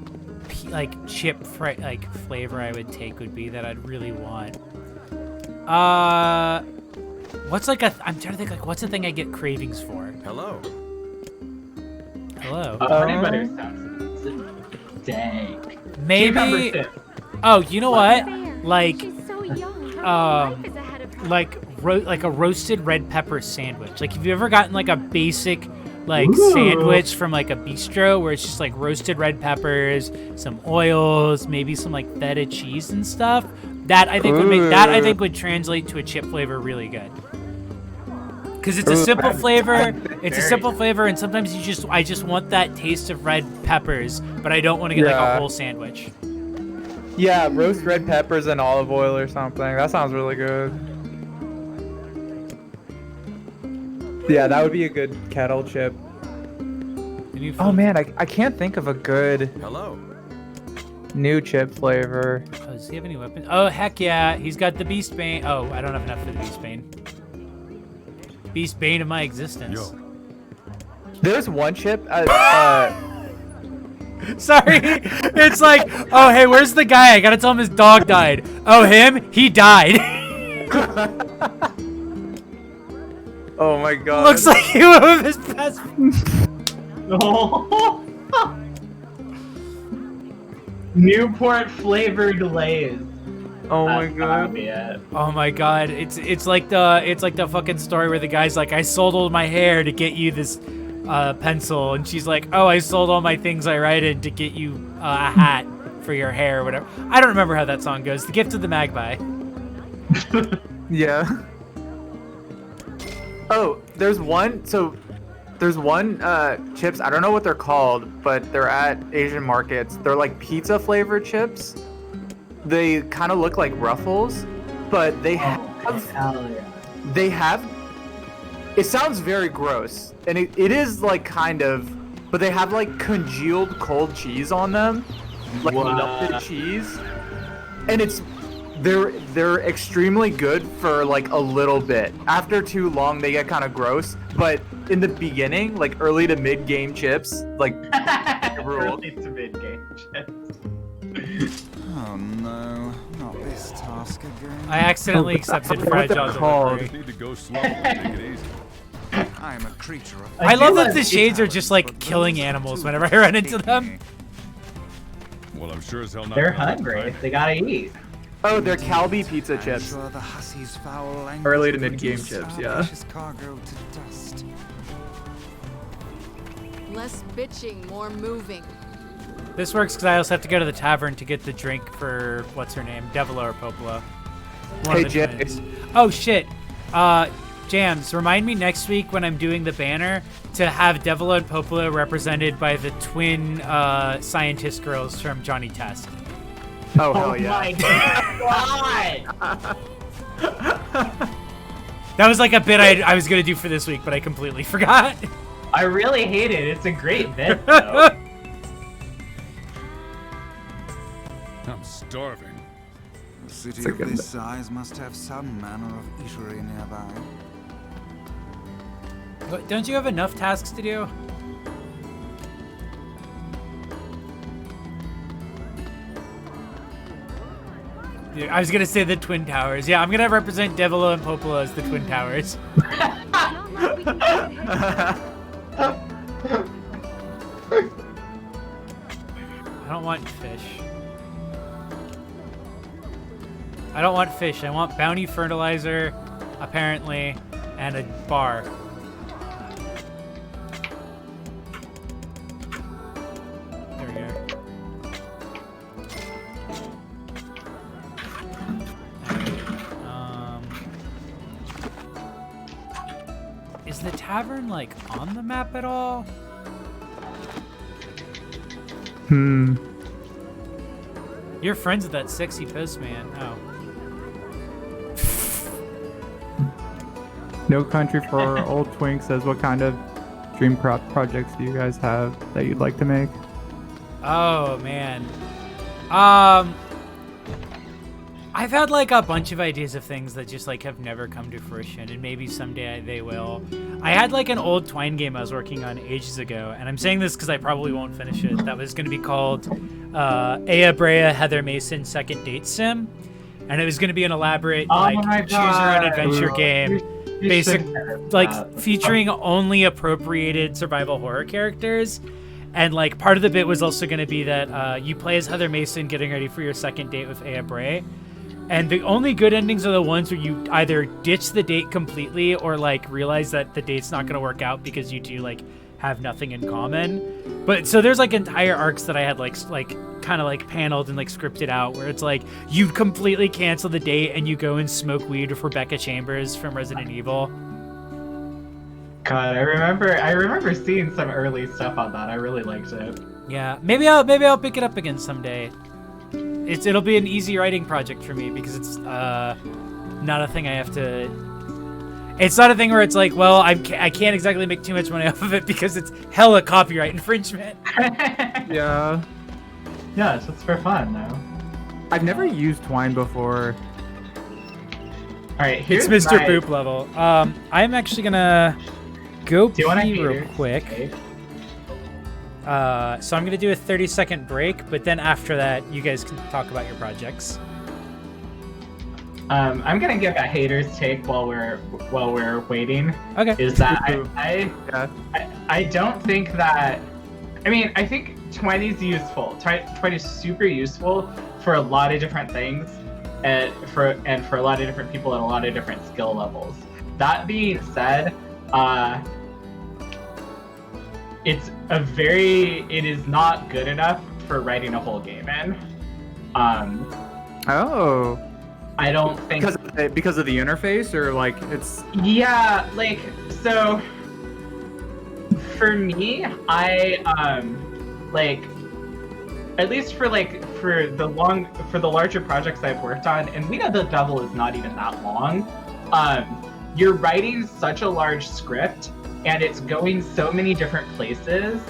chip flavor I would take would be that I'd really want. What's like I'm trying to think like what's the thing I get cravings for? Hello. Hello. Honey butter sounds dang. Cucumber Maybe. chips. Oh, you know what? Like She's so young. Her um, life is ahead of her. like a roasted red pepper sandwich. Like, have you ever gotten like a basic like Ooh. sandwich from like a bistro where it's just like roasted red peppers, some oils, maybe some like feta cheese and stuff? That I think would translate to a chip flavor really good. Because it's a simple flavor. It's a simple flavor, and sometimes I just want that taste of red peppers, but I don't want to get like a whole sandwich. Yeah, roast red peppers and olive oil or something. That sounds really good. Yeah, that would be a good kettle chip. Oh man, I can't think of a good Hello. new chip flavor. Oh, does he have any weapons? Oh, heck yeah. He's got the Beast Bane. Oh, I don't have enough for the Beast Bane. Beast Bane of my existence. Yo. There's one chip. Sorry. It's like, oh, hey, where's the guy? I gotta tell him his dog died. Oh, him? He died. Oh my god. Looks like he went with his best. Newport flavored Lay's. Oh my That's gotta god. be it. Oh my god. It's like the fucking story where the guy's like, I sold all my hair to get you this pencil, and she's like, oh, I sold all my things I write in to get you a hat for your hair or whatever. I don't remember how that song goes. The Gift of the Magpie. Yeah. Oh, there's one. So there's one chips. I don't know what they're called, but they're at Asian markets. They're like pizza flavored chips. They kind of look like Ruffles, but they have Hell yeah. they have. It sounds very gross, and it is like kind of, but they have like congealed cold cheese on them, like What? melted cheese, and they're extremely good for like a little bit. After too long, they get kind of gross, but in the beginning, like early to mid game chips, like rule. Early to mid game chips. Oh no, not this task again. I accidentally accepted What they're Fragile called. Delivery. Need to go slow. Take it easy. I am a creature of I love that love the pizza. shades are just like killing animals whenever I run into them. Well, I'm sure as hell not. They're gonna have hungry. time. They gotta eat. Oh, they're Calbee pizza I'm chips. sure the hussy's foul language Early to would mid-game reduce chips, our yeah. precious cargo to dust. Less bitching, more moving. This works because I also have to go to the tavern to get the drink for what's her name, Devila or Popola. One Hey, of the Jay. twins. Oh shit. Jams, remind me next week when I'm doing the banner to have Devil and Popola represented by the twin scientist girls from Johnny Test. Oh, hell yeah. My God! That was like a bit I was going to do for this week, but I completely forgot. I really hate it. It's a great bit, though. I'm starving. A city of this size must have some manner of eatery nearby. But don't you have enough tasks to do? Dude, I was gonna say the Twin Towers. Yeah, I'm gonna represent Devilo and Popola as the Twin Towers. I don't want fish. I don't want fish. I want bounty fertilizer, apparently, and a bar. There we go. Is the tavern, like, on the map at all? You're friends with that sexy postman. Oh. No Country for Old Twink says, what kind of dream crop projects do you guys have that you'd like to make? Oh, man. I've had like a bunch of ideas of things that just like have never come to fruition, and maybe someday they will. I had like an old Twine game I was working on ages ago, and I'm saying this because I probably won't finish it. That was going to be called Aya Brea Heather Mason Second Date Sim, and it was going to be an elaborate like choose your own adventure game, basic like featuring only appropriated survival horror characters. And like part of the bit was also going to be that you play as Heather Mason getting ready for your second date with Aya Brea. And the only good endings are the ones where you either ditch the date completely or like realize that the date's not going to work out because you two like have nothing in common. But so there's like entire arcs that I had like kind of like paneled and like scripted out where it's like you completely cancel the date and you go and smoke weed with Rebecca Chambers from Resident Evil. God, I remember seeing some early stuff on that. I really liked it. Yeah, maybe I'll pick it up again someday. It'll be an easy writing project for me because it's not a thing I have to. It's not a thing where it's like, well, I can't exactly make too much money off of it because it's hella copyright infringement. Yeah. Yeah, it's just for fun though. I've never used Twine before. All right, here's It's Mr. Boop level. I'm actually gonna go pee real quick. So I'm gonna do a 30-second break, but then after that, you guys can talk about your projects. I'm gonna give a hater's take while we're waiting. Okay. Is that I don't think that. I mean, I think Twine is useful. Twine is super useful for a lot of different things, and for a lot of different people at a lot of different skill levels. That being said, it is not good enough for writing a whole game in. Oh. I don't think because of the interface, or like it's. Yeah, like so. For me, I like at least for the larger projects I've worked on, and we know the Devil is not even that long. You're writing such a large script, and it's going so many different places.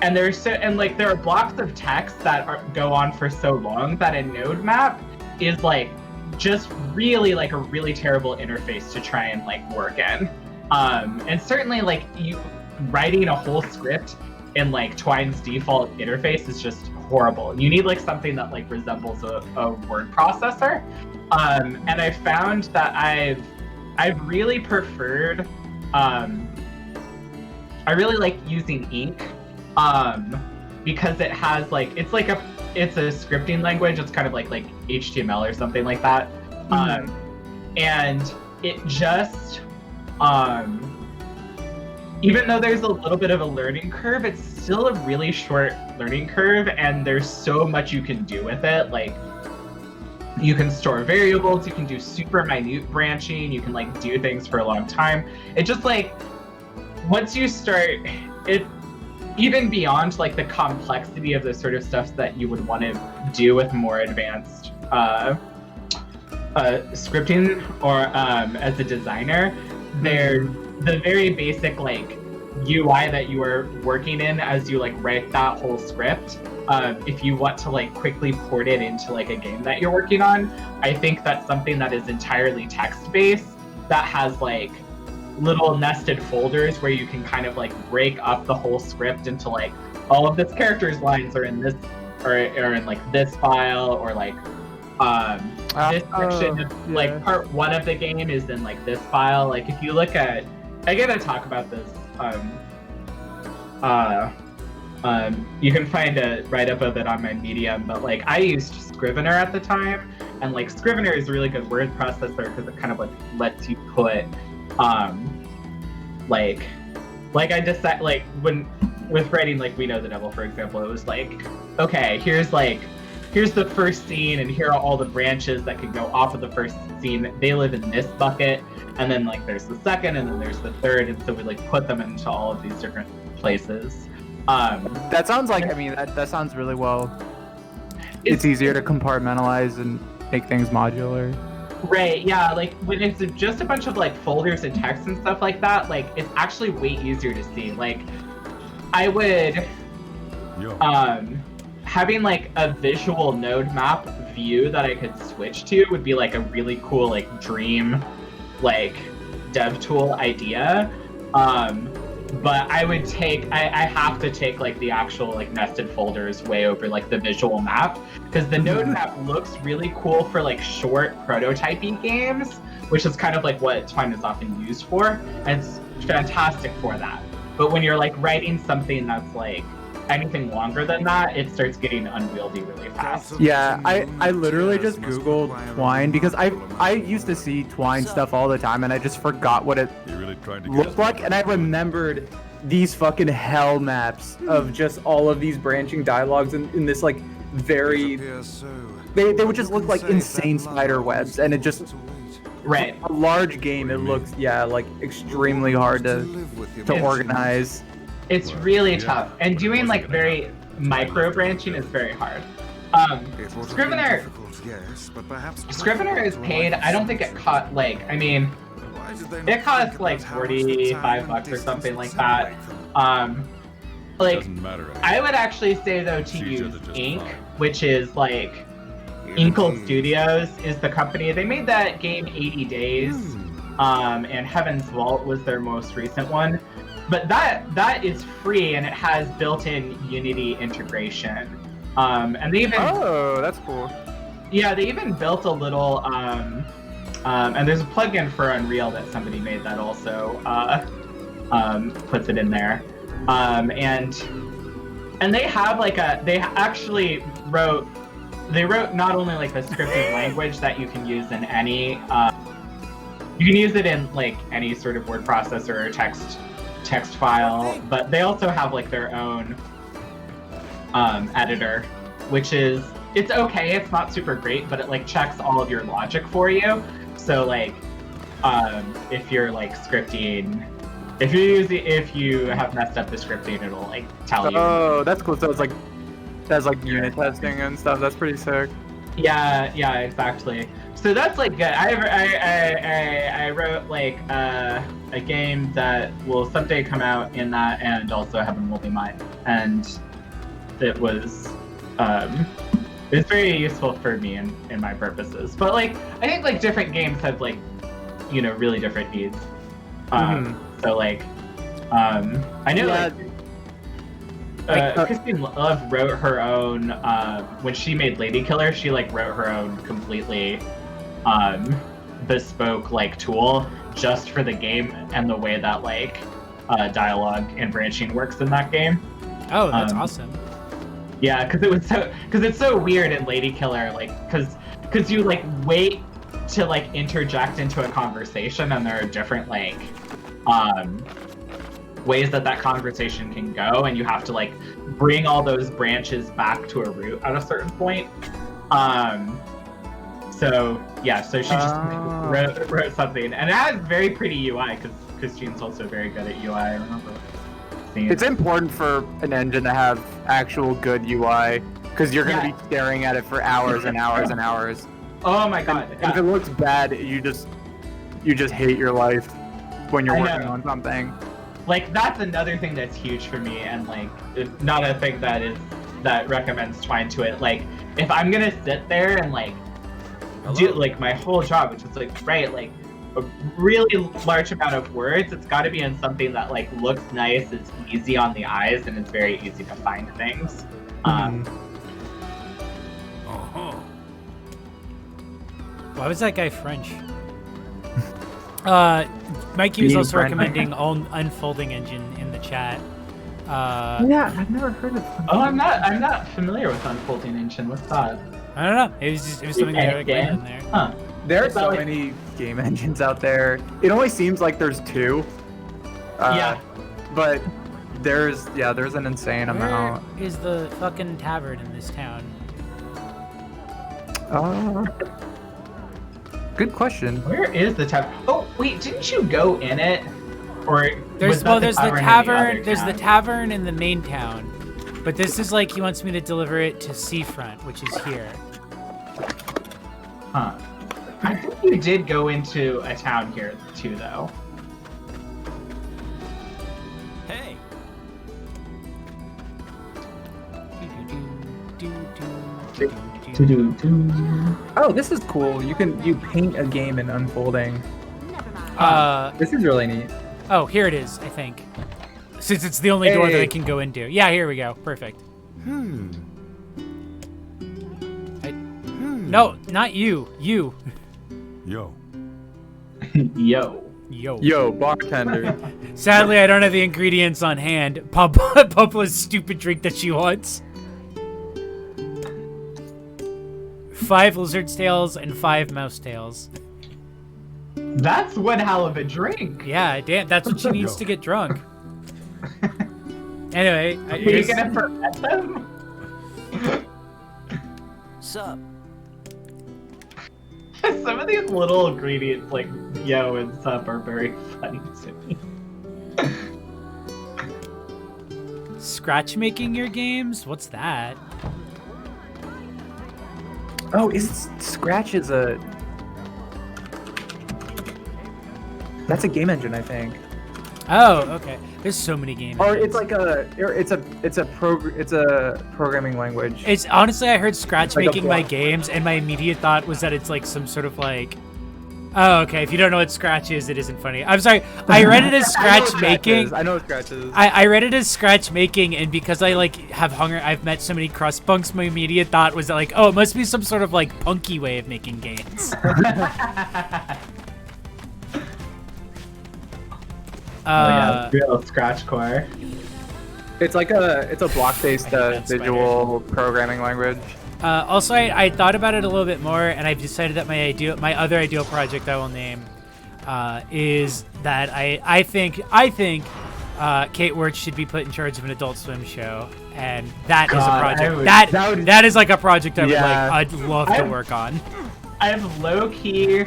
And there are blocks of text that go on for so long that a node map is like just really like a really terrible interface to try and like work in. And certainly like writing a whole script in like Twine's default interface is just horrible. You need like something that like resembles a word processor. And I found that I've really preferred, I really like using Ink, because it has like, it's a scripting language. It's kind of like HTML or something like that. And it just, even though there's a little bit of a learning curve, it's still a really short learning curve, and there's so much you can do with it. Like, You can store variables, you can do super minute branching, you can like do things for a long time. It just like, once you start, it even beyond like the complexity of the sort of stuff that you would want to do with more advanced scripting or as a designer, they're the very basic like UI that you are working in as you like write that whole script. If you want to like quickly port it into like a game that you're working on, I think that's something that is entirely text-based, that has like little nested folders where you can kind of like break up the whole script into like all of this character's lines are in this or in like this file, or like this section of like part 1 of the game is in like this file. Like if you look at, I gotta talk about this. You can find a write-up of it on my Medium, but like I used Scrivener at the time, and like Scrivener is a really good word processor because it kind of like lets you put like I decided like when with writing like We Know the Devil, for example, it was like, okay, here's the first scene, and here are all the branches that can go off of the first scene. They live in this bucket, and then like there's the second, and then there's the third, and so we like put them into all of these different places. That sounds like, I mean, that sounds really well. It's easier to compartmentalize and make things modular. Right, yeah, like when it's just a bunch of like folders and text and stuff like that, like it's actually way easier to see. Like I would having like a visual node map view that I could switch to would be like a really cool like dream like dev tool idea. But I would take, I have to take like the actual like nested folders way over like the visual map, because the node map looks really cool for like short prototyping games, which is kind of like what Twine is often used for, and it's fantastic for that. But when you're like writing something that's like anything longer than that, it starts getting unwieldy really fast. Yeah, I literally just Googled Twine because I used to see Twine stuff all the time, and I just forgot what it looked like, and I remembered these fucking hell maps of just all of these branching dialogues in this like very, they would just look like insane spider webs, and it just, right, a large game, it looks, yeah, like extremely hard to organize. It's really tough, and doing like very micro branching is very hard. Scrivener is paid. I don't think it cost like, I mean, it costs like $45 or something like that. Like I would actually say though to use Ink, which is like Inkle Studios is the company. They made that game 80 Days, and Heaven's Vault was their most recent one. But that is free, and it has built-in Unity integration. And they even, oh, that's cool. Yeah, they even built a little and there's a plugin for Unreal that somebody made that also puts it in there. And they have like they actually wrote not only like the scripting language that you can use in any you can use it in like any sort of word processor or text file, but they also have like their own editor, which is, it's okay, it's not super great, but it like checks all of your logic for you. So like if you're like scripting, if you have messed up the scripting, it'll like tell you. Oh, that's cool. So it's like that's like unit testing and stuff. That's pretty sick. Yeah, exactly. So that's like good. I wrote like a game that will someday come out in that, and also Heaven Will Be Mine, and it was very useful for me in my purposes. But like I think like different games have like, you know, really different needs. So like I know Christine Love wrote her own when she made Lady Killer, she like wrote her own completely bespoke like tool just for the game and the way that like dialogue and branching works in that game. Oh, that's awesome. Yeah, because it's so weird in Lady Killer, like because you like wait to like interject into a conversation, and there are different like ways that conversation can go, and you have to like bring all those branches back to a root at a certain point. So yeah, so she just wrote something, and it has very pretty UI because Christine's also very good at UI. I remember seeing It's important for an engine to have actual good UI because you're gonna be staring at it for hours and hours and hours. Oh my god! And if it looks bad, you just hate your life when you're working on something. Like that's another thing that's huge for me, and like it's not a thing that recommends Twine to it. Like if I'm gonna sit there and like do like my whole job, which is like write like a really large amount of words, it's got to be in something that like looks nice, it's easy on the eyes, and it's very easy to find things. Why was that guy French? Mikey was also recommending Unfolding Engine in the chat. Yeah, I've never heard of. Oh, I'm not familiar with Unfolding Engine. What's that? I don't know. It was something that I recommended in there. Huh. There are so many game engines out there. It only seems like there's two. But there's an insane amount. Where is the fucking tavern in this town? Good question. Where is the tavern? Oh wait, didn't you go in it? Or there's the tavern. There's the tavern in the main town, but this is like he wants me to deliver it to Seafront, which is here. Huh. I think you did go into a town here too, though. Hey. Oh, this is cool. You paint a game in Unfolding. This is really neat. Oh, here it is, I think. Since it's the only door that I can go into. Yeah, here we go. Perfect. No, not you. You. Yo. Yo, bartender. Sadly, I don't have the ingredients on hand. Papa's stupid drink that she wants. 5 lizard's tails and 5 mouse tails. That's one hell of a drink. Yeah, damn, that's what she needs to get drunk. Anyway, are you gonna ferment them? Sup? Some of these little ingredients like yo and sup are very funny to me. Scratch making your games? What's that? Oh, Scratch is a... That's a game engine, I think. Oh, okay. There's so many games. Or it's like it's a programming language. It's honestly, I heard Scratch like making my games, and my immediate thought was that it's like some sort of like. Oh, okay. If you don't know what Scratch is, it isn't funny. I'm sorry. I read it as Scratch making. I know what Scratch is. I read it as Scratch making, and because I like I've met so many crust punks, my immediate thought was that like, oh, it must be some sort of like punky way of making games. Real Scratch core. It's like it's a block-based visual programming language. Also, I thought about it a little bit more, and I've decided that my other ideal project I will name is that I think Kate Wirtz should be put in charge of an Adult Swim show, and that is a project that is like a project I'd love to work on. I have low-key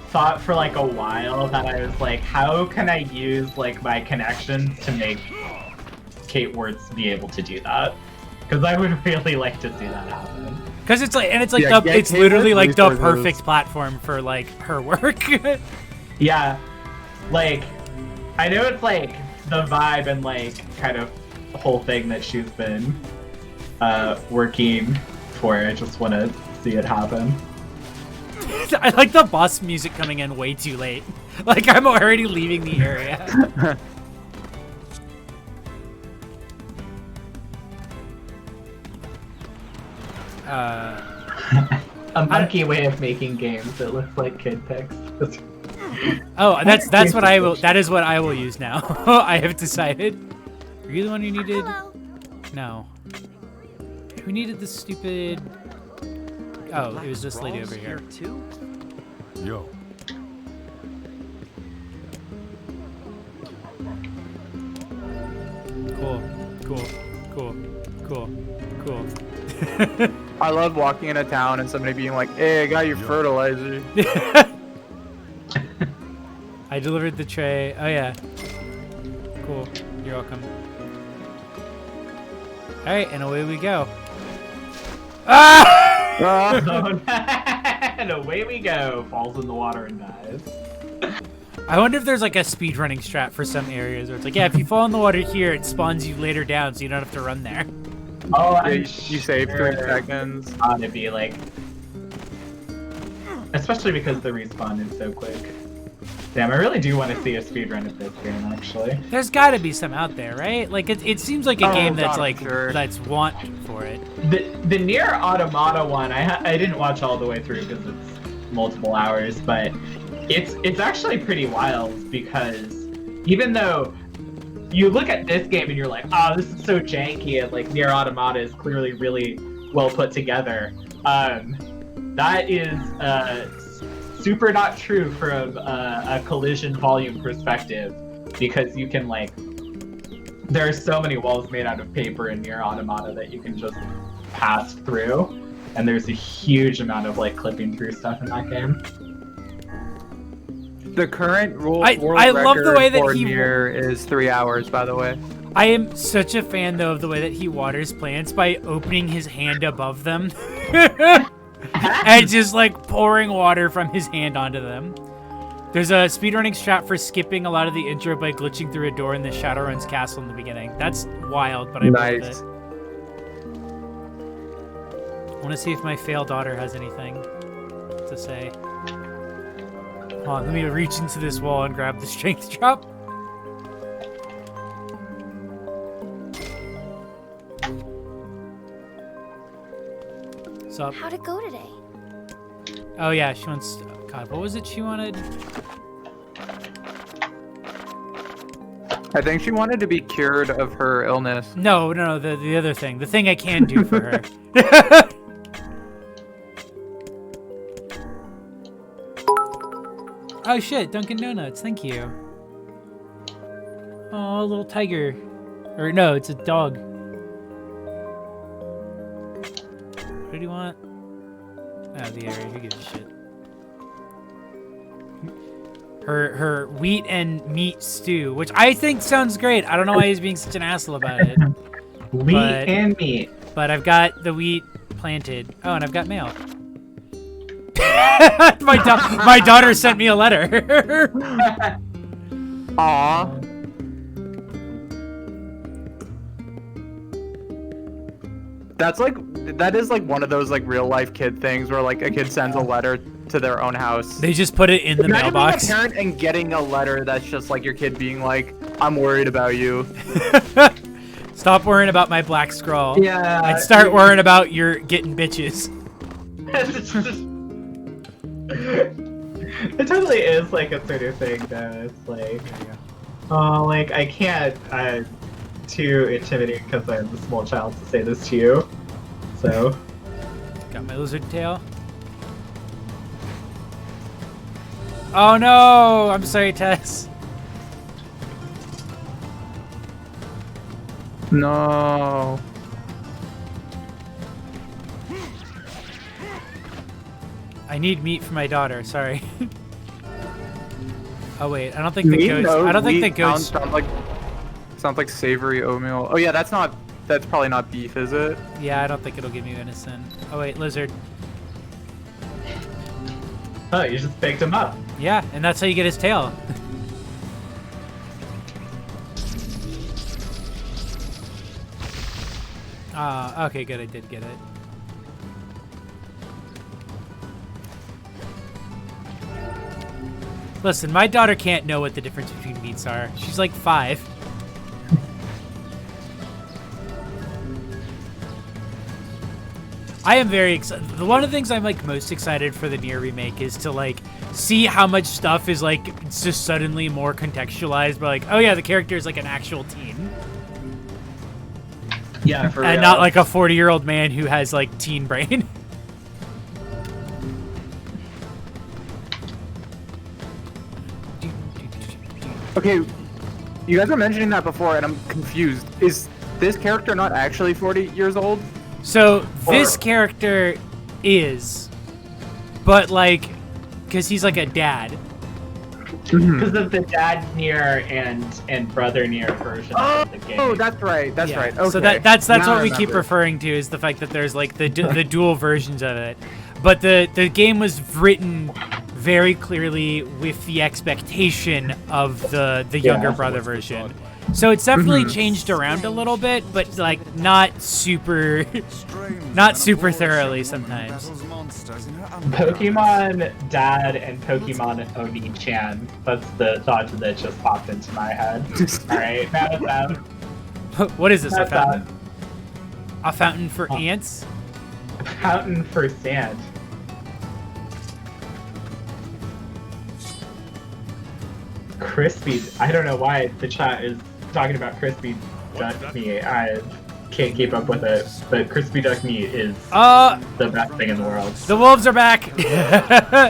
thought for like a while that I was like, how can I use like my connections to make Kate Wirtz be able to do that? Because I would really like to see that happen. Because it's like, and it's like it's literally like the perfect platform for like her work. Yeah, like I know it's like the vibe and like kind of the whole thing that she's been working for. I just want to see it happen. I like the boss music coming in way too late. Like I'm already leaving the area. A monkey way of making games that looks like kid pics. Oh, that's what I will. That is what I will use now. I have decided. Are you the one who needed? No. Who needed the stupid? Oh, it was this lady over here. Yo. Cool. Cool. Cool. I love walking in a town and somebody being like, "Hey, I got your fertilizer." I delivered the tray. Oh yeah. Cool. You're welcome. All right, and away we go. Ah! And away we go. Falls in the water and dies. I wonder if there's like a speedrunning strat for some areas where it's like, yeah, if you fall in the water here, it spawns you later down, so you don't have to run there. Oh, Yeah, you save 3 seconds. On to be like, especially because the respawn is so quick. Damn, I really do want to see a speedrun of this game, actually. There's got to be some out there, right? Like it seems like a game that's God, like sure. that's want for it. The Nier Automata one, I didn't watch all the way through because it's multiple hours, but it's actually pretty wild because even though you look at this game and you're like, oh, this is so janky, and like Nier Automata is clearly really well put together. That is super not true from a collision volume perspective, because you can like, there are so many walls made out of paper in Nier Automata that you can just pass through, and there's a huge amount of like clipping through stuff in that game. The current world I love the way that for he Nier is 3 hours, by the way. I am such a fan though of the way that he waters plants by opening his hand above them. And just like pouring water from his hand onto them. There's a speedrunning strat for skipping a lot of the intro by glitching through a door in the Shadowrun's castle in the beginning. That's wild, but I love it. I want to see if my failed daughter has anything to say. Hold on, let me reach into this wall and grab the strength drop. What's up? How'd it go today? Oh yeah, she wants. God, what was it she wanted? I think she wanted to be cured of her illness. No, the other thing. The thing I can do for her. Oh shit, Dunkin' Donuts, thank you. Oh, little tiger. Or no, it's a dog. What do you want? Oh, the area, who gives a shit? Her wheat and meat stew, which I think sounds great. I don't know why he's being such an asshole about it. Wheat and meat. But I've got the wheat planted. Oh, and I've got mail. My daughter sent me a letter. Aww. That is like one of those like real life kid things where like a kid sends a letter to their own house. They just put it in the mailbox. Being a parent and getting a letter that's just like your kid being like, "I'm worried about you." Stop worrying about my black scrawl. Yeah. I'd start worrying about your getting bitches. It totally is like a sort of thing though. It's like, oh, like I can't too intimidating because I'm a small child to say this to you. So Got my lizard tail. Oh no! I'm sorry, Tess. No. I need meat for my daughter. Sorry. Oh wait, I don't think the goats. I don't think the goats. Sounds like savory oatmeal. Oh yeah, that's probably not beef, is it? Yeah, I don't think it'll give me venison. Oh wait, lizard. oh, you just baked him up. Yeah, and that's how you get his tail. Okay, good. I did get it. Listen, my daughter can't know what the difference between meats are. She's like 5. I am very excited. One of the things I'm like most excited for the Nier remake is to like see how much stuff is like just suddenly more contextualized. But like, oh yeah, the character is like an actual teen. Yeah, for real. And not like a 40-year-old man who has like teen brain. Okay, you guys were mentioning that before, and I'm confused. Is this character not actually 40 years old? So this character is, but like, because he's like a dad. Because of the dad Nier and brother Nier version of the game. Oh, that's right. That's right. Okay. So that's Now what I we keep remember. referring to, is the fact that there's like the dual versions of it. But the game was written very clearly with the expectation of the younger brother version. So it's definitely changed around a little bit, but like not super thoroughly sometimes. Pokemon Dad and Pokemon Oni-chan. That's the thought that just popped into my head. Alright, now it's out. What is this? A That's fountain? A fountain for ants? Fountain for sand. Crispy. I don't know why the chat is talking about crispy duck meat. I can't keep up with it, but crispy duck meat is the best thing in the world. The wolves are back.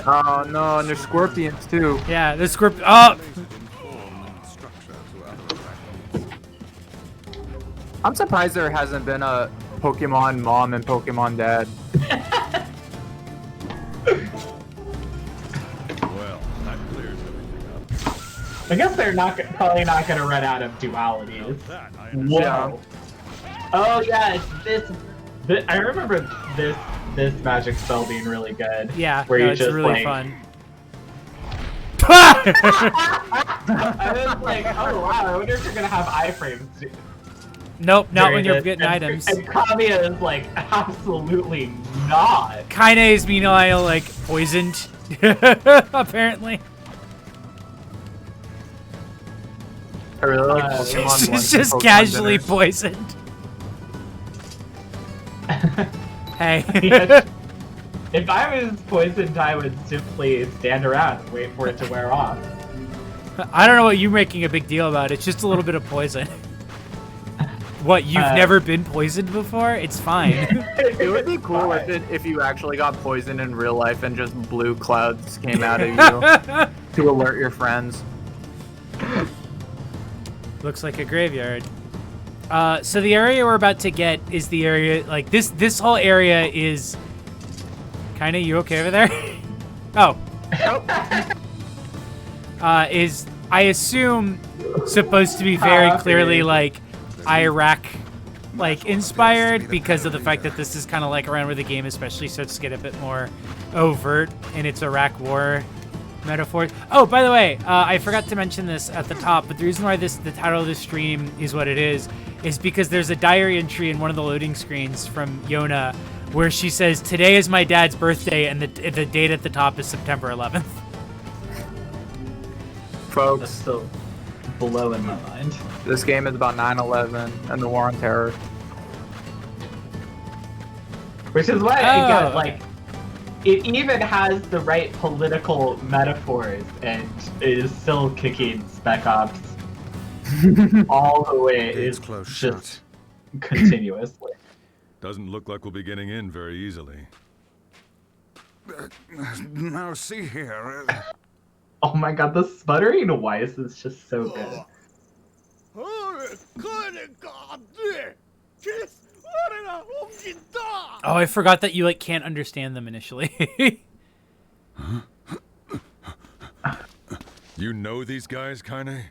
Oh no, and there's scorpions too. Yeah, the scorpion. Oh. I'm surprised there hasn't been a Pokemon mom and Pokemon dad. Well, that clears everything up. I guess they're probably not going to run out of dualities. That I Whoa. Oh yeah, it's this. I remember this magic spell being really good. Yeah, where no, you it's just really like, fun. I was like, oh wow, I wonder if you're gonna have iframes. Nope, not during when you're this. getting And- items. And Kamiya is like, absolutely not. Kaine is meanwhile like poisoned, apparently. I really like Pokemon She's ones just and Pokemon casually dinners. poisoned. Hey. If I was poisoned, I would simply stand around and wait for it to wear off. I don't know what you're making a big deal about. It's just a little bit of poison. What, you've never been poisoned before? It's fine. It would be cool if you actually got poisoned in real life and just blue clouds came out of you to alert your friends. Looks like a graveyard. So the area we're about to get is the area, like this whole area is kinda, you okay over there? Oh. Is, I assume, supposed to be very clearly like Iraq like inspired, because of the fact that this is kind of like around where the game especially starts to get a bit more overt in its Iraq war metaphors. Oh, by the way, I forgot to mention this at the top, but the reason why the title of this stream is what it is because there's a diary entry in one of the loading screens from Yona where she says, "Today is my dad's birthday," and the date at the top is September 11th. Folks, That's still blowing my mind. this game is about 9/11 and the War on Terror. Which is why, Oh. again, like, it even has the right political metaphors and it is still kicking Spec Ops all the way. Gates It's closed just continuously. Doesn't look like we'll be getting in very easily. Now see here. Oh my god, the sputtering Weiss is just so good. Oh, I forgot that you like can't understand them initially. You know these guys, Kaine?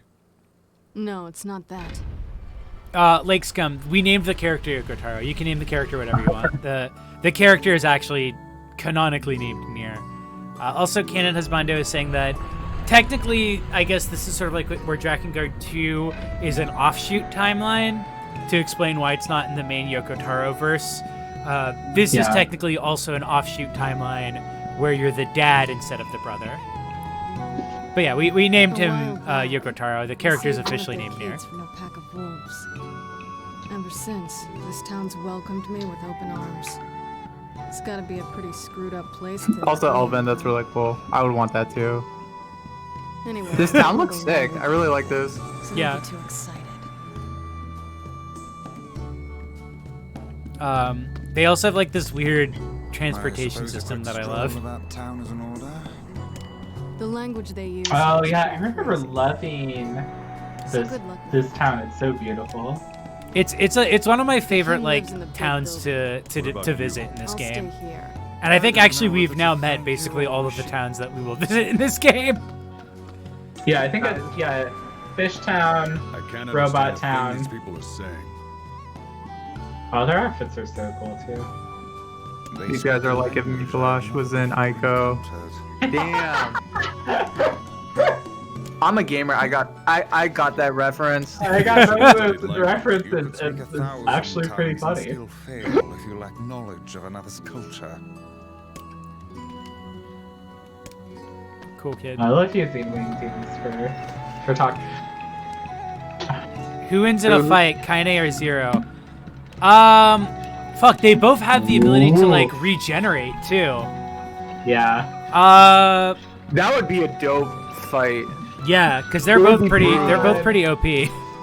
No, it's not that. Lake Scum, we named the character Yoko Taro. You can name the character whatever you want. The character is actually canonically named Nier. Also, Canon Husbando is saying that technically, I guess this is sort of like where Drakengard 2 is an offshoot timeline to explain why it's not in the main Yoko Taro verse. This is technically also an offshoot timeline where you're the dad instead of the brother. But yeah, we named him Yoko Taro. The character is officially named Nier. From a pack of wolves. Ever since, this town's welcomed me with open arms. It's gotta be a pretty screwed up place to Also, be. Elvin, that's really cool. I would want that too. Anyway, This town looks sick. I really like this. So don't Yeah. get too excited. They also have like this weird transportation system that I love. About town as an order. The language they use. Oh yeah, I remember loving So this good luck. this town. It's so beautiful. It's one of my favorite King like lives in the big towns to visit in this I'll game. stay here. And I think actually we've now met basically all of the towns that we will visit in this game. Yeah, I think it's Fish Town, I can't Robot understand a thing Town. these people are saying. Oh, their outfits are so cool too. These guys are like if Michelage was in Ico. Damn. I'm a gamer. I got that reference. I got those Like, references. Speak It's 1,000 actually pretty times and funny. still fail if you lack knowledge of another's culture. Cool kid. I love using wingdings for talking. Who wins in a fight, Kaine or Zero? Fuck, they both have the ability to like regenerate too. Yeah. That would be a dope fight. Yeah, because they're both pretty OP.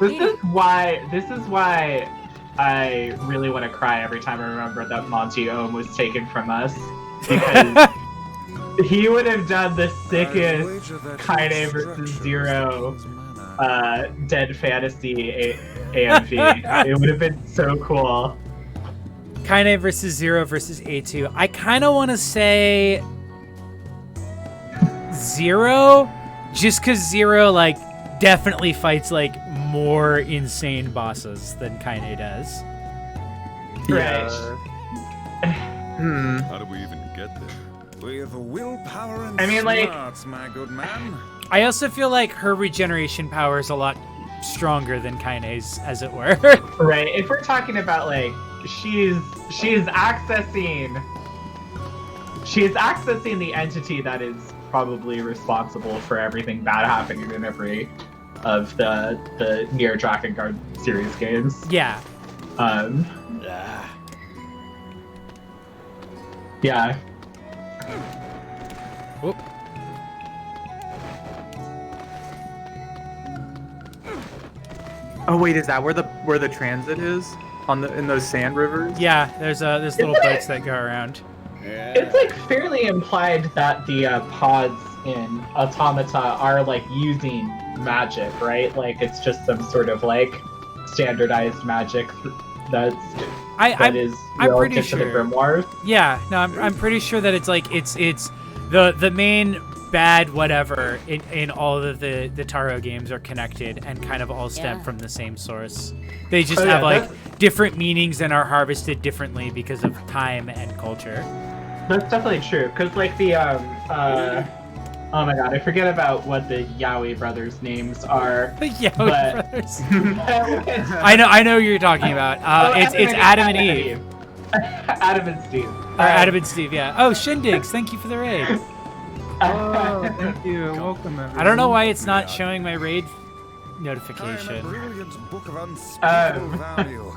This is why I really want to cry every time I remember that Monty Ohm was taken from us. Because he would have done the sickest Kaine versus Zero Dead Fantasy AMV. It would have been so cool. Kaine versus Zero versus A2. I kind of want to say Zero, just because Zero like definitely fights like more insane bosses than Kaine does. Right. How did we even get there? With willpower and I mean, like- smarts, my good man. I also feel like her regeneration power is a lot stronger than Kaine's, as it were. Right. If we're talking about like she's accessing the entity that is probably responsible for everything bad happening in every of the Nier Drakengard series games. Yeah. Yeah. Whoop. Oh wait, is that where the transit is in those sand rivers? Yeah, there's little boats that go around. It's like fairly implied that the pods in Automata are like using magic, right? Like it's just some sort of like standardized magic that is I'm relative pretty to the sure. grimoires. Yeah, no, I'm pretty sure that it's like it's the main bad whatever in all of the Taro games are connected and kind of all stem from the same source. They just have like different meanings and are harvested differently because of time and culture. That's definitely true, because like the oh my god, I forget about what the Yaoi brothers' names are. The Yaoi brothers. I know who you're talking about. It's Adam and Eve. Adam and Steve. Or Adam and Steve, yeah. Oh, Shindigs, thank you for the raid. Oh, thank you. Welcome, everyone. I don't know why it's not showing my raid I am a notification. brilliant book of unspeakable value.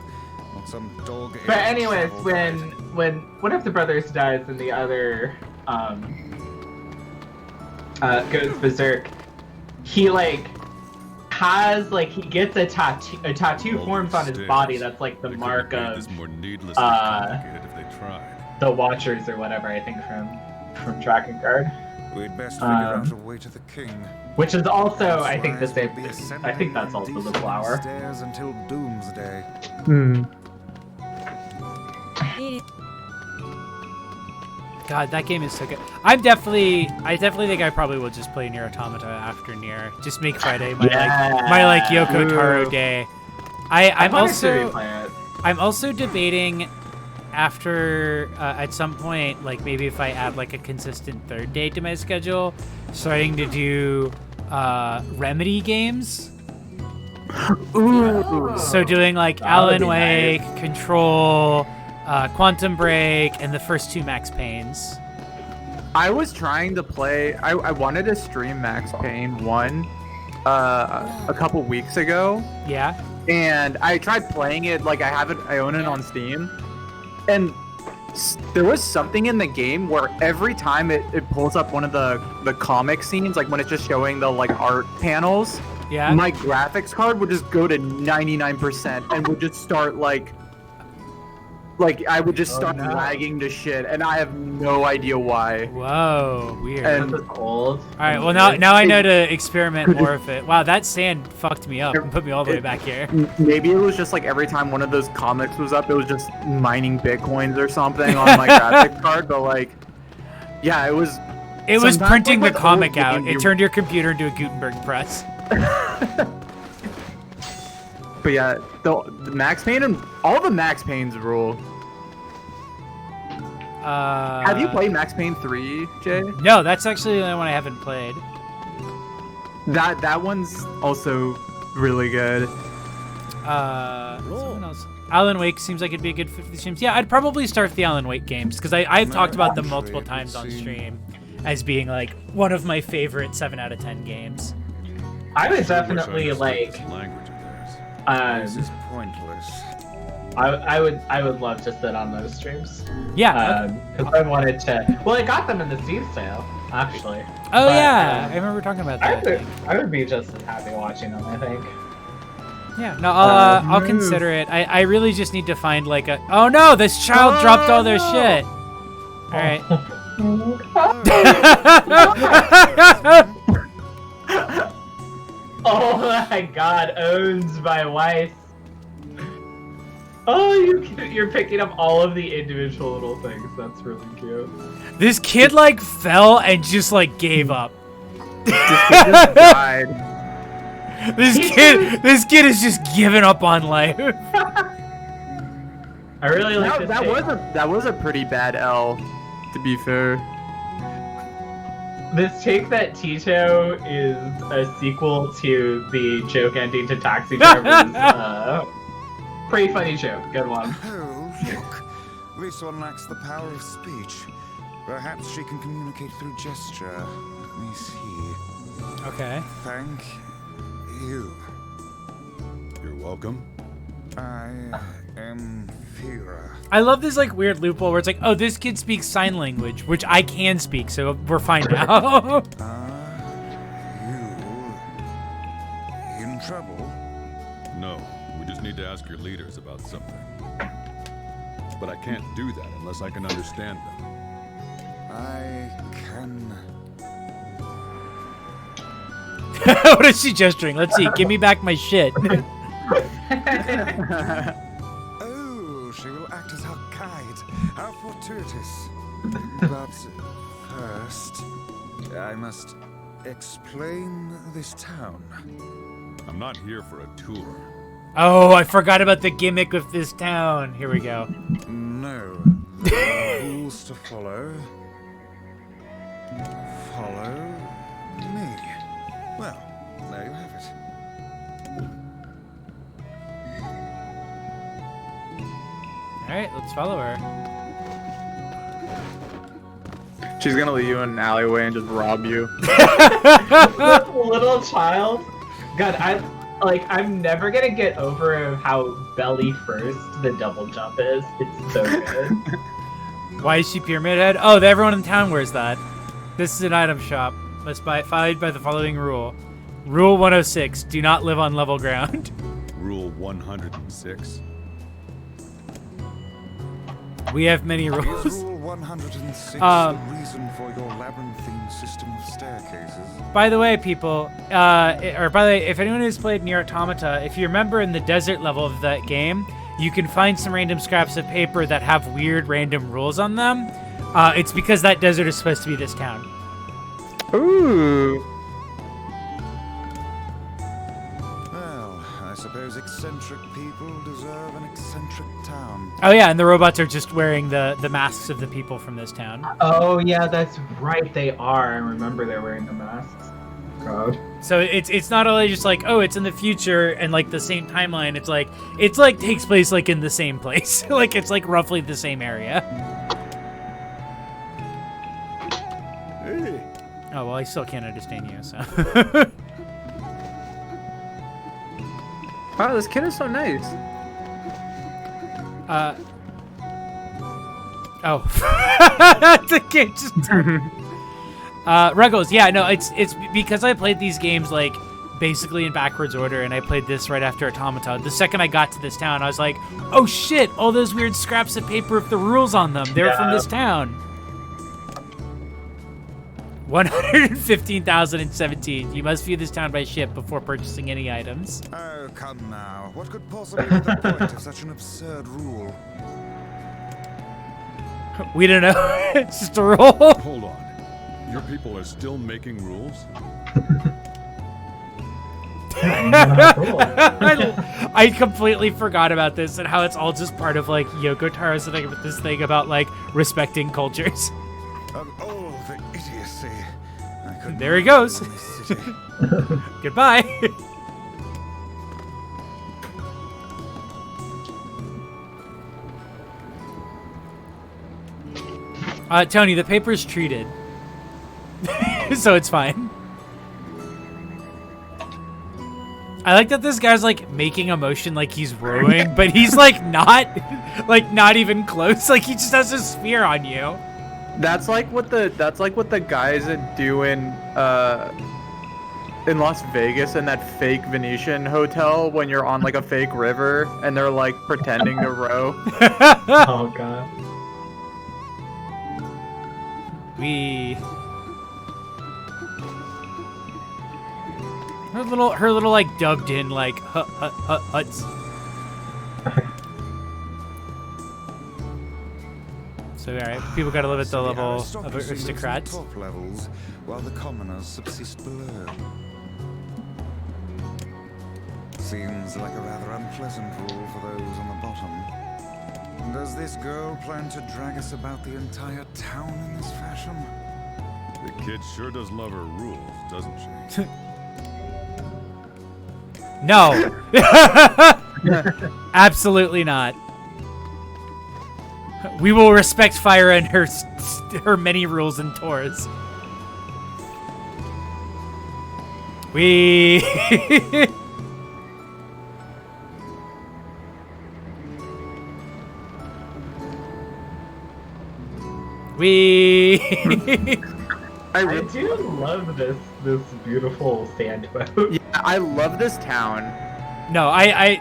Not some dog. But anyways, when one of the brothers dies and the other goes berserk, he like has like he gets a tattoo forms on his body that's like the mark of This more needlessly complicated if they tried. the Watchers or whatever, I think from Drakengard. We'd best figure out a way to the king. Which is also, I think, the Otherwise, same we'll be thing. I think that's also the ascending flower. stairs until doomsday. God, that game is so good. I definitely think I probably will just play Nier Automata after Nier. Just make Friday my like Yoko Taro day. I'm also debating after at some point, like maybe if I add like a consistent third day to my schedule, starting to do Remedy games. Ooh. So doing like Alan Wake, Control, Quantum Break, and the first two Max Paynes. I was trying to play. I wanted to stream Max Payne 1 a couple weeks ago. Yeah. And I tried playing it. Like I own it on Steam. And there was something in the game where every time it pulls up one of the comic scenes, like when it's just showing the like art panels, yeah, my graphics card would just go to 99% and would just start like Like, I would just start no. lagging to shit, and I have no idea why. Whoa, weird. And- This is old. All right, well now I know to experiment more with it. Wow, that sand fucked me up and put me all the way back here. Maybe it was just like every time one of those comics was up, it was just mining bitcoins or something on my graphics card. But like, yeah, it was. It was sometimes, printing like, the with comic old out. games, It you- turned your computer into a Gutenberg press. But yeah, the Max Payne and all the Max Paynes rule. Have you played Max Payne 3, Jay? No, that's actually the only one I haven't played. That one's also really good. Someone else. Alan Wake seems like it'd be a good fit for the streams. Yeah, I'd probably start the Alan Wake games because I've talked about them multiple times on stream as being like one of my favorite 7 out of 10 games. I would Sure wish I definitely understood like. this language of theirs. This is pointless. I would love to sit on those streams. Yeah. Because I wanted to. Well, I got them in the Steam sale, actually. Oh But, yeah, I remember talking about that. I would be just as happy watching them. I think. Yeah, no, I'll consider it. I really just need to find like a. Oh no, this child dropped all their shit. All right. Oh my God! Owns my wife. Oh, you're picking up all of the individual little things. That's really cute. This kid like fell and just like gave up. Just died. This kid is just giving up on life. I really like this. That was a pretty bad L, to be fair. This take that Tito is a sequel to the joke ending to Taxi Driver's. Pretty funny joke. Good one. Oh, look. This one lacks the power of speech. Perhaps she can communicate through gesture. Let me see. Okay. Thank you. You're welcome. I am Fira. I love this like weird loophole where it's like, oh, this kid speaks sign language, which I can speak, so we're fine now. You in trouble? No, we just need to ask your leaders about something. But I can't do that unless I can understand them. I can. What is she gesturing? Let's see. Give me back my shit. Oh, she will act as our guide. How fortuitous. But first, I must explain this town. I'm not here for a tour. Oh, I forgot about the gimmick of this town. Here we go. No. There are rules to follow. Follow me. Well, there you have it. All right, let's follow her. She's gonna leave you in an alleyway and just rob you. Little child. God, I'm never gonna get over how belly first the double jump is. It's so good. Why is she Pyramid Head? Oh, everyone in town wears that. This is an item shop. Must buy followed by the following rule. Rule 106: do not live on level ground. Rule 106. We have many Is rules. Rule 106 the reason for your labyrinthine system of staircases? By the way, people, by the way, if anyone has played Nier Automata, if you remember in the desert level of that game, you can find some random scraps of paper that have weird random rules on them. It's because that desert is supposed to be this town. Ooh. Well, I suppose eccentric people deserve an eccentric town. Oh yeah, and the robots are just wearing the masks of the people from this town. Oh yeah, that's right. They are. I remember they're wearing the masks. God. So it's not only just like, oh, it's in the future and like the same timeline. It's like takes place like in the same place. Like it's like roughly the same area. Hey. Oh well, I still can't understand you. So. Wow, this kid is so nice. Oh. The kid just. Ruggles, yeah, no, it's because I played these games like basically in backwards order, and I played this right after Automata. The second I got to this town, I was like, oh shit, all those weird scraps of paper with the rules on them, they're from this town. 115,017. You must view this town by ship before purchasing any items. Oh, come now. What could possibly be the point of such an absurd rule? We don't know. It's just a rule. Hold on. Your people are still making rules? I completely forgot about this and how it's all just part of like Yoko Taro's thing, this thing about like respecting cultures. Oh, the idiocy. There he goes. Goodbye. Tony, the paper's treated. So it's fine. I like that this guy's like making a motion like he's rowing, but he's like not even close. Like he just has a spear on you. That's like what the guys do in Las Vegas in that fake Venetian hotel when you're on like a fake river and they're like pretending to row. Oh god. Her little like dubbed in like huts. So alright, people gotta live at the level of aristocrats. Top levels, while the commoners subsist below. Seems like a rather unpleasant rule for those on the bottom. Does this girl plan to drag us about the entire town in this fashion? The kid sure does love her rules, doesn't she? No. Absolutely not. We will respect Fire and her many rules and tours. We I do love this beautiful sand boat. Yeah, I love this town. No,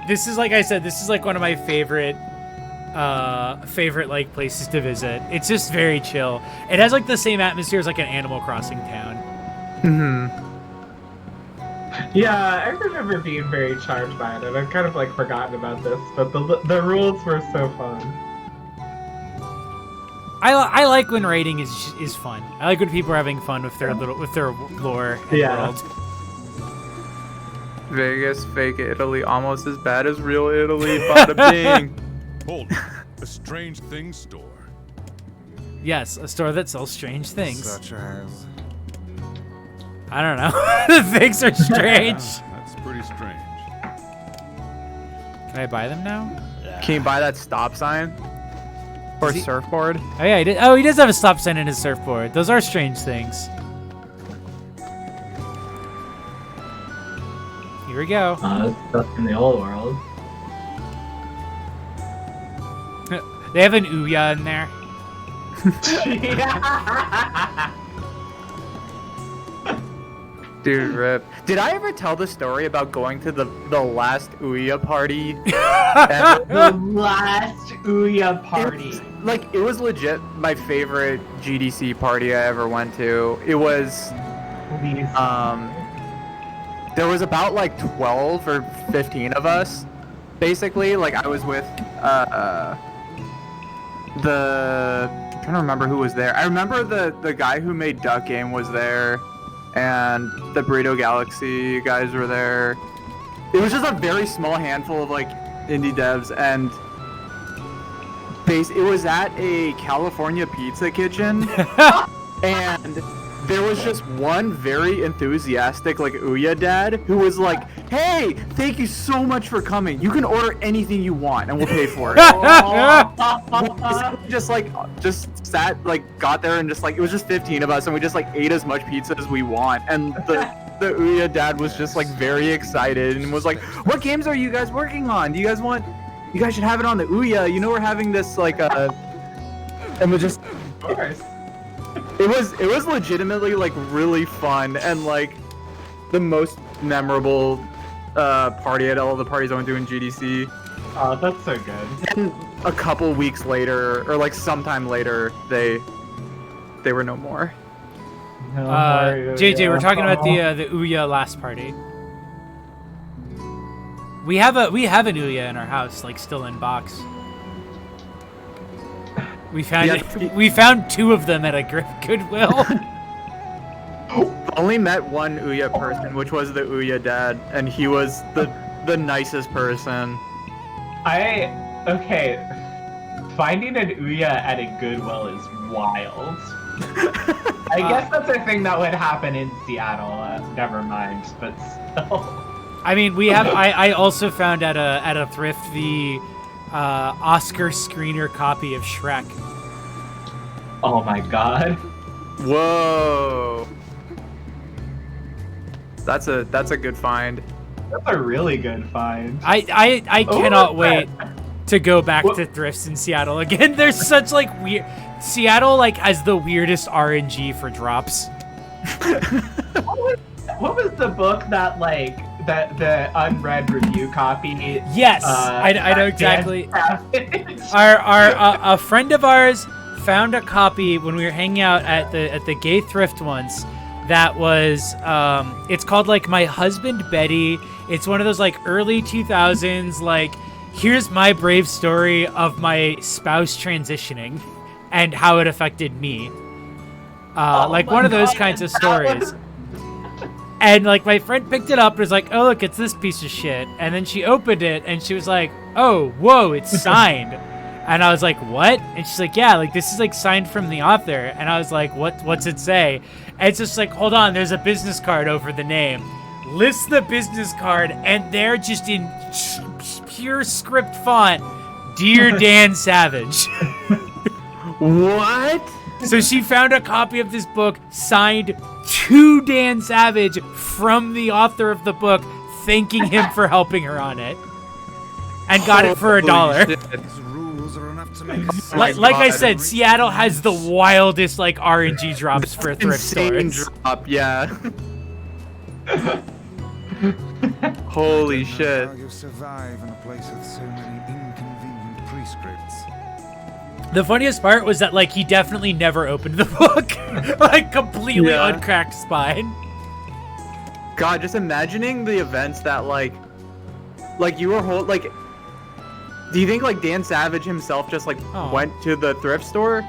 this is like I said, this is like one of my favorite like places to visit. It's just very chill. It has like the same atmosphere as like an Animal Crossing town. Mm-hmm. Yeah, I remember being very charmed by it, and I've kind of like forgotten about this, but the rules were so fun. I like when raiding is fun. I like when people are having fun with their lore and world. Vegas, fake Italy, almost as bad as real Italy. Bada bing. Hold on. A strange things store. Yes, a store that sells strange things. Such as? I don't know. The things are strange. That's pretty strange. Can I buy them now? Can you buy that stop sign? Or surfboard? Oh yeah, he does have a stop sign in his surfboard. Those are strange things. Here we go. Stuff in the old world. They have an Ouya in there. Dude, rip. Did I ever tell the story about going to the last Ouya party? The last Ouya party. It was legit my favorite GDC party I ever went to. It was, there was about like 12 or 15 of us, basically. Like I was with, I'm trying to remember who was there. I remember the guy who made Duck Game was there, and the Burrito Galaxy guys were there. It was just a very small handful of like indie devs, and it was at a California pizza kitchen, and there was just one very enthusiastic like Ouya dad who was like, "Hey, thank you so much for coming. You can order anything you want, and we'll pay for it." just sat got there and just it was just 15 of us, and we just ate as much pizza as we want. And the Ouya dad was just very excited and was like, "What games are you guys working on? Do you guys want? You guys should have it on the Ouya. You know we're having this and we just." Of course. It was legitimately really fun, and the most memorable party at all the parties I went to in GDC. Oh, that's so good. And a couple weeks later, or like sometime later, they were no more. JJ, we're talking about the Ouya last party. We have an Ouya in our house, like still in box. We found 2 of them at a Goodwill. Only met one Ouya person, which was the Ouya dad, and he was the nicest person. Okay. Finding an Ouya at a Goodwill is wild. I guess that's a thing that would happen in Seattle. Never mind, but still. I mean, we have. I also found at a thrift the Oscar screener copy of Shrek. Oh my god. Whoa. That's a good find. That's a really good find. I cannot wait to go back to thrifts in Seattle again. There's such like weird. Seattle like has the weirdest RNG for drops. What was the book that like the unread review copy? Yes, I know exactly. A friend of ours found a copy when we were hanging out at the gay thrift once. That was it's called like My Husband Betty. It's one of those like early 2000s like here's my brave story of my spouse transitioning and how it affected me. Like one of those kinds of stories. And like my friend picked it up and was like, oh look, it's this piece of shit. And then she opened it and she was like, oh, whoa, it's signed. And I was like, what? And she's like, yeah, like this is like signed from the author. And I was like, what's it say? And it's just like, hold on, there's a business card over the name. Lists the business card and they're just in pure script font, Dear Dan Savage. What? So she found a copy of this book signed to Dan Savage from the author of the book, thanking him for helping her on it. And got it for $1. Like I said, Seattle has the wildest like RNG drops for thrift stores. Drop, yeah. Holy shit. You survive in a place with so many inconvenient prescripts. The funniest part was that like he definitely never opened the book. Like completely uncracked spine. God, just imagining the events that like you were do you think like Dan Savage himself just like went to the thrift store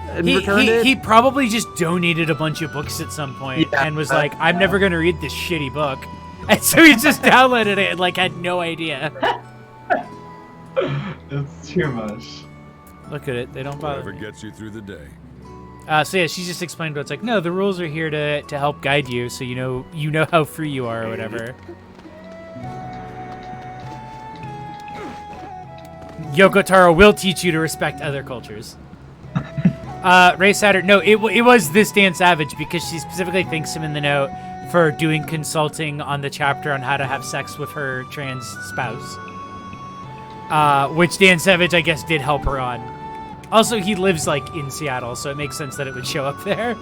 and returned it? He probably just donated a bunch of books at some point and was like, I'm never gonna read this shitty book. And so he just downloaded it and like had no idea. It's too much. Look at it, they don't bother. Whatever gets you through the day. So yeah, she just explained what's like, no, the rules are here to help guide you so you know how free you are or whatever. Yoko Taro will teach you to respect other cultures. Ray Saturn, no, it was this Dan Savage because she specifically thanks him in the note for doing consulting on the chapter on how to have sex with her trans spouse. Which Dan Savage, I guess, did help her on. Also, he lives, like, in Seattle, so it makes sense that it would show up there.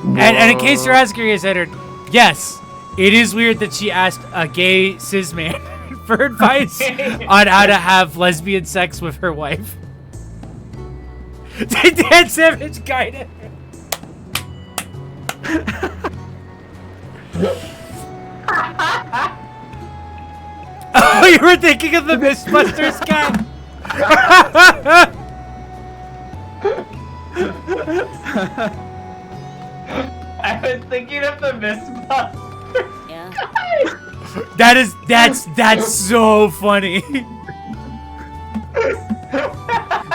And in case you're asking, Ray Saturn, yes, it is weird that she asked a gay cis man for advice on how to have lesbian sex with her wife. Dan Savage guided Oh, you were thinking of the Mythbusters guy? I was thinking of the Mythbusters. Yeah. That's so funny.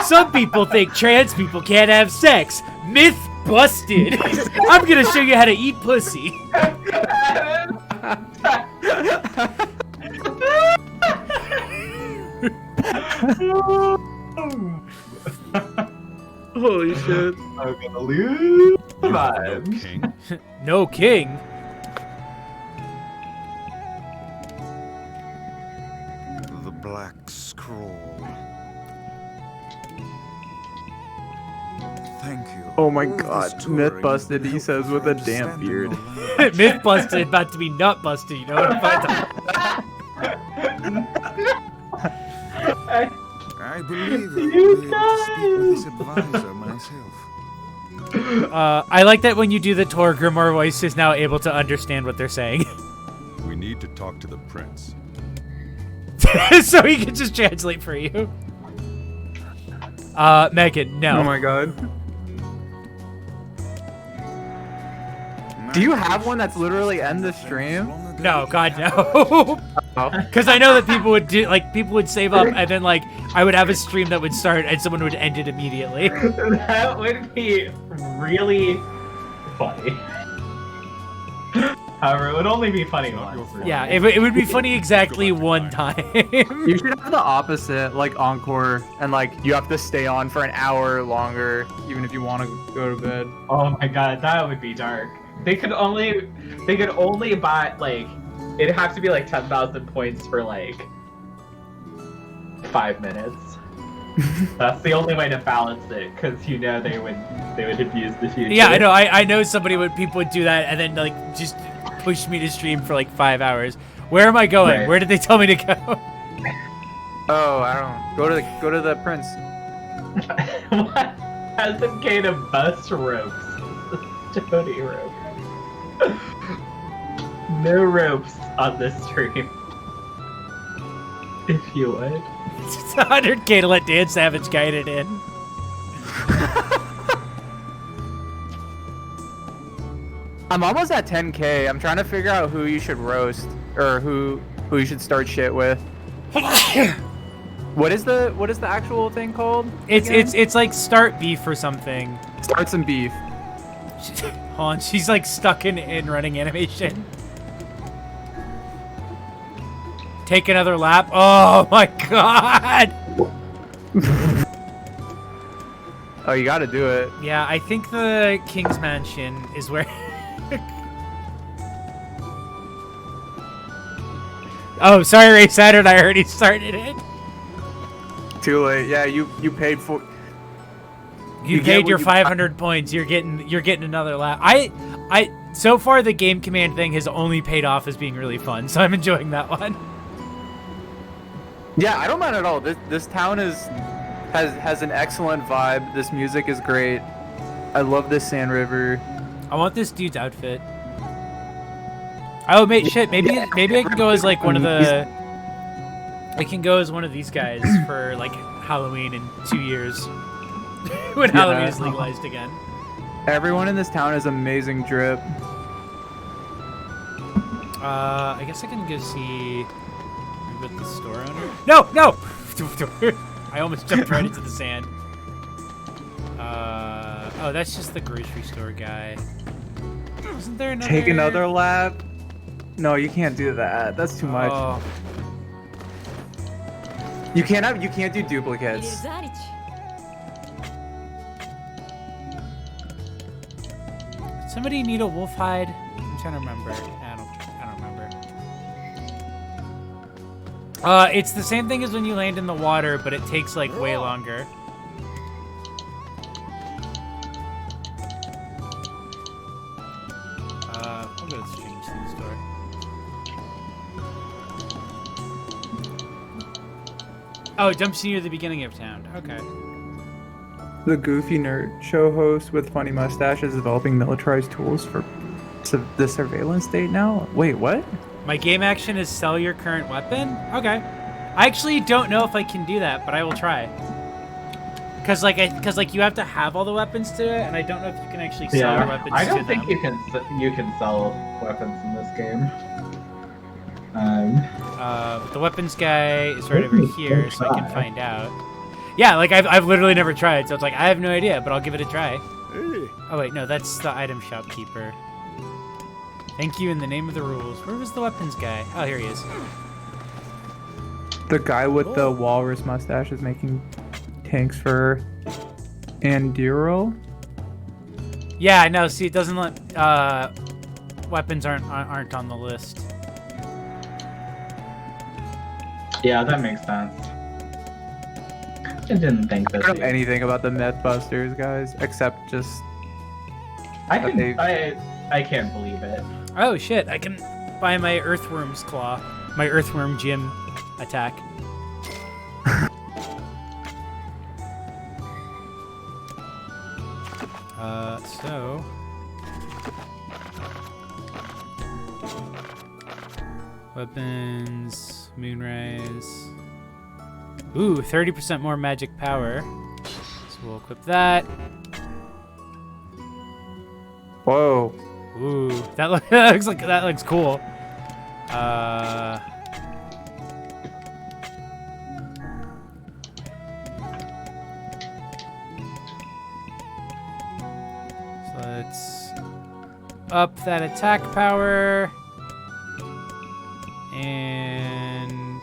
Some people think trans people can't have sex. Myth busted. I'm gonna show you how to eat pussy. Holy shit. I'm gonna lose the No king. No king. The Black Scroll. Thank you. Oh my All this god, touring myth has busted, been he says helpful with for a damn understanding beard. your language. Myth busted, about to be nut busted. You know what I'm I believe I You will be able to speak with guys! this advisor myself. I like that when you do the Tor Grimoire voice is now able to understand what they're saying. We need to talk to the prince. So he can just translate for you. Megan, no. Oh my god. Do you have one that's literally end the stream? No, God, no. Because I know that people would do, like, people would save up, and then, like, I would have a stream that would start, and someone would end it immediately. That would be really funny. However, it would only be funny once. Yeah, it would be funny exactly one time. You should have the opposite, like Encore, and like you have to stay on for an hour longer, even if you want to go to bed. Oh my god, that would be dark. They could only buy, like, it'd have to be like 10,000 points for like 5 minutes. That's the only way to balance it, because you know they would abuse the future. Yeah, I know. I know people would do that, and then like just push me to stream for like 5 hours. Where am I going? Right. Where did they tell me to go? Oh, I don't know. Go to the prince. What? Has them kind of bus ropes. Jody rope. No ropes on this stream. If you would. It's 100K to let Dan Savage guide it in. I'm almost at 10K. I'm trying to figure out who you should roast or who you should start shit with. What is the actual thing called? It's like start beef or something. Start some beef. Hold on, she's like stuck in running animation. Take another lap. Oh my god! Oh, you gotta do it. Yeah, I think the King's Mansion is where... Oh, sorry, Ray Saturn. I already started it. Too late. Yeah, you paid for... You paid your 500 points. You're getting another lap. So far the game command thing has only paid off as being really fun, so I'm enjoying that one. Yeah, I don't mind at all. This town has an excellent vibe. This music is great. I love this Sand River. I want this dude's outfit. Oh, mate, shit. Maybe I can go as like one of the. I can go as one of these guys for like Halloween in 2 years, when Halloween is legalized again. Everyone in this town is amazing drip. I guess I can go see with the store owner. No! I almost jumped right into the sand. Oh, that's just the grocery store guy. Isn't there another? Take another lap. No, you can't do that. That's too much. Oh. You can't do duplicates. Somebody need a wolf hide? I'm trying to remember. I don't remember. It's the same thing as when you land in the water, but it takes like way longer. I'll go to the Strange Things store. Oh, it dumps you near the beginning of town. Okay. The goofy nerd show host with funny mustache is developing militarized tools for the surveillance state now. Wait, what? My game action is sell your current weapon? Okay. I actually don't know if I can do that, but I will try. Cause you have to have all the weapons to it, and I don't know if you can actually sell your weapons to them. I don't think you can sell weapons in this game. But the weapons guy is right over here, so I can find out. Yeah, like I've literally never tried, so it's like I have no idea, but I'll give it a try. Oh wait, no, that's the item shopkeeper. Thank you in the name of the rules. Where was the weapons guy? Oh, here he is. The guy with the walrus mustache is making tanks for Andiro. Yeah, no, see, it doesn't let weapons aren't on the list. Yeah, that makes sense. I didn't think I that. don't know anything about the Mythbusters, guys, except just I that can. they- I can't believe it. Oh shit! I can buy my Earthworm's Claw, my Earthworm Gym attack. So. Weapons, Moonrise. Ooh, 30% more magic power. So we'll equip that. Whoa. Ooh, that looks cool. So let's up that attack power. And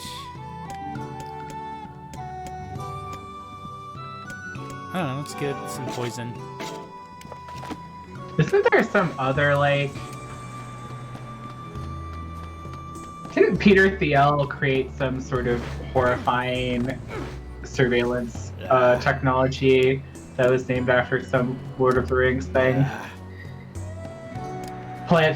I don't know, let's get some poison. Isn't there some other like? Didn't Peter Thiel create some sort of horrifying surveillance technology that was named after some Lord of the Rings thing? Plant.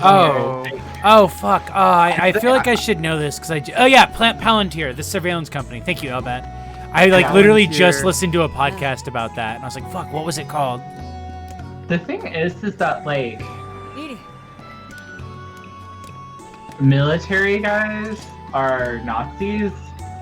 Oh fuck! I feel like I should know this because oh yeah, Plant Palantir, the surveillance company. Thank you, Elbat. I literally just listened to a podcast about that, and I was like, fuck, what was it called? The thing is that like military guys are Nazis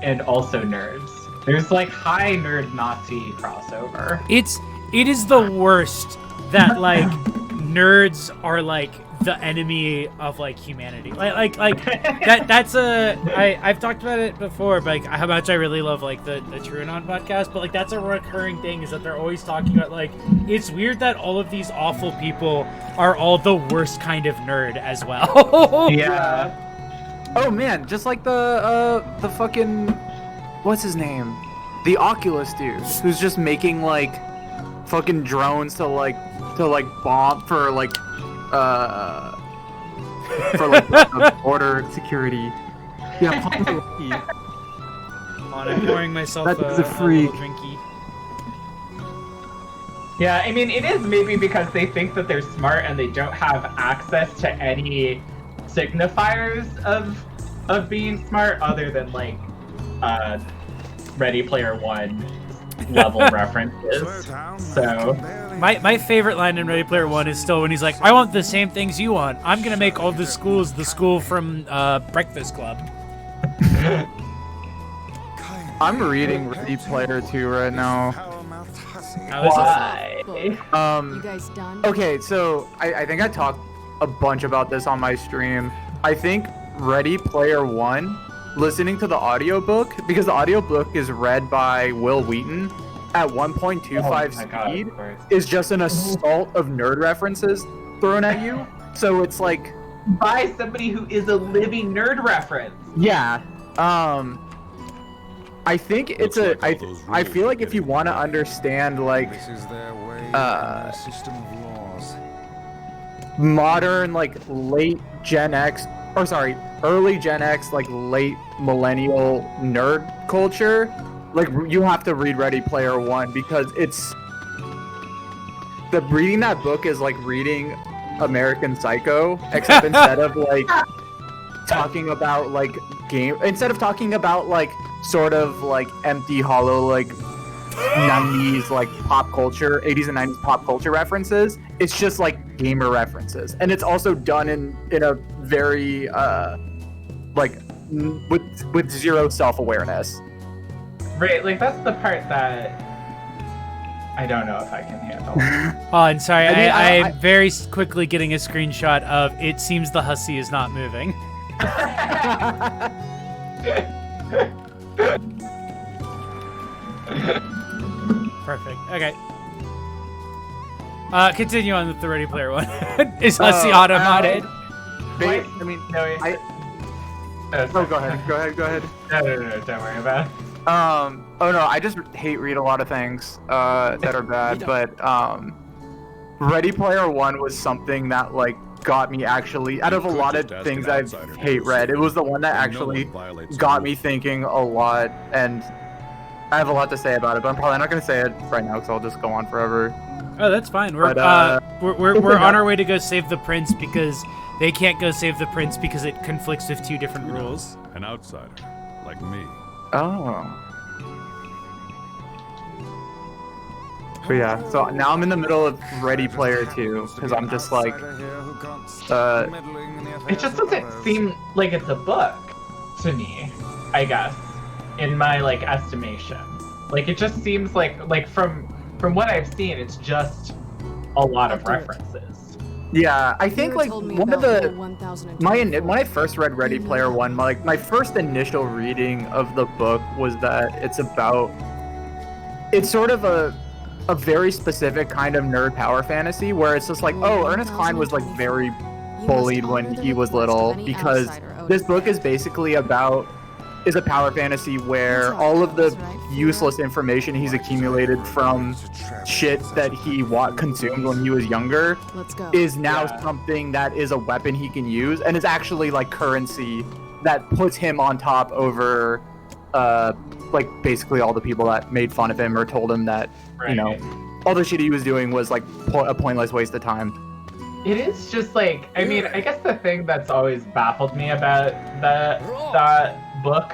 and also nerds. There's like high nerd Nazi crossover. It is the worst that like nerds are like the enemy of like humanity. Like that's I've talked about it before, but like how much I really love like the TrueAnon podcast, but like that's a recurring thing is that they're always talking about like it's weird that all of these awful people are all the worst kind of nerd as well. Yeah. Oh man, just like the fucking what's his name? The Oculus dude who's just making like fucking drones to bomb for like border security. Yeah, I'm pouring myself That's a a freak. little drinky. Yeah, I mean, it is maybe because they think that they're smart and they don't have access to any signifiers of being smart other than like Ready Player One level references. So My favorite line in Ready Player One is still when he's like, I want the same things you want. I'm gonna make all the schools the school from Breakfast Club. I'm reading Ready Player 2 right now. why? You guys done? Okay, so I think I talked a bunch about this on my stream. I think Ready Player 1, listening to the audiobook, because the audiobook is read by Will Wheaton at 1.25 speed, is just an assault of nerd references thrown at you. So it's like By somebody who is a living nerd reference. yeah. I think it's I feel like if you want to understand like This is their way in a system of laws. modern like late Gen X or sorry, early Gen X like late millennial nerd culture, like you have to read Ready Player One because it's reading that book is like reading American Psycho, except instead of like talking about like instead of talking about like sort of like empty hollow like 90s like pop culture 80s and 90s pop culture references, it's just like gamer references, and it's also done in a very like with zero self-awareness. Right, like that's the part that I don't know if I can handle. Oh, and sorry, I mean, I'm very quickly getting a screenshot of it seems the hussy is not moving. Perfect. Okay. Continue on with the Ready Player One. Is hussy automated? Wait, I mean, no, wait. oh, go ahead. No, don't worry about it. Oh no, I just hate read a lot of things that are bad, but Ready Player One was something that like got me actually out of a lot of things I hate read. It was the one that actually got me thinking a lot, and I have a lot to say about it, but I'm probably not going to say it right now because I'll just go on forever. Oh, that's fine. We're on our way to go save the prince because they can't go save the prince because it conflicts with 2 different rules. An outsider, like me. Oh. But yeah, so now I'm in the middle of Ready Player 2 because I'm just like, It just doesn't seem like it's a book to me, I guess, in my like estimation. Like it just seems like from what I've seen, it's just a lot of references. yeah, I think Nier like told me one of about the Rule 1024. when I first read Ready Player 1, my first initial reading of the book was that it's sort of a very specific kind of nerd power fantasy where it's just like, oh, Ernest Cline was like very bullied when he was little because this book is basically is a power fantasy where all of the useless information he's accumulated from shit that he consumed when he was younger is now something that is a weapon he can use and is actually like currency that puts him on top over like basically all the people that made fun of him or told him that you know all the shit he was doing was like a pointless waste of time. It is just like, I mean, I guess the thing that's always baffled me about that book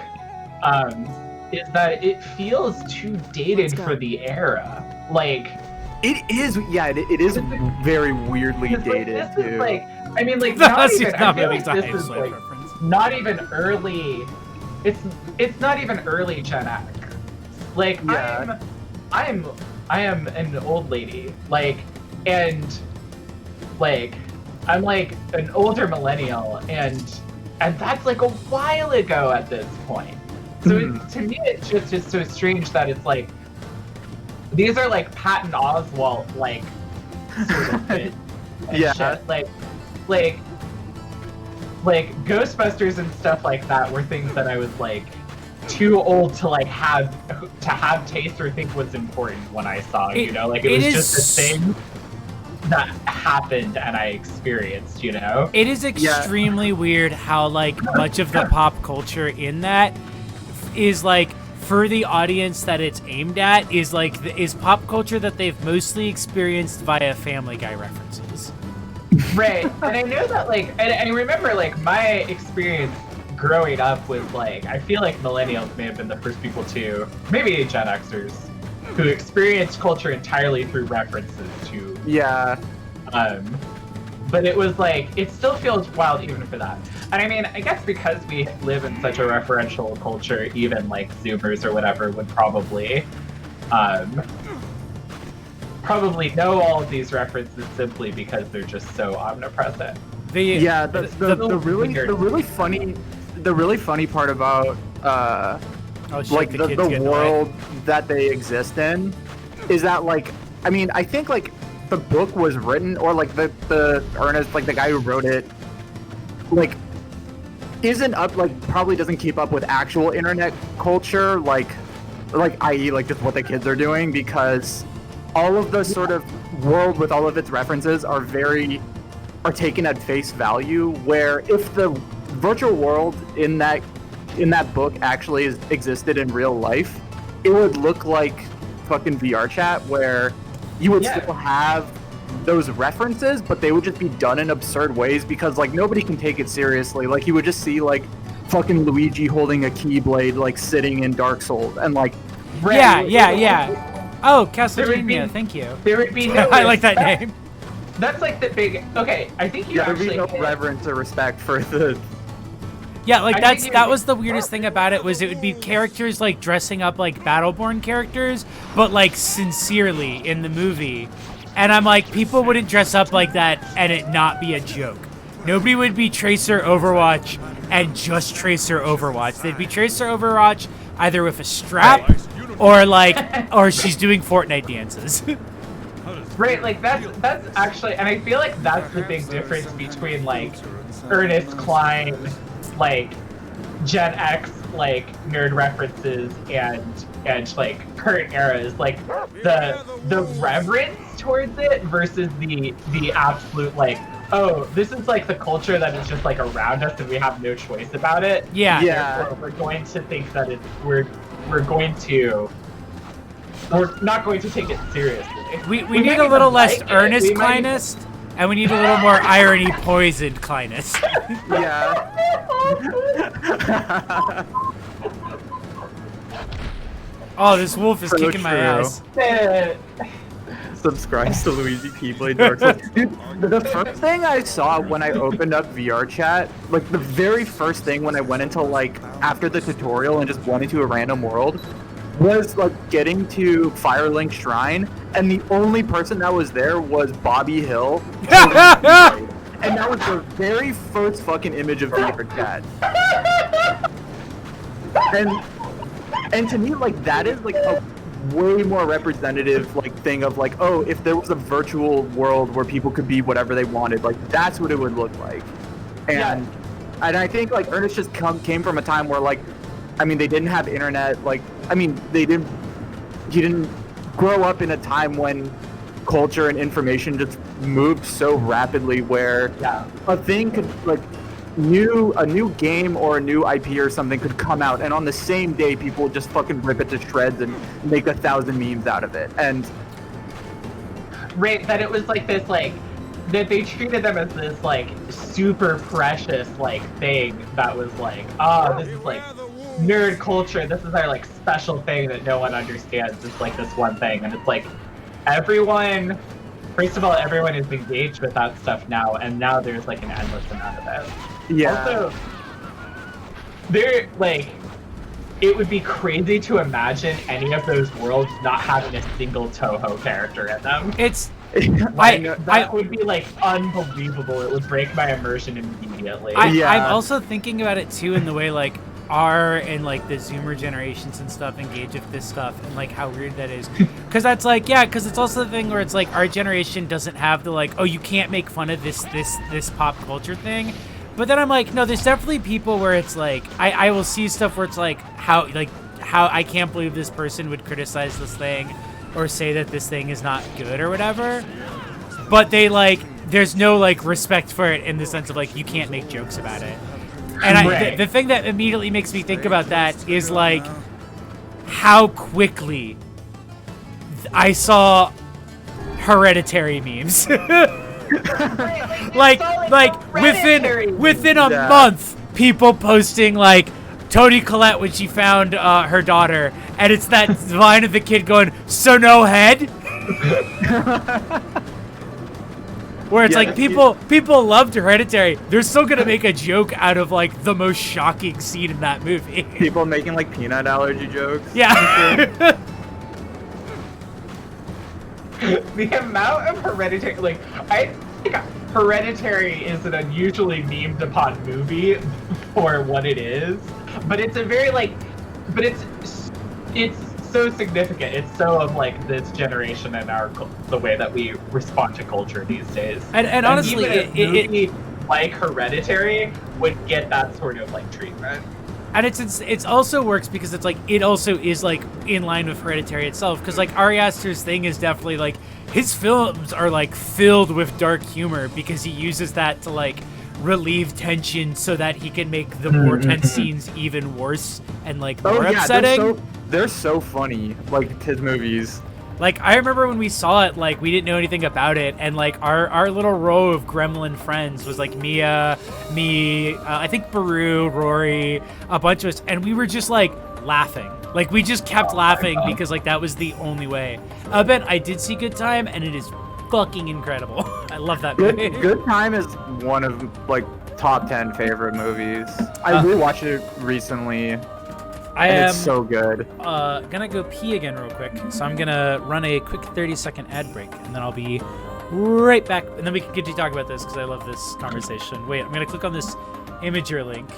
is that it feels too dated for the era. Like, it is very weirdly dated this too. Is like, I mean, like, Not not even early. It's not even early Gen X. Like, yeah. I am an old lady. Like, and like I'm like an older millennial, and that's like a while ago at this point. So to me, it's just so strange that it's like these are like Patton Oswalt like sort of bits and yeah, shit. Like Ghostbusters and stuff like that were things that I was like too old to like have taste or think was important when I saw it, you know, like it was just a thing that happened and I experienced, you know. It is extremely weird how like much of the pop culture in that is like for the audience that it's aimed at is pop culture that they've mostly experienced via Family Guy references. Right, and I know that like, and I remember like my experience growing up was like, I feel like millennials may have been the first people to, maybe Gen Xers, who experienced culture entirely through references to. Yeah. But it was like, it still feels wild even for that. And I mean, I guess because we live in such a referential culture, even like Zoomers or whatever would probably know all of these references simply because they're just so omnipresent. The really funny part about the world that they exist in is that like, I mean, I think like the book was written, or like the Ernest, like the guy who wrote it, like isn't up, like probably doesn't keep up with actual internet culture, like i.e. like just what the kids are doing, because all of the sort of world with all of its references are taken at face value, where if the virtual world in that book actually existed in real life, it would look like fucking VR chat, where you would still have those references, but they would just be done in absurd ways because like nobody can take it seriously. Like you would just see like fucking Luigi holding a keyblade like sitting in Dark Souls and like Oh, Castlevania, thank you. There would be I like that name. That's like the big. Okay, I think you actually. There'd be no reverence or respect for the. Yeah, like that was the weirdest thing about it, was it would be characters like dressing up like Battleborn characters, but like sincerely in the movie. And I'm like, people wouldn't dress up like that and it not be a joke. Nobody would be Tracer Overwatch and just Tracer Overwatch. They'd be Tracer Overwatch either with a strap or she's doing Fortnite dances. Right, like that's actually, and I feel like that's the big difference between like Ernest Cline, like Gen X, like nerd references and like current eras, like the reverence towards it versus the absolute like, oh, this is like the culture that is just like around us and we have no choice about it. Yeah. Therefore, we're going to think that we're going to we're not going to take it seriously. We might need a little even less like it. earnest We might even- Clinus, and we need a little more irony poisoned Clinus. Yeah. Oh, this wolf is So kicking my true. ass. Subscribe to Luigi Keyblade Dark Souls. Dude, the first thing I saw when I opened up VR chat, like the very first thing when I went into like after the tutorial and just went into a random world, was like getting to Firelink Shrine, and the only person that was there was Bobby Hill. And that was the very first fucking image of VR chat. And to me, like, that is like a way more representative like thing of like, oh, if there was a virtual world where people could be whatever they wanted, like that's what it would look like. And I think like Ernest just came from a time where like, I mean, they didn't have internet. Like, I mean, he didn't grow up in a time when culture and information just moved so rapidly where a thing could like a new game or a new IP or something could come out, and on the same day people would just fucking rip it to shreds and make 1,000 memes out of it. And right, that it was like this, like, that they treated them as this like super precious like thing that was like, oh, this is like nerd culture, this is our like special thing that no one understands. It's like this one thing, and it's like everyone, first of all, everyone is engaged with that stuff now, and now there's like an endless amount of it. yeah, Also, there, like, it would be crazy to imagine any of those worlds not having a single Toho character in them. It's That would be like unbelievable. It would break my immersion immediately. I'm also thinking about it too in the way like our and like the Zoomer generations and stuff engage with this stuff, and like how weird that is. Because that's like, yeah, because it's also the thing where it's like our generation doesn't have the like, oh, you can't make fun of this pop culture thing. But then I'm like, no, there's definitely people where it's like, I will see stuff where it's like how I can't believe this person would criticize this thing or say that this thing is not good or whatever. But they like, there's no like respect for it in the sense of like, you can't make jokes about it. And the thing that immediately makes me think about that is like how quickly I saw Hereditary memes. like within a month, people posting like Toni Collette when she found her daughter, and it's that line of the kid going, "So no head." Where it's like people loved Hereditary. They're still gonna make a joke out of like the most shocking scene in that movie. People making like peanut allergy jokes. Yeah. The amount of Hereditary, like, I think Hereditary is an unusually memed upon movie for what it is, but it's a very like, but it's so significant. It's so of like this generation and the way that we respond to culture these days. And honestly, it like Hereditary would get that sort of like treatment. And it's also works because it's like it also is like in line with Hereditary itself, because like Ari Aster's thing is definitely like his films are like filled with dark humor because he uses that to like relieve tension so that he can make the more tense scenes even worse and like more upsetting. They're so funny, like his movies. Like, I remember when we saw it, like, we didn't know anything about it, and, like, our little row of gremlin friends was, like, Mia, me, I think Baru, Rory, a bunch of us, and we were just, like, laughing. Like, we just kept laughing because, like, that was the only way. Ben, I did see Good Time, and it is fucking incredible. I love that movie. Good Time is one of, like, top 10 favorite movies. I rewatched it recently. It's so good. Gonna go pee again real quick, so I'm gonna run a quick 30-second ad break, and then I'll be right back, and then we can get to talk about this because I love this conversation. Wait, I'm gonna click on this Imager link.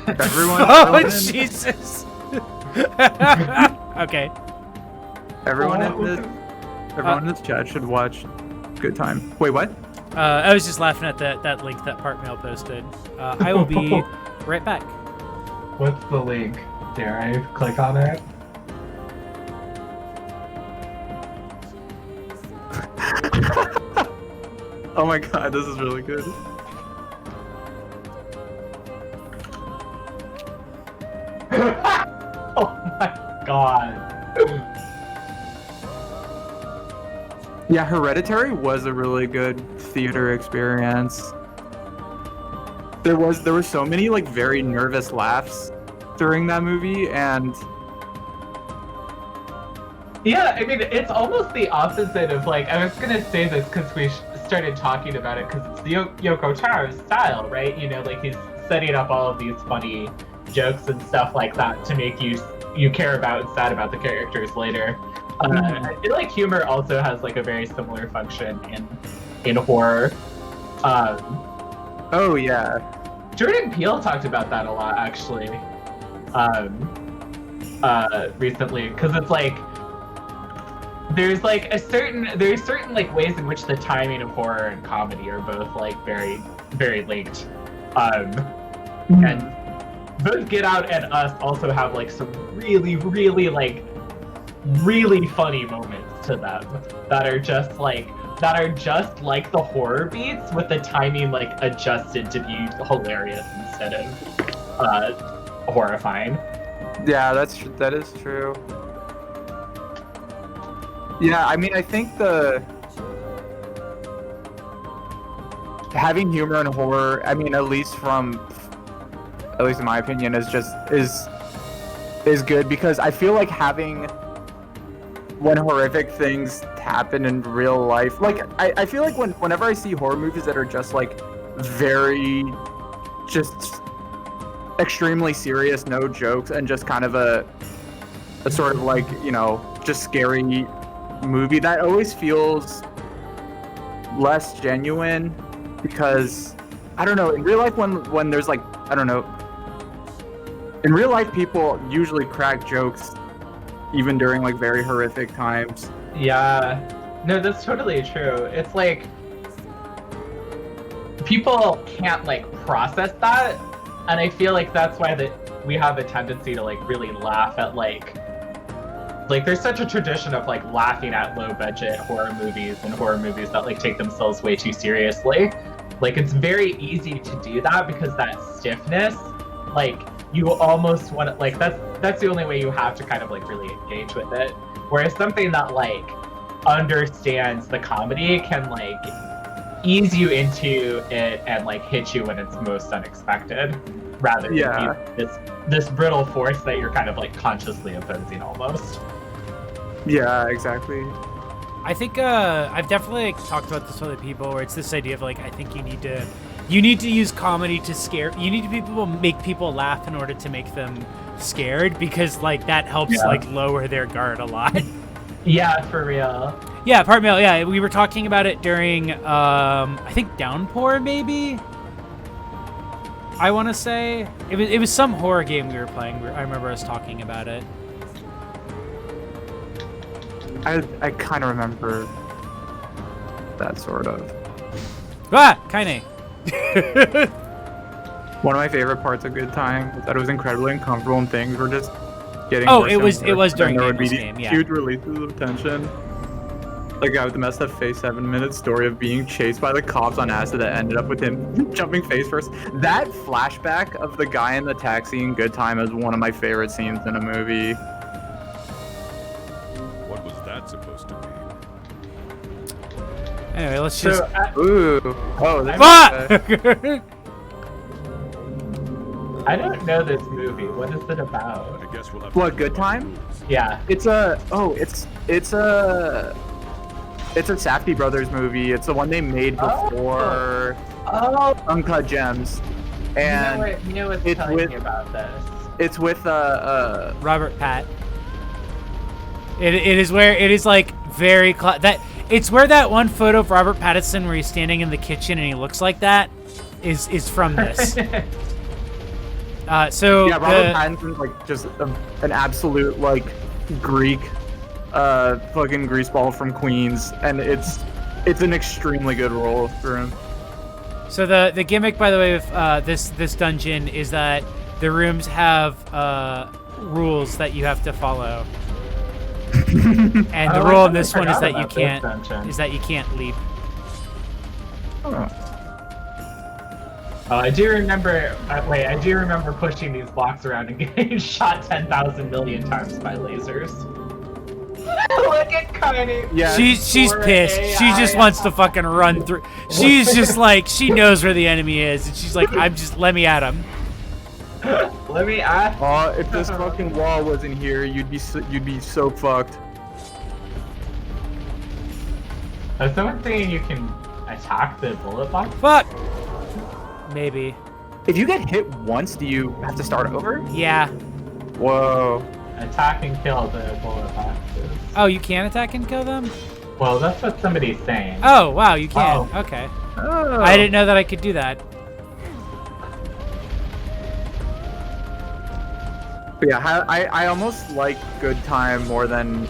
Everyone. Oh Jesus! Okay. Everyone in this chat should watch Good Time. Wait, what? I was just laughing at that link that Parkmail posted. I will be right back. What's the link? Dare I click on it? Oh my god, this is really good. Oh my god. Yeah, Hereditary was a really good theater experience. There were so many like very nervous laughs during that movie, and Yeah, I mean, it's almost the opposite of like, I was gonna say this because we started talking about it because it's the Yoko Taro's style, right? You know, like he's setting up all of these funny jokes and stuff like that to make you care about and sad about the characters later. I feel like humor also has like a very similar function in horror. oh yeah, Jordan Peele talked about that a lot actually, recently, because it's like there's certain like ways in which the timing of horror and comedy are both like very very linked, and both Get Out and Us also have like some really really like really funny moments to them that are just like the horror beats with the timing like adjusted to be hilarious instead of horrifying. yeah, that is true. Yeah, I mean, I think having humor and horror, I mean, at least in my opinion, is good, because I feel like when horrific things happen in real life, like I feel like whenever I see horror movies that are just like very just extremely serious, no jokes, and just kind of a sort of like, you know, just scary movie, that always feels less genuine, because I don't know, in real life when there's like, I don't know, in real life people usually crack jokes even during like very horrific times. Yeah, no, that's totally true. It's like people can't like process that, and I feel like that's why we have a tendency to like really laugh at like there's such a tradition of like laughing at low budget horror movies and horror movies that like take themselves way too seriously. Like it's very easy to do that because that stiffness, like you almost want to, like that's the only way you have to kind of like really engage with it. Whereas something that like understands the comedy can like ease you into it and like hit you when it's most unexpected, rather than be this brittle force that you're kind of like consciously opposing almost. Yeah, exactly. I think I've definitely like, talked about this with other people, where it's this idea of like, I think you need to use comedy to scare. You need to make people laugh in order to make them scared, because like that helps like lower their guard a lot. Yeah, for real. Yeah, part mail. Yeah, we were talking about it during I think Downpour maybe. I want to say it was some horror game we were playing. I remember us talking about it. I kind of remember that sort of. Kinda. One of my favorite parts of Good Time was that it was incredibly uncomfortable and things were just getting Oh, worse it and was worse, during and there would be Daniel's these game, yeah. huge releases of tension. Like guy with the messed up face, 7-minute story of being chased by the cops on acid that ended up with him jumping face first. That flashback of the guy in the taxi in Good Time is one of my favorite scenes in a movie. What was that supposed to mean? Anyway, let's just. Ooh. Oh, I don't know this movie. What is it about? I guess we'll have What, Good Time? Yeah. It's a Safdie Brothers movie. It's the one they made before Uncut Gems. And you know what's telling me about this. It's with Robert Pat. It is where it is like very it's where that one photo of Robert Pattinson where he's standing in the kitchen and he looks like that is from this. So yeah, Robert Pattinson's like just an absolute like Greek fucking greaseball from Queens, and it's an extremely good role for him. So the gimmick, by the way, of this dungeon is that the rooms have rules that you have to follow, and the rule in this one is that you can't leap. I do remember. I do remember pushing these blocks around and getting shot 10,000 million times by lasers. Look at Connie. Yeah. She's Poor pissed. She just AI. wants to fucking run through. She's just like, she knows where the enemy is, and she's like, let me at him. Let me ask. If this fucking wall wasn't here, you'd be so fucked. Is someone saying you can attack the bullet box? Fuck. Maybe. If you get hit once, do you have to start over? Yeah. Whoa. Attack and kill the bullet boxes. Oh, you can attack and kill them? Well, that's what somebody's saying. Oh, wow, you can. Oh. Okay. Oh. I didn't know that I could do that. But yeah, I almost like Good Time more than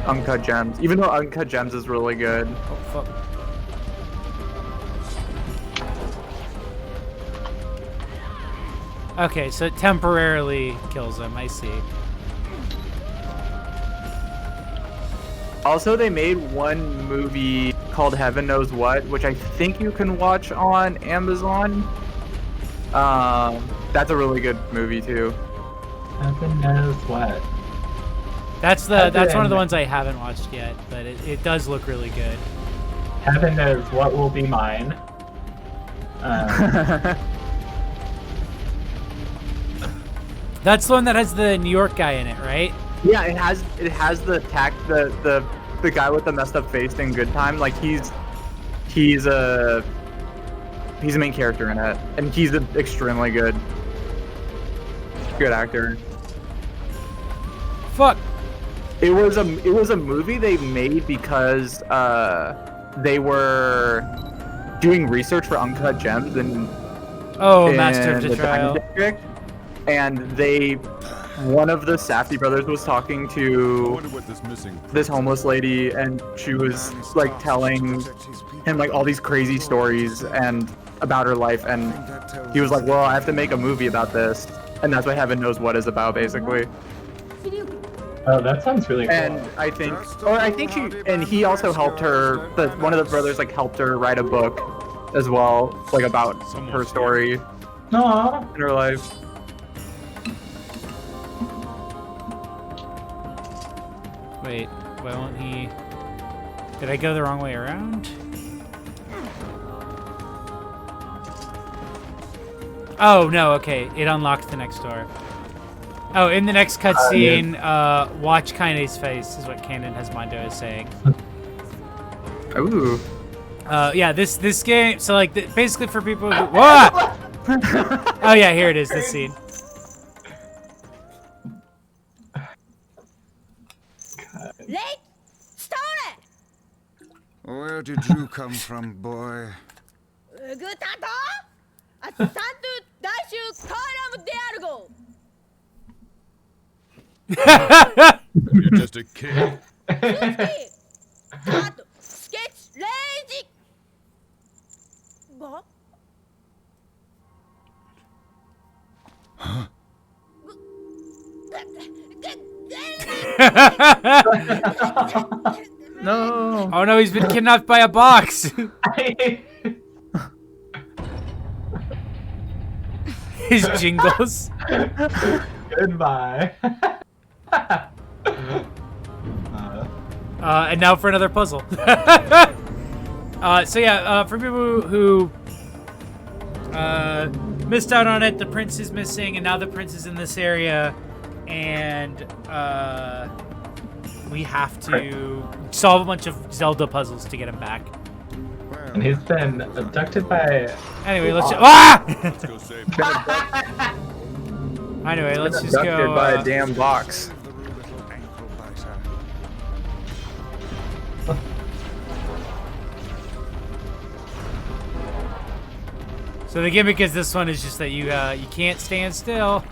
Uncut Gems, even though Uncut Gems is really good. Oh, fuck. Okay, so it temporarily kills him. I see. Also, they made one movie called Heaven Knows What, which I think you can watch on Amazon. That's a really good movie too. Heaven knows what. That's one of the ones I haven't watched yet, but it does look really good. Heaven knows what will be mine. That's the one that has the New York guy in it, right? Yeah, it has the guy with the messed up face in Good Time. Like he's a main character in it, and he's an extremely good actor. Fuck. It was a movie they made because they were doing research for Uncut Gems and Master of the Trial. District, and one of the Safdie brothers was talking I to wonder what this missing this homeless lady, and she was like telling him like all these crazy stories and about her life, and he was like, well, I have to make a movie about this, and that's what Heaven Knows What is about, basically. Oh, that sounds really cool. And I think he also helped her, one of the brothers like helped her write a book as well, like about her story Aww. in her life. Wait, why won't he? Did I go the wrong way around? Oh, no, okay. It unlocked the next door. Oh, in the next cutscene, watch Kaine's face is what Canon Hesmondo is saying. Ooh. Yeah, this game, so like, basically for people who, whoa! Oh yeah, here it is, this scene. Late! Stone Where did you come from, boy? it! Good tato! A santu daishu karam deargo! You're just a kid. Suzuki! Tato! Sketch lazy! What? No. Oh no, he's been kidnapped by a box. His jingles. Goodbye. And now for another puzzle. So yeah, for people who missed out on it, the prince is missing, and now the prince is in this area, and we have to solve a bunch of Zelda puzzles to get him back. And he's been abducted by... Anyway, let's Let's go save him. Anyway, let's just Abducted go. by a damn box. So the gimmick is this one is just that you can't stand still.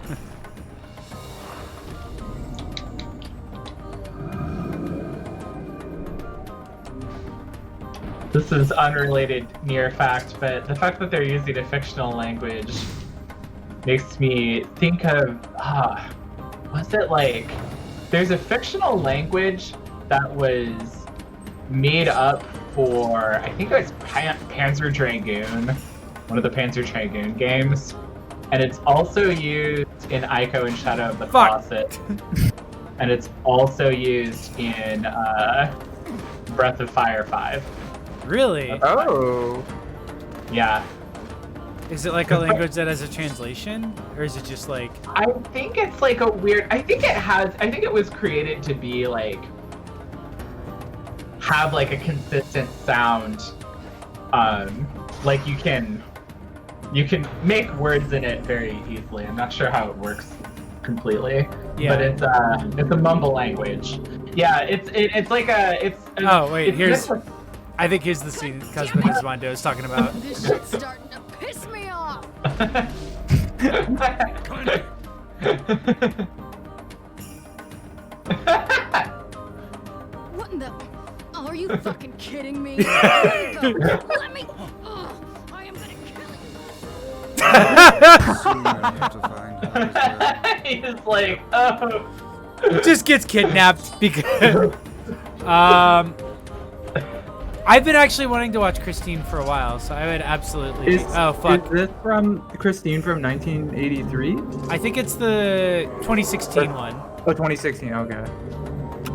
This is unrelated Nier fact, but the fact that they're using a fictional language makes me think of, was it like, there's a fictional language that was made up for, I think it was Panzer Dragoon, one of the Panzer Dragoon games, and it's also used in Ico and Shadow of the Faucet. and it's also used in Breath of Fire 5. Really? Oh. Yeah. Is it like a language that has a translation, or is it just like? I think it's like a weird. I think it was created to be like have like a consistent sound. Like you can make words in it very easily. I'm not sure how it works completely, Yeah. but it's a mumble language. Yeah, it's like a. Oh wait, it's I think here's the scene Cosmo Desmondo is talking about. This shit's starting to piss me off. What in the? Oh, are you fucking kidding me? Let me go. Let me. Ugh, I am gonna kill you. He's like, oh. Just gets kidnapped because. I've been actually wanting to watch Christine for a while, so I would absolutely. Oh fuck! Is this from Christine from 1983? I think it's the 2016 one. Oh, 2016. Okay.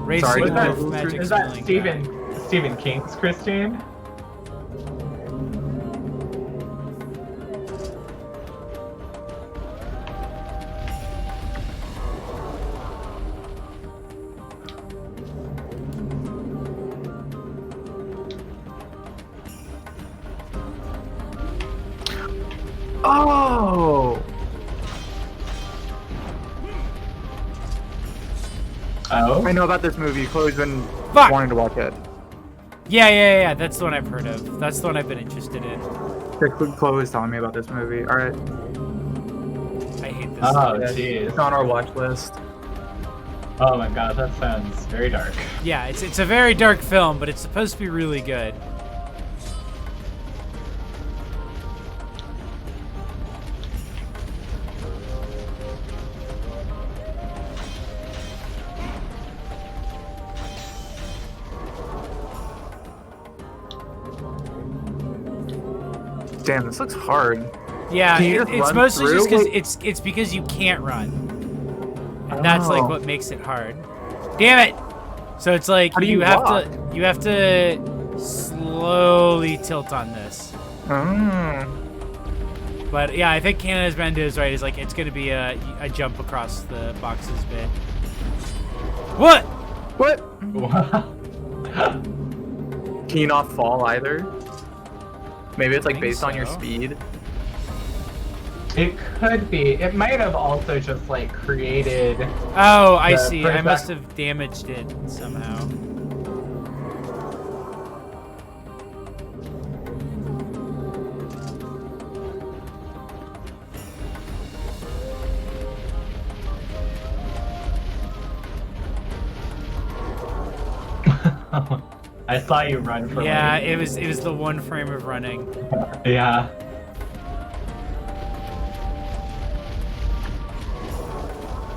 Racing Sorry, with Magic Is that Spelling. Stephen King's Christine? Oh. Oh. I know about this movie. Chloe's been Fuck. wanting to watch it. Yeah. That's the one I've heard of. That's the one I've been interested in. Chloe's telling me about this movie. All right. I hate this. Oh, Yeah, jeez. it's on our watch list. Oh my god, that sounds very dark. Yeah, it's a very dark film, but it's supposed to be really good. Damn, this looks hard. Yeah, Can you just it's run mostly through? just because it's because you can't run, and that's like Oh. what makes it hard. Damn it! So it's like How do you you have walk? to slowly tilt on this. But yeah, I think Canada's Bendo is right. Is like it's gonna be a jump across the boxes bit. What? What? Can you not fall either? Maybe it's like think based on your so. speed. It could be. It might have also just like created. Oh, I The see. I first must act- have damaged it somehow. I saw you run for Yeah, like, it was the one frame of running. yeah.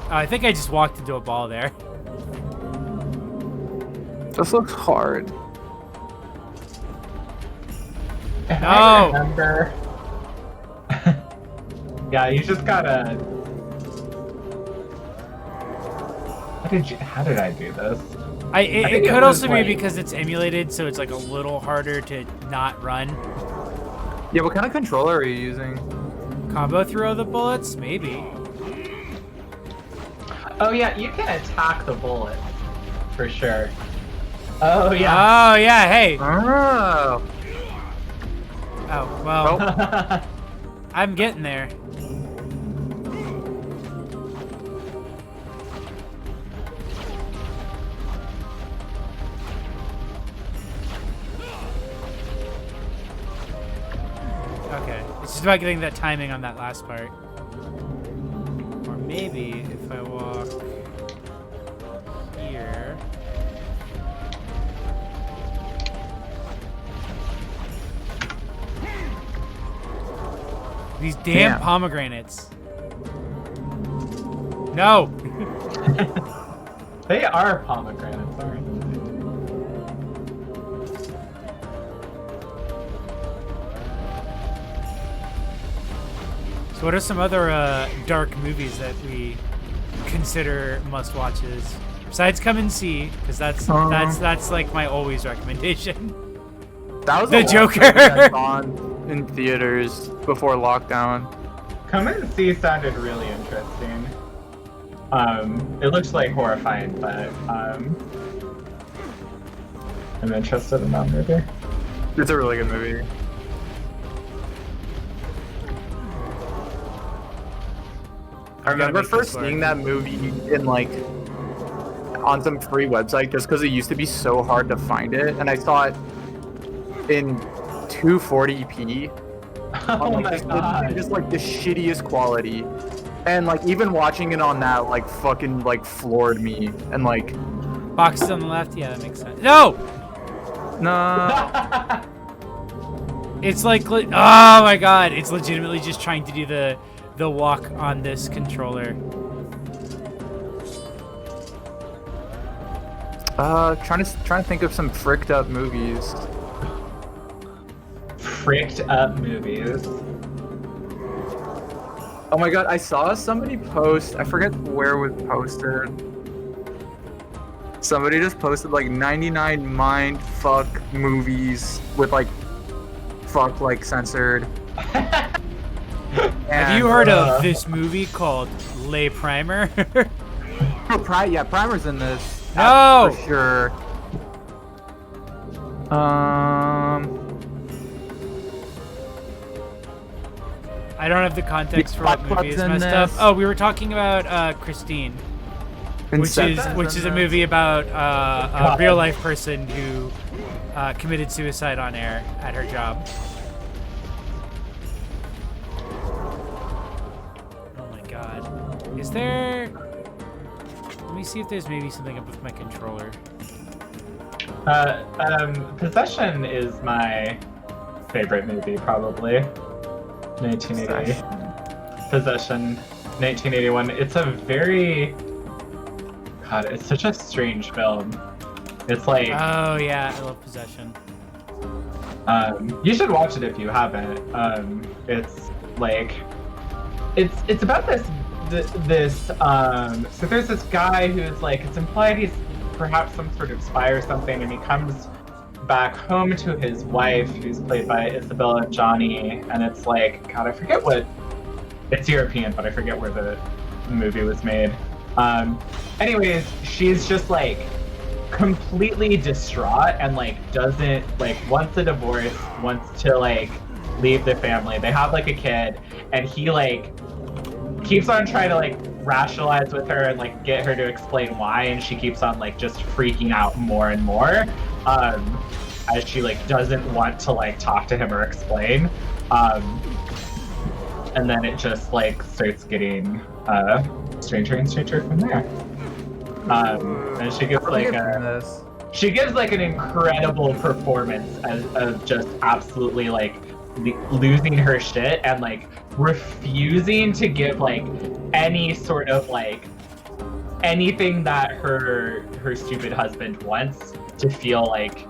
Oh, I think I just walked into a ball there. This looks hard. I No. remember. Yeah, you just gotta. How did I do this? It think it could was also like- be because it's emulated, so it's like a little harder to not run. Yeah, what kind of controller are you using? Combo throw the bullets, maybe. Oh yeah, you can attack the bullet for sure. Oh yeah. Oh yeah, hey. Oh. Oh well, I'm getting there. Okay, it's just about getting that timing on that last part. Or maybe if I walk here. These damn pomegranates. No! They are pomegranates, aren't they? So what are some other dark movies that we consider must-watches? Besides come and see, because that's like my always recommendation. That was The the last Joker. movie I saw in theaters before lockdown. Come and see sounded really interesting. It looks like horrifying, but I'm interested in that movie. It's a really good movie. I remember first seeing that movie in like on some free website just because it used to be so hard to find it, and I saw it in 240p. Oh my god! Just like the shittiest quality, and like even watching it on that like fucking like floored me, and like Boxes on the left, yeah, that makes sense. No. nah. It's like, oh my god, it's legitimately just trying to do the walk on this controller. Trying to think of some fricked up movies. Fricked up movies. Oh my god, I saw somebody post, I forget where it was posted. Somebody just posted like 99 mind fuck movies with like fuck like censored. Have you heard of this movie called Le Primer? Yeah, Primer's in this. No! For sure. I don't have the context for what movie is in messed up. this. Oh, we were talking about Christine, which is a movie about a real life person who committed suicide on air at her job. Oh my god. Is there... Let me see if there's maybe something up with my controller. Possession is my favorite movie, probably. 1980. Possession, 1981. It's a very... God, it's such a strange film. It's like... Oh yeah, I love Possession. You should watch it if you haven't. It's like... It's about this so there's this guy who's like, it's implied he's perhaps some sort of spy or something, and he comes back home to his wife, who's played by Isabella Johnny, and it's like, God, I forget what, it's European, but I forget where the movie was made. Anyways, she's just like completely distraught and like doesn't, like, wants a divorce, wants to like leave the family. They have like a kid, and he like keeps on trying to like rationalize with her and like get her to explain why, and she keeps on like just freaking out more and more as she like doesn't want to like talk to him or explain, and then it just like starts getting stranger and stranger from there. And she gives like an incredible performance of just absolutely like losing her shit and like refusing to give like any sort of like anything that her stupid husband wants to feel like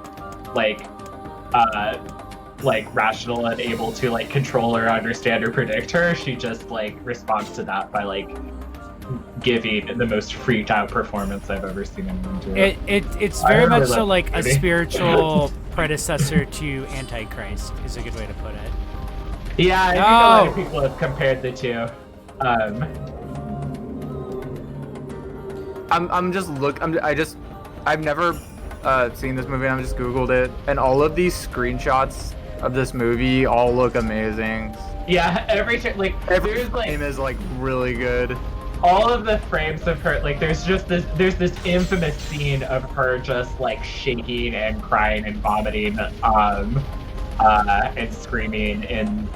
rational and able to like control her, understand or predict her. She just like responds to that by like giving the most freaked out performance I've ever seen anyone do. It's very much so like a spiritual predecessor to Antichrist is a good way to put it. Yeah, I think a lot of people have compared the two. I've never seen this movie, and I've just Googled it, and all of these screenshots of this movie all look amazing. Yeah, every frame is like really good. All of the frames of her, like there's this infamous scene of her just like shaking and crying and vomiting and screaming in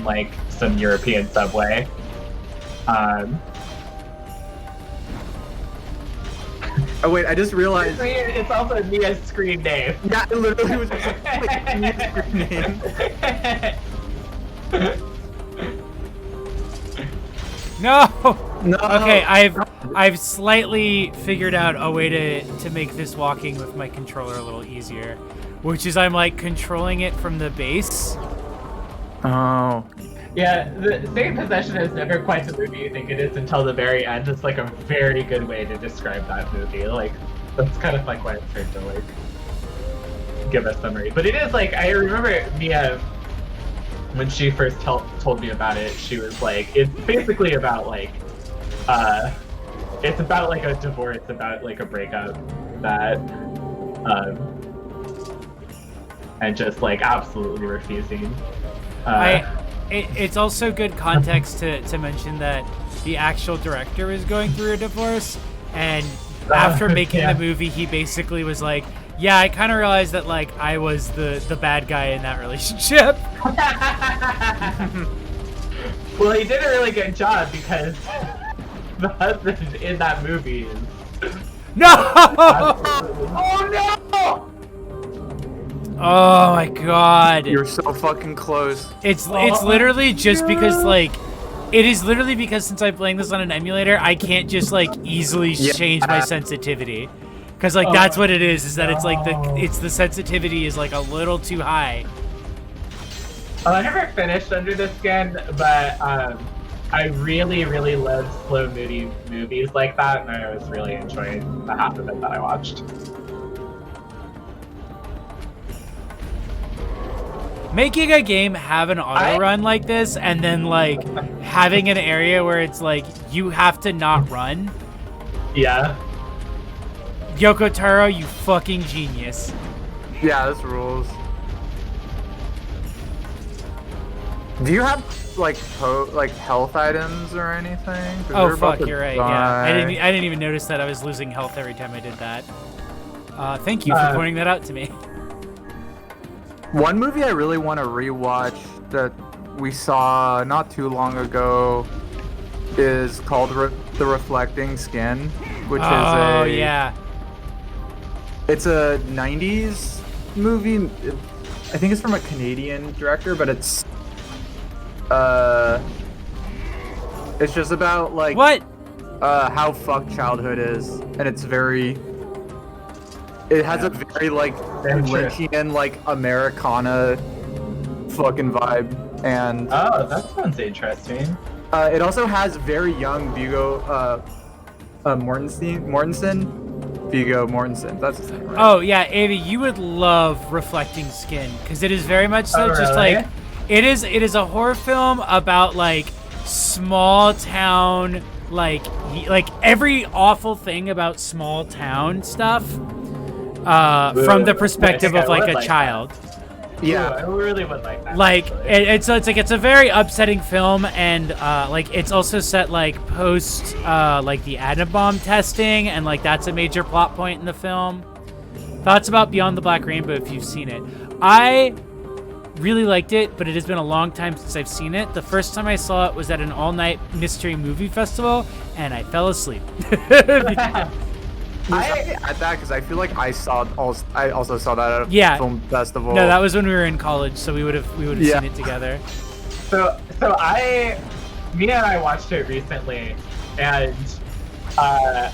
like some European subway. Oh wait, I just realized it's also Nia's screen name. Yeah, it literally was just like Nia's screen name. No. No. Okay, I've slightly figured out a way to make this walking with my controller a little easier, which is I'm like controlling it from the base. Oh. Yeah, the saying possession is never quite the movie you think it is until the very end. It's like a very good way to describe that movie. Like, that's kind of like why it's hard to like give a summary. But it is like, I remember Mia, when she first told me about it, she was like, it's basically about like, it's about like a divorce, about like a breakup that, and just like absolutely refusing. It's also good context to mention that the actual director was going through a divorce, and after making the movie, he basically was like, yeah, I kind of realized that like I was the bad guy in that relationship. Well, he did a really good job because the husband in that movie is... No! Oh no! Oh my god. You're so fucking close. It's literally just because like it is literally because since I'm playing this on an emulator, I can't just like easily change my sensitivity. Cuz like that's what it is that it's like the sensitivity is like a little too high. I never finished Under the Skin, but I really, really love slow moody movies like that, and I was really enjoying the half of it that I watched. Making a game have an auto run like this, and then like having an area where it's like you have to not run. Yeah. Yoko Taro, you fucking genius. Yeah, this rules. Do you have like health items or anything? Oh fuck, you're right. Yeah, I didn't even notice that I was losing health every time I did that. Thank you for pointing that out to me. One movie I really want to rewatch that we saw not too long ago is called The Reflecting Skin, which is it's a 90s movie. I think it's from a Canadian director, but it's just about like how fucked childhood is, and it's very. It has a very like Lynchian like Americana fucking vibe, and oh, that sounds interesting. It also has very young Viggo Mortensen. That's his name, right? Oh yeah, Avi, you would love Reflecting Skin because it is very much so just like it is a horror film about like small town like every awful thing about small town stuff. From the perspective of like a child. Yeah, I really would like that. Like it's a very upsetting film, and like it's also set like post like the atom bomb testing, and like that's a major plot point in the film. Thoughts about Beyond the Black Rainbow if you've seen it? I really liked it, but it has been a long time since I've seen it. The first time I saw it was at an all-night mystery movie festival, and I fell asleep. I at that because I feel like I also saw that at a film festival. No, that was when we were in college, so we would have seen it together. So Mia and I watched it recently, and I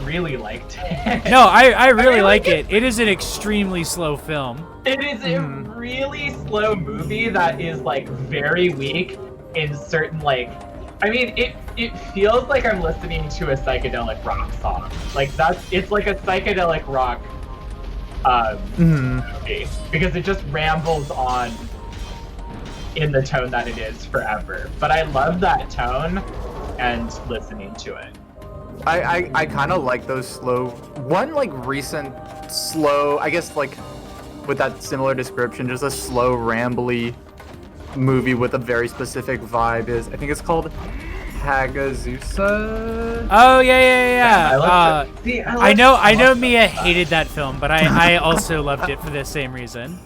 really liked it. No, I really like it. It is an extremely slow film. It is a really slow movie that is like very weak in certain like. I mean, it feels like I'm listening to a psychedelic rock song. Like it's like a psychedelic rock movie because it just rambles on in the tone that it is forever. But I love that tone and listening to it. I kind of like those slow. One like recent slow, I guess like with that similar description, just a slow rambly movie with a very specific vibe is I think it's called Hagazusa. Oh yeah. I know Mia hated that film, but I also loved it for the same reason.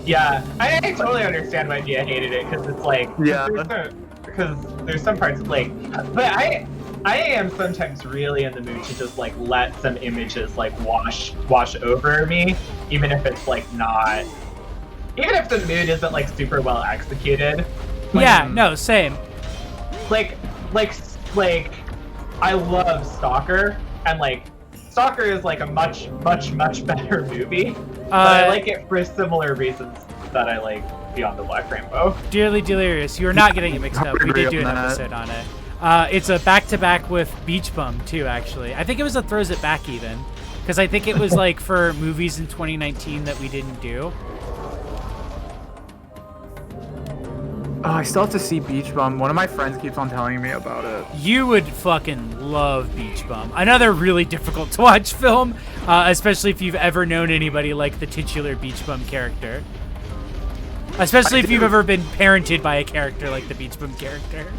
Yeah, I totally understand why Mia hated it because it's like because there's some parts of like, but I am sometimes really in the mood to just like let some images like wash over me, even if it's like not. Even if the mood isn't like super well executed. Yeah, no, same. Like I love Stalker, and like Stalker is like a much better movie. But I like it for similar reasons. that I like Beyond the Black Rainbow. Dearly Delirious. You are not getting it mixed up. We did do an episode on it. It's a back-to-back with Beach Bum, too, actually. I think it was a Throws It Back, even. Because I think it was, like, for movies in 2019 that we didn't do. Oh, I still have to see Beach Bum. One of my friends keeps on telling me about it. You would fucking love Beach Bum. Another really difficult to watch film, especially if you've ever known anybody like the titular Beach Bum character. Especially if you've ever been parented by a character like the Beach Bum character.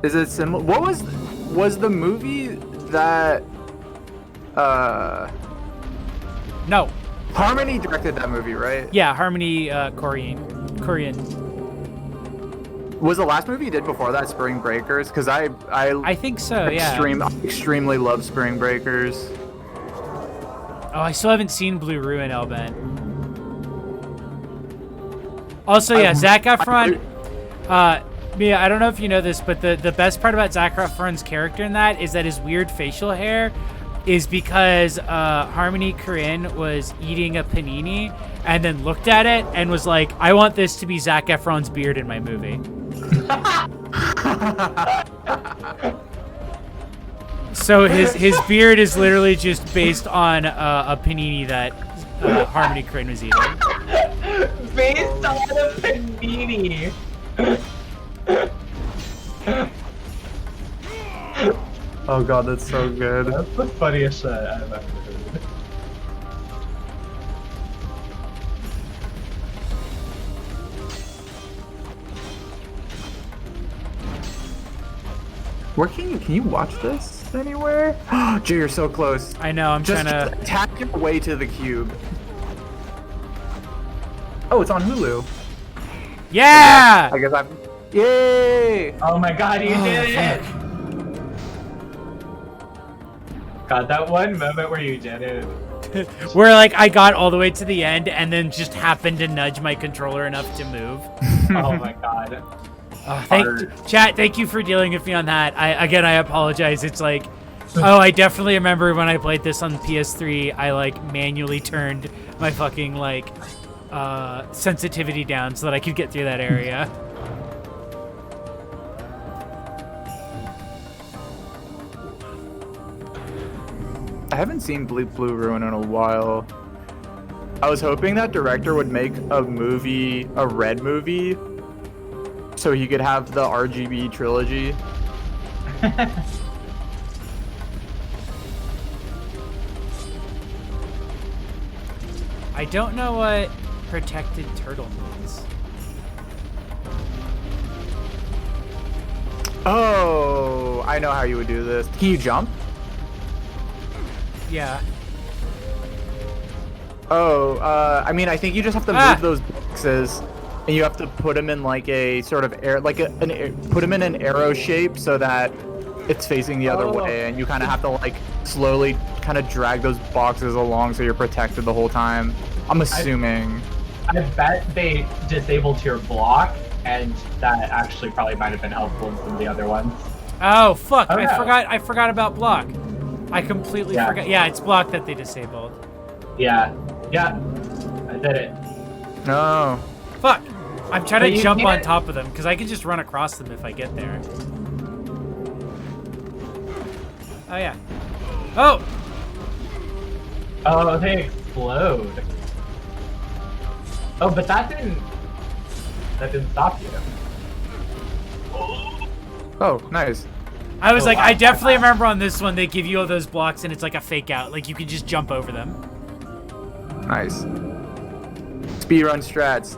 Is it similar? What was the movie that No. Harmony directed that movie, right? Yeah, Harmony Korean. Was the last movie he did before that Spring Breakers? Because I think so, yeah. Extremely love Spring Breakers. Oh, I still haven't seen Blue Ruin, Elben. Also, yeah, Zac Efron. Mia, I don't know if you know this, but the best part about Zac Efron's character in that is that his weird facial hair is because Harmony Korine was eating a panini and then looked at it and was like, I want this to be Zac Efron's beard in my movie. So his beard is literally just based on a panini that Harmony Korine was eating. Based on a panini. Oh god, that's so good. That's the funniest shit I've ever heard. Where can you watch this anywhere? Jay, you're so close. I know, I'm Just trying to tap your way to the cube. Oh, it's on Hulu. Yeah! I guess I'm. Yay! Oh my god, you did it! God, that one moment where you did it. Where like I got all the way to the end and then just happened to nudge my controller enough to move. Oh my god. Chat, thank you for dealing with me on that. I apologize. It's like, oh, I definitely remember when I played this on PS3, I like manually turned my fucking like sensitivity down so that I could get through that area. I haven't seen Blue Ruin in a while. I was hoping that director would make a red movie, so he could have the RGB trilogy. I don't know what protected turtle means. Oh, I know how you would do this. Can you jump? Yeah. Oh, I mean, I think you just have to move those boxes, and you have to put them in like a sort of put them in an arrow shape so that it's facing the other way, and you kind of have to like slowly kind of drag those boxes along so you're protected the whole time. I'm assuming. I bet they disabled your block, and that actually probably might have been helpful in some of the other ones. Oh fuck! Oh, yeah. I forgot about block. I completely forgot. Yeah, it's block that they disabled. Yeah, I did it. No. Fuck! I'm trying to jump on top of them because I can just run across them if I get there. Oh yeah. Oh! Oh, they explode. Oh, but that didn't stop you. Oh, nice. I was I definitely remember on this one they give you all those blocks and it's like a fake out. Like you can just jump over them. Nice. Speedrun strats.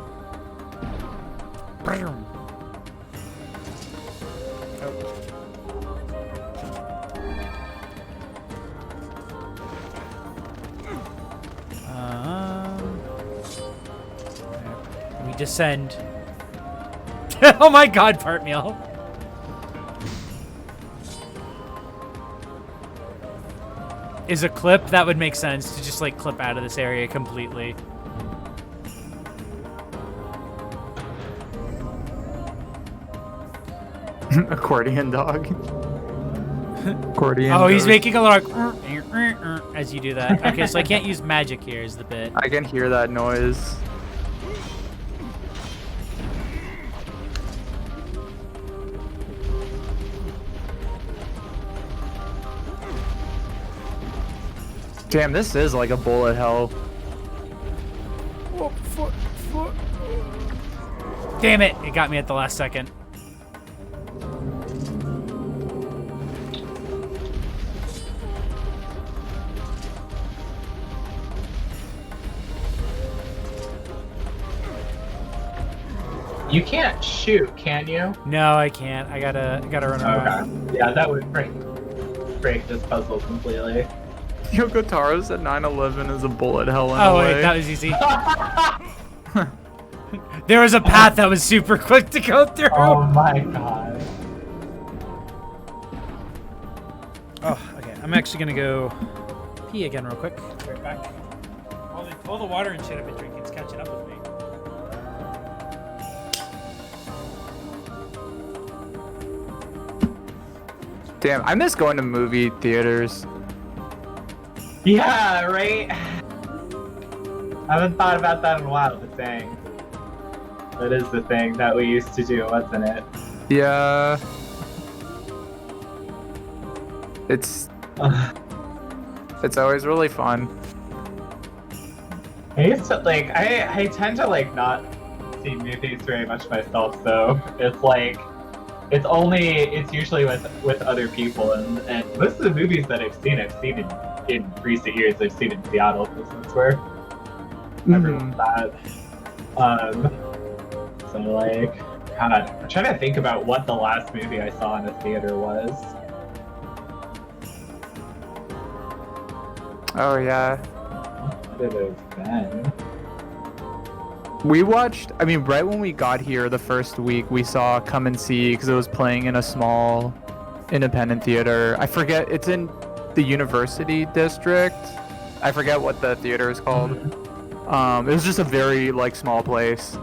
We descend. Oh my god, part meal. Is a clip that would make sense to just like clip out of this area completely. Accordion dog. Accordion. Oh, he's goes. making a lot as you do that. Okay, so I can't use magic here is the bit. I can hear that noise. Damn, this is like a bullet hell. Damn it! It got me at the last second. You can't shoot, can you? No, I can't. I gotta run around. Okay. Yeah, that would break this puzzle completely. Yoko Taro said 9/11 is a bullet hell in Oh a wait, way. that was easy. There was a path that was super quick to go through. Oh my god. Oh, okay. I'm actually gonna go pee again real quick. Right back. All the water and shit I've been drinking is catching up with me. Damn, I miss going to movie theaters. Yeah, right? I haven't thought about that in a while, but dang. That is the thing that we used to do, wasn't it? Yeah. It's always really fun. I used to, like, I tend to, like, not see movies very much myself, so it's like, it's usually with other people, and most of the movies that I've seen in recent years, I've seen in Seattle, because that's where everyone's at. So, like, God, I'm trying to think about what the last movie I saw in a theater was. Oh yeah. What did it have been? We watched, I mean, right when we got here the first week, we saw Come and See because it was playing in a small independent theater. I forget, it's in the University District. I forget what the theater is called. It was just a very, like, small place.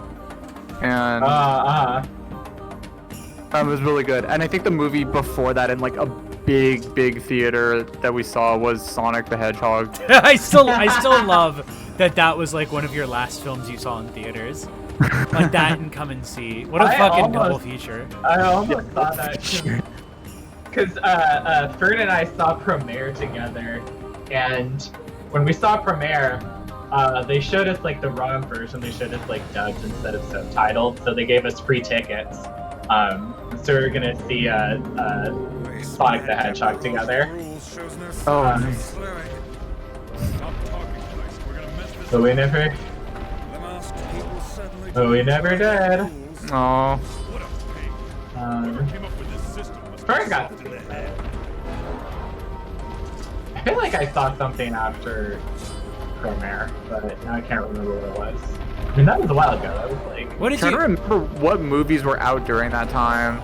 And it was really good. And I think the movie before that in, like, a big theater that we saw was Sonic the Hedgehog. I still love that was like one of your last films you saw in theaters. Like that and Come and See. What a fucking double feature. I almost saw that because Fern and I saw Premiere together, and when we saw Premiere, they showed us like the wrong version. They showed us like dubbed instead of subtitled, so they gave us free tickets. So we were gonna see Sonic the Hedgehog together. Oh, nice. But we never did. Oh. Fern got to see it. I feel like I saw something after Premiere, but now I can't remember what it was. I mean, that was a while ago. That was like... What did I'm trying to remember what movies were out during that time.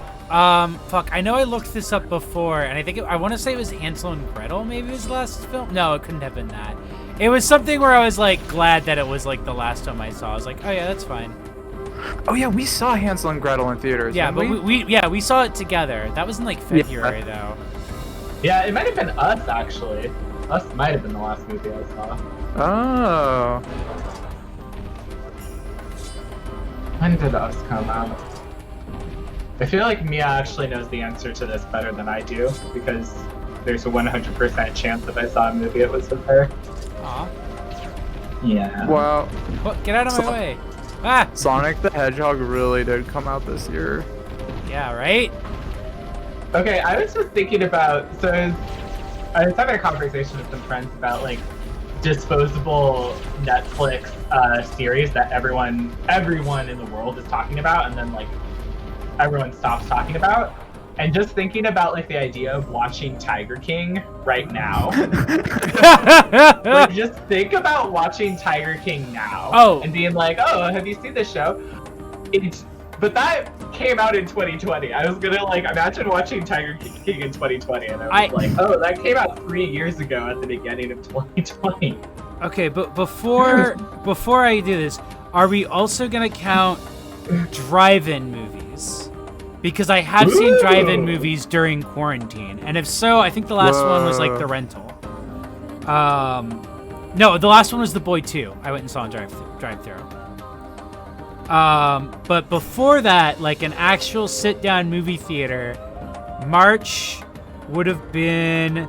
Fuck, I know I looked this up before, and I think I want to say it was Hansel and Gretel, maybe was the last film? No, it couldn't have been that. It was something where I was, like, glad that it was, like, the last time I saw. I was like, oh, yeah, that's fine. Oh, yeah, we saw Hansel and Gretel in theaters, Yeah, but didn't we saw it together. That was in, like, February, though. Yeah, it might have been Us, actually. Us might have been the last movie I saw. Oh. When did Us come out? I feel like Mia actually knows the answer to this better than I do, because there's a 100% chance that I saw a movie it was with her. Aw. Yeah. Wow. Well, get out of my way. Ah! Sonic the Hedgehog really did come out this year. Yeah, right? Okay, I was just thinking about, so I was having a conversation with some friends about like disposable Netflix series that everyone in the world is talking about, and then like everyone stops talking about. And just thinking about like the idea of watching Tiger King right now. Like, just think about watching Tiger King now. Oh. And being like, oh, have you seen this show? But that came out in 2020. I was gonna like imagine watching Tiger King in 2020, and I was like, oh, that came out 3 years ago at the beginning of 2020. Okay, but before I do this, are we also gonna count drive-in movies? because I have seen drive-in movies during quarantine, and if so, I think the last one was like The Rental. No, the last one was The Boy 2. I went and saw in drive-through. But before that, like an actual sit-down movie theater, March would have been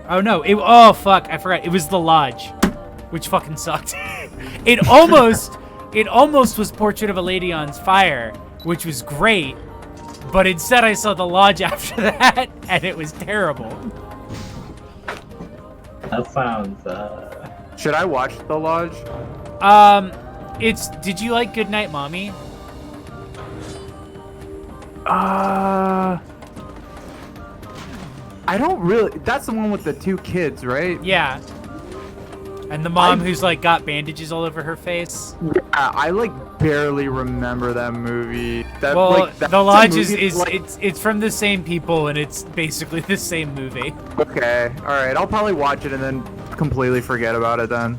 oh no, oh fuck, I forgot. It was The Lodge, which fucking sucked. It almost was Portrait of a Lady on Fire, which was great, but instead I saw The Lodge after that, and it was terrible. That sounds, Should I watch The Lodge? Did you like Goodnight Mommy? I don't really. That's the one with the 2 kids, right? Yeah. And the mom who's like got bandages all over her face. Yeah, I like barely remember that movie. That, well, like, The Lodge is like, it's from the same people, and it's basically the same movie. Okay, all right. I'll probably watch it and then completely forget about it then.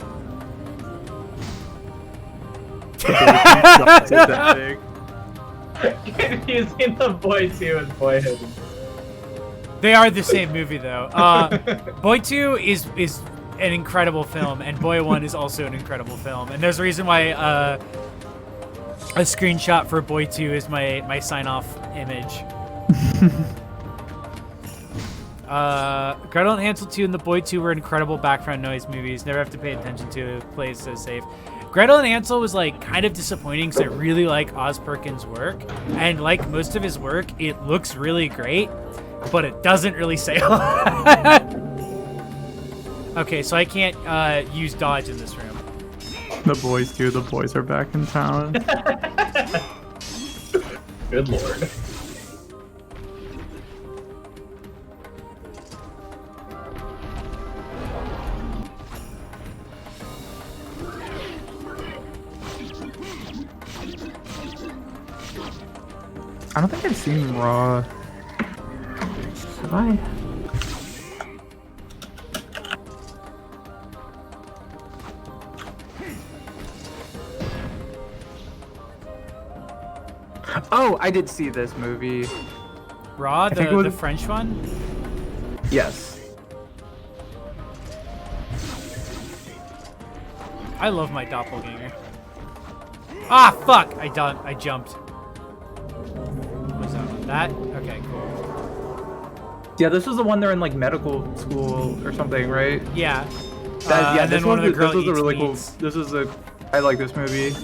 Confusing The Boy 2 and Boyhood. They are the same movie though. Boy 2 is an incredible film, and Boy 1 is also an incredible film. And there's a reason why a screenshot for Boy 2 is my sign-off image. Gretel and Hansel 2 and The Boy 2 were incredible background noise movies. Never have to pay attention to. Plays so safe. Gretel and Hansel was like kind of disappointing because I really like Oz Perkins' work, and like most of his work, it looks really great, but it doesn't really say a lot. Okay, so I can't use dodge in this room. The boys too. The boys are back in town. Good lord. I don't think I've seen Raw. Have I? Oh, I did see this movie. Raw, the French one? Yes. I love my doppelganger. Ah, fuck! I jumped. Was that? Okay, cool. Yeah, this was the one they're in like medical school or something, right? Yeah. Yeah, and this then one of the girls this was a really meats. cool. This is a. I like this movie.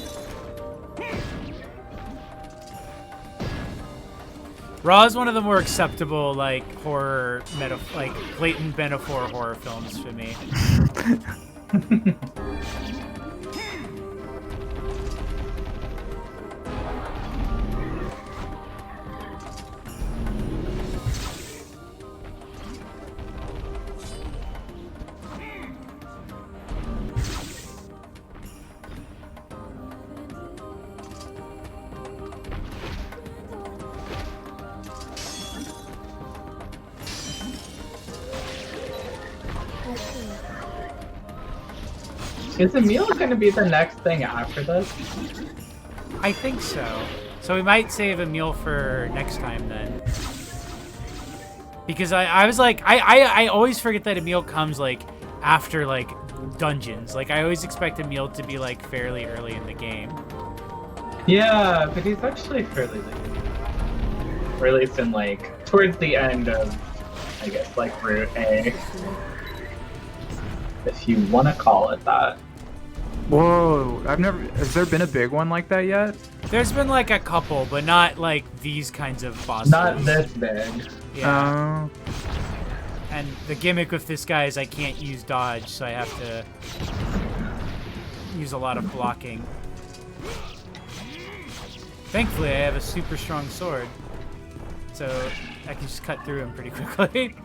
Raw is one of the more acceptable like horror like blatant metaphor horror films for me. Is Emil going to be the next thing after this? I think so. So we might save a meal for next time then. Because I was like, I always forget that a meal comes like after like dungeons. Like I always expect a meal to be like fairly early in the game. Yeah, but he's actually fairly late. Or at least in like towards the end of, I guess, like Route A. If you want to call it that. Whoa, has there been a big one like that yet? There's been like a couple, but not like these kinds of bosses. Not this big. Yeah. And the gimmick with this guy is I can't use dodge, so I have to use a lot of blocking. Thankfully, I have a super strong sword, so I can just cut through him pretty quickly.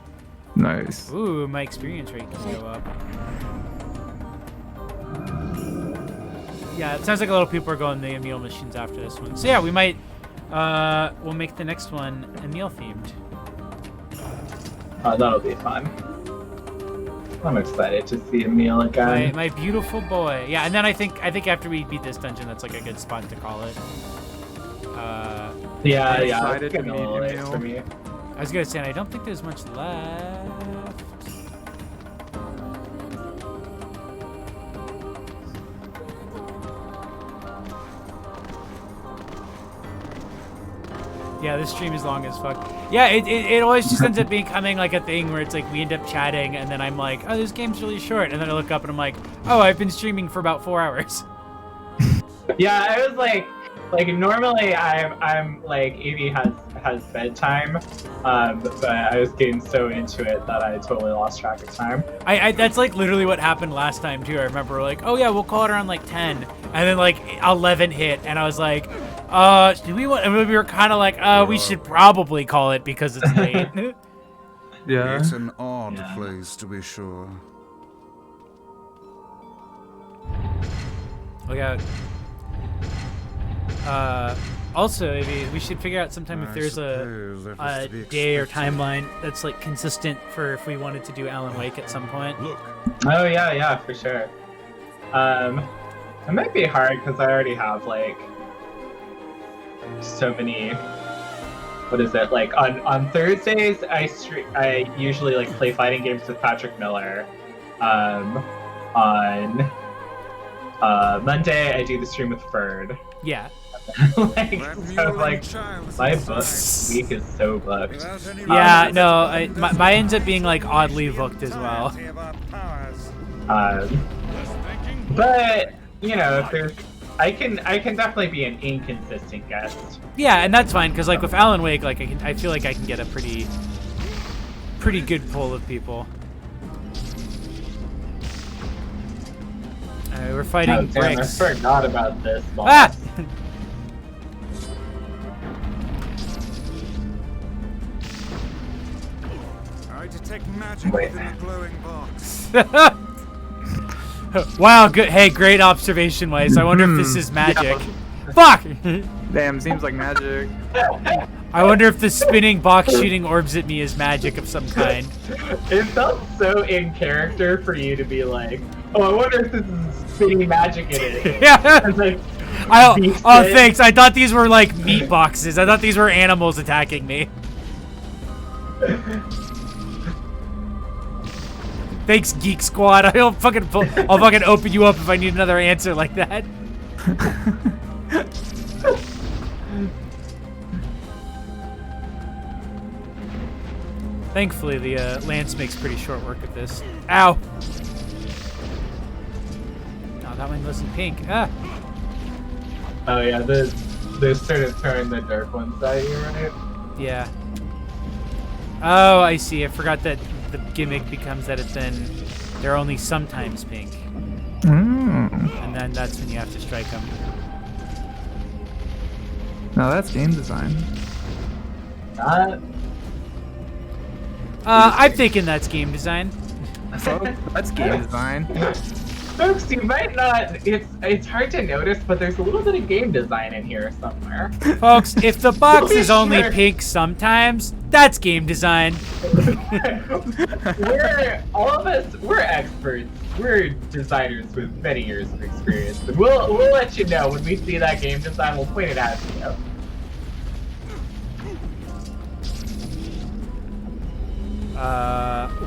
Nice. Ooh, my experience rate can go up. Yeah, it sounds like a lot of people are going the Emil missions after this one. So yeah, we might, we'll make the next one Emil themed. That'll be fun. I'm excited to see Emil again. My beautiful boy. Yeah, and then I think after we beat this dungeon, that's like a good spot to call it. Yeah, excited it's to getting a meet little late Emil. for me. I was gonna say, and I don't think there's much left. Yeah, this stream is long as fuck. Yeah, it always just ends up becoming like a thing where it's like we end up chatting and then I'm like, oh, this game's really short. And then I look up and I'm like, oh, I've been streaming for about 4 hours. Yeah, I was like normally I'm like Evie has bedtime, but I was getting so into it that I totally lost track of time. I that's like literally what happened last time too. I remember like, oh yeah, we'll call it around like 10, and then like 11 hit, and I was like, do we want? And we were kind of like, we should probably call it because it's late. Yeah. It's an odd place to be sure. Look out. Also, maybe we should figure out sometime if there's a day or timeline that's like consistent for if we wanted to do Alan Wake at some point. Look. Oh yeah, for sure. It might be hard because I already have like so many. What is it like on Thursdays? I usually like play fighting games with Patrick Miller. On Monday I do the stream with Ferd. Yeah. like my book week is so booked. Yeah, no, my ends up being like oddly booked as well. But you know, if there's, I can definitely be an inconsistent guest. Yeah, and that's fine because like with Alan Wake, like I feel like I can get a pretty good pull of people. We're fighting Oh, damn, bricks. I forgot about this boss. Ah! I detect magic within the glowing box. Wow, good. Hey, great observation, Weiss. I wonder if this is magic. Fuck! Damn, seems like magic. I wonder if the spinning box shooting orbs at me is magic of some kind. It felt so in character for you to be like, oh, I wonder if this is spinning magic in it. Yeah. Like, oh, thanks. I thought these were like meat boxes. I thought these were animals attacking me. Thanks, Geek Squad. I'll fucking open you up if I need another answer like that. Thankfully, the Lance makes pretty short work of this. Ow! Oh, that one wasn't pink. Ah! oh yeah, there's certain turn the dark ones at you, right? Yeah. Oh, I see. I forgot that the gimmick becomes that they're only sometimes pink. And then that's when you have to strike them. No, that's game design. I'm thinking that's game design. That's game design. Folks, you might not. It's hard to notice, but there's a little bit of game design in here somewhere. Folks, if the box is only Sure. pink sometimes, that's game design. We're experts. We're designers with many years of experience. And we'll let you know when we see that game design. We'll point it out to you.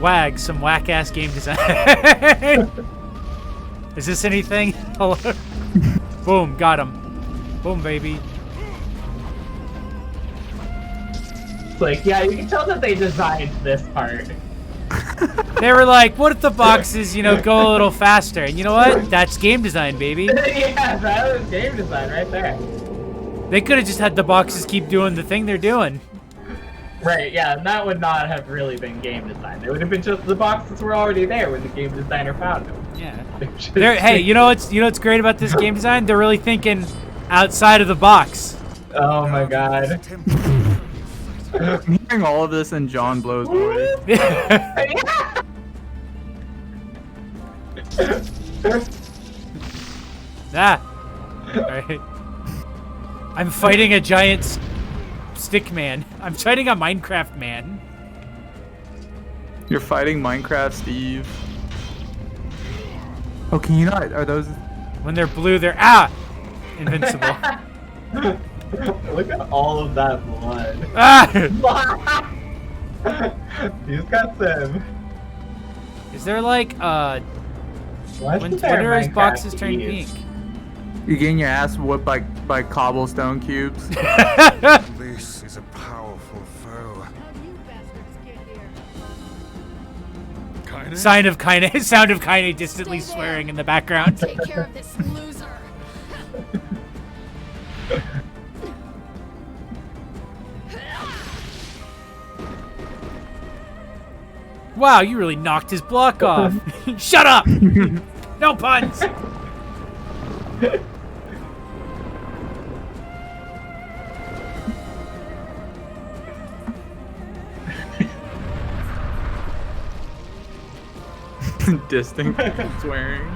Wag, some whack-ass game design. Is this anything? Hello? Boom, got him. Boom, baby. It's like, yeah, you can tell that they designed this part. They were like, what if the boxes, go a little faster? And you know what? That's game design, baby. Yeah, that was game design right there. They could have just had the boxes keep doing the thing they're doing. Right, yeah, and that would not have really been game design. It would have been just the boxes were already there when the game designer found them. Yeah. Hey, you know what's great about this game design? They're really thinking outside of the box. Oh my god. I'm hearing all of this in John Blow's voice. Ah. Alright. I'm fighting a giant stick man. I'm fighting a Minecraft man. You're fighting Minecraft Steve. Oh, can you not? Are those? When they're blue, they're invincible. Look at all of that blood. He's got some. Is there like when do his boxes turn pink? You're getting your ass whooped by cobblestone cubes. This is a powerful foe. Sound of Kaine distantly swearing in the background. Take care of this loser. Wow, you really knocked his block off. Shut up! No puns! Distant swearing.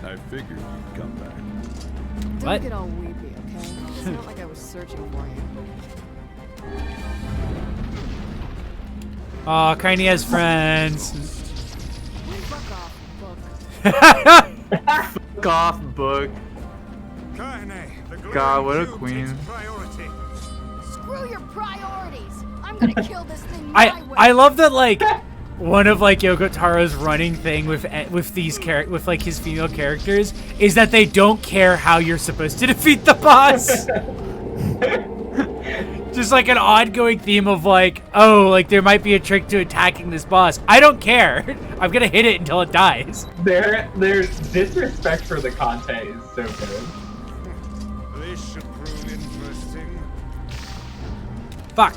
I figured you'd come back. Don't What? get all weepy, okay? It's not like I was searching for you. Oh, Kaine has friends. Fuck off, book. Fuck off, book. God, what a queen. Screw your priorities. I'm gonna kill this thing my way. I love that like one of like Yoko Taro's running thing with these with like his female characters is that they don't care how you're supposed to defeat the boss. Just like an ongoing theme of like, oh, like there might be a trick to attacking this boss. I don't care. I'm gonna hit it until it dies. Their disrespect for the content is so good. This should prove interesting. Fuck.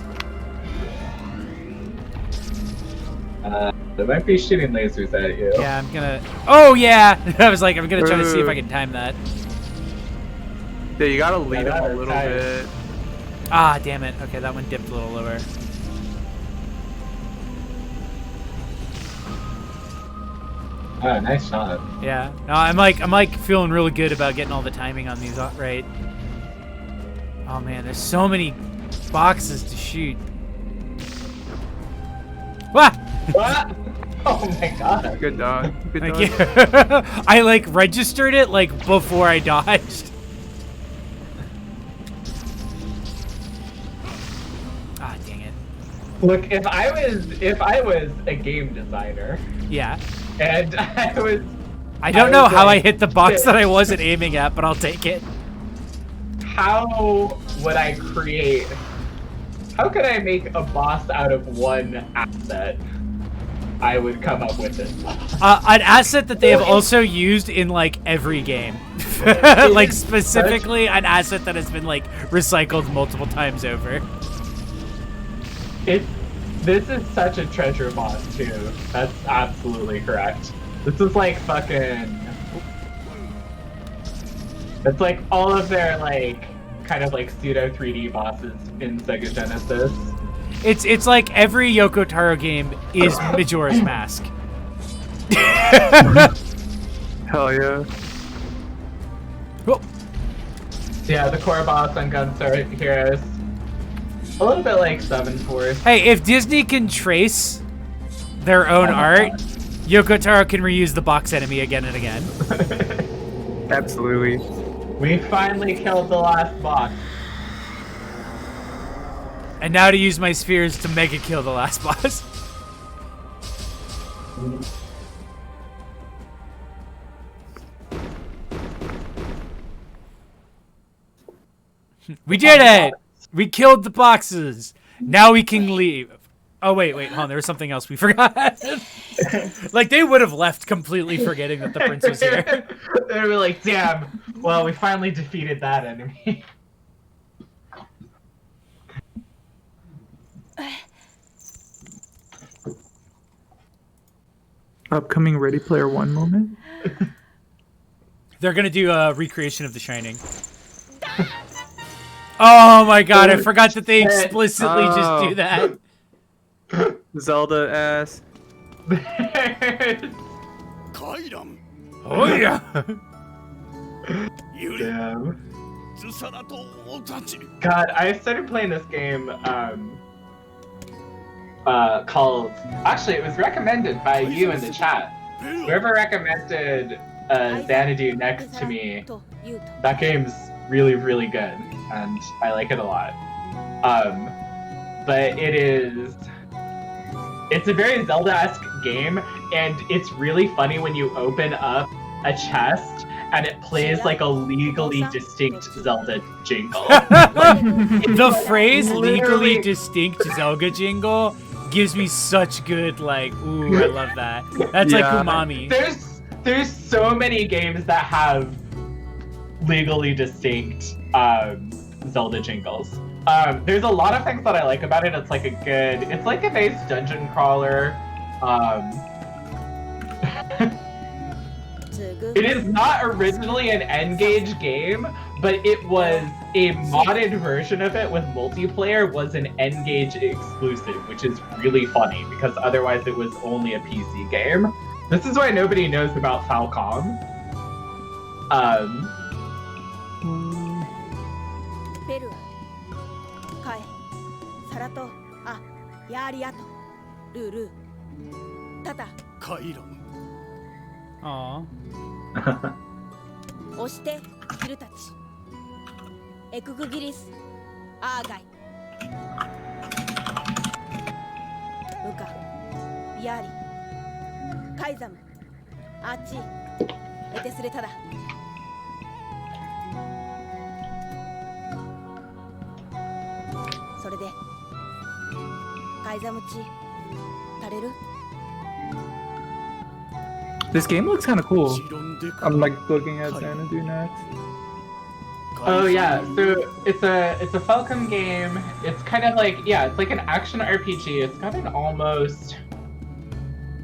They might be shooting lasers at you. Yeah, I'm gonna. Oh yeah. I was like, I'm gonna try to see if I can time that. Yeah, you gotta lead him a little tight. bit. Ah, damn it. Okay, that one dipped a little lower. Oh, nice shot. Yeah. No, I'm like feeling really good about getting all the timing on these right. Oh man, there's so many boxes to shoot. Wah! What? Oh my god. Good dog. Good Thank dog. you. I like registered it like before I dodged. Ah, dang it. Look, if I was a game designer Yeah. and I don't know how I like, hit the box that I wasn't aiming at, but I'll take it. how would I create? How could I make a boss out of one asset? I would come up with this. An asset that they have also used in like every game. Like specifically an asset that has been like recycled multiple times over. This is such a treasure boss too. That's absolutely correct. This is like fucking. It's like all of their like kind of like pseudo 3D bosses in Sega Genesis. It's like every Yoko Taro game is Majora's Mask. Hell yeah. Oh. Yeah, the core boss on Gunstar Heroes. A little bit like Seven Force. Hey, if Disney can trace their own art, Yoko Taro can reuse the box enemy again and again. Absolutely. We finally killed the last boss. And now to use my spheres to mega kill the last boss. We did it! We killed the boxes. Now we can leave. Oh, wait, hold on. There was something else we forgot. Like, they would have left completely forgetting that the prince was here. They were like, damn, well, we finally defeated that enemy. Upcoming Ready Player One moment. They're going to do a recreation of The Shining. Oh, my God. I forgot that they explicitly just do that. Zelda ass. Oh, yeah. Damn. God, I started playing this game called. Actually, it was recommended by you in the chat. Whoever recommended Xanadu next to me, that game's really, really good, and I like it a lot. But it's a very Zelda-esque game, and it's really funny when you open up a chest and it plays like a legally distinct Zelda jingle. The phrase legally literally- distinct Zelda jingle gives me such good, like, ooh, I love that. That's like Yeah. umami. There's so many games that have legally distinct Zelda jingles. There's a lot of things that I like about it. It's like a nice dungeon crawler. It is not originally an N-Gage game, but it was a modded version of it with multiplayer was an N-Gage exclusive, which is really funny because otherwise it was only a PC game. This is why nobody knows about Falcom. ベルはカエサラとヤーリアとルールータタ Aw. 押してヒルたちエクグギリスアーガイウカヤーリカイザムアーチエテスレタダそれでカイザムチタレル This game looks kind of cool. I'm like looking at Xanadu next. Oh yeah, so it's a Falcom game. It's kind of like it's like an action RPG. It's got an almost.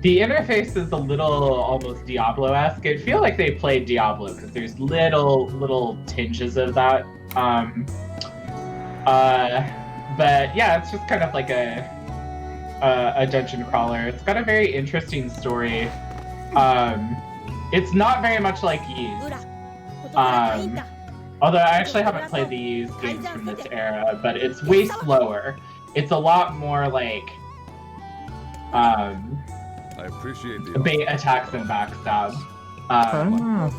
The interface is a little almost Diablo-esque. I feel like they played Diablo because there's little tinges of that. But yeah, it's just kind of like a dungeon crawler. It's got a very interesting story. It's not very much like Ys. Although I actually haven't played the Ys games from this era, but it's way slower. It's a lot more like I appreciate the bait attacks and backstab. Oh.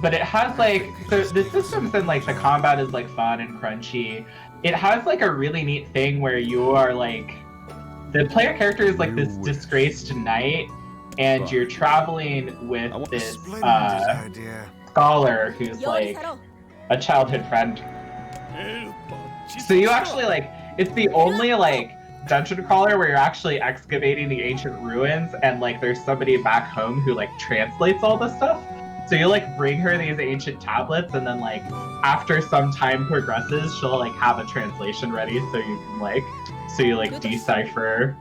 But it has like the systems and like the combat is like fun and crunchy. It has like a really neat thing where you are like the player character is like this disgraced knight, and you're traveling with this scholar who's like a childhood friend. So you actually like it's the only like dungeon crawler where you're actually excavating the ancient ruins, and like there's somebody back home who like translates all this stuff. So you like bring her these ancient tablets, and then like after some time progresses, she'll like have a translation ready, so you can like decipher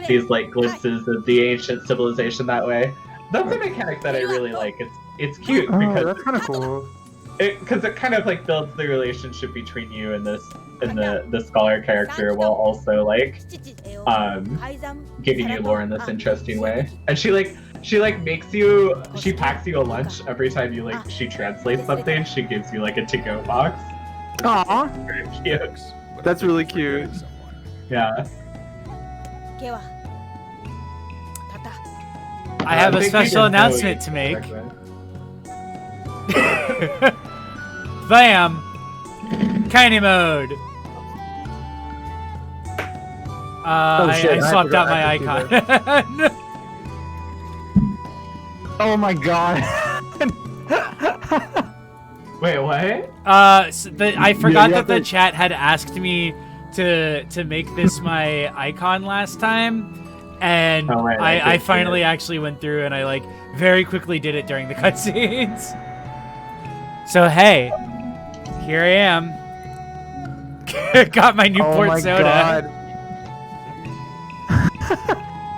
these like glimpses of the ancient civilization that way. That's a mechanic that I really like. It's cute because that's kind of cool. Because it kind of like builds the relationship between you and the scholar character while also like giving you lore in this interesting way. And she packs you a lunch every time you like she translates something. She gives you like a to-go box. Aw, Very cute. that's really cute. Yeah. I have a think we special can announcement to make. Bam! Kiney mode. shit, I I swapped out forgot my I could icon. Oh my god. Wait, what? I forgot you that have the to- chat had asked me to make this my icon last time, and Oh, right, I I did see finally it. actually went through and I like very quickly did it during the cutscenes. So hey, here I am. Got my Newport Oh my soda. god.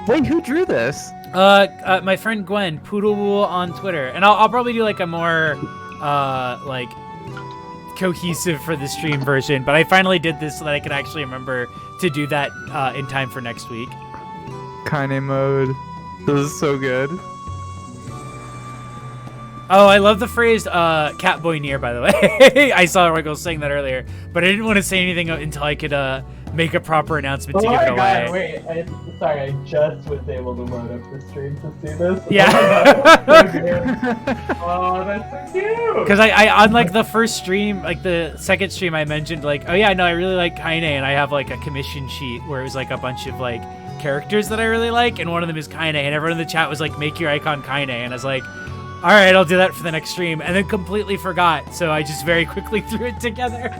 Wait, who drew this? My friend Gwen, Poodlewool on Twitter, and I'll probably do like a more like cohesive for the stream version. But I finally did this so that I can actually remember to do that in time for next week. Kine mode. This is so good. Oh, I love the phrase Catboy Nier, by the way. I saw Rickle saying that earlier, but I didn't want to say anything until I could make a proper announcement to give it away. Wait, sorry, I just was able to load up the stream to see this. Yeah. Oh, that's so cute. Because I on like the first stream, like the second stream, I mentioned like, oh yeah, no, I really like Kaine, and I have like a commission sheet where it was like a bunch of like characters that I really like, and one of them is Kaine, and everyone in the chat was like, make your icon Kaine, and I was like, all right, I'll do that for the next stream, and then completely forgot, so I just very quickly threw it together.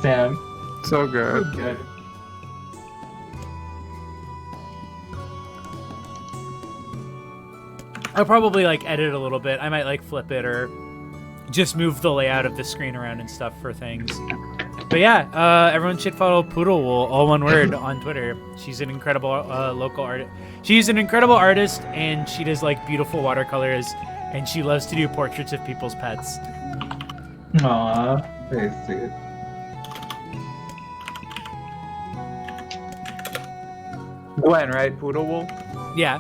Sam. So good. Good. I'll probably like edit a little bit. I might like flip it or just move the layout of the screen around and stuff for things. But yeah, everyone should follow Poodlewool, all one word, on Twitter. She's an incredible local artist. She's an incredible artist, and she does like beautiful watercolors, and she loves to do portraits of people's pets. Aww, very sweet. Gwen, right? Poodlewool? Yeah.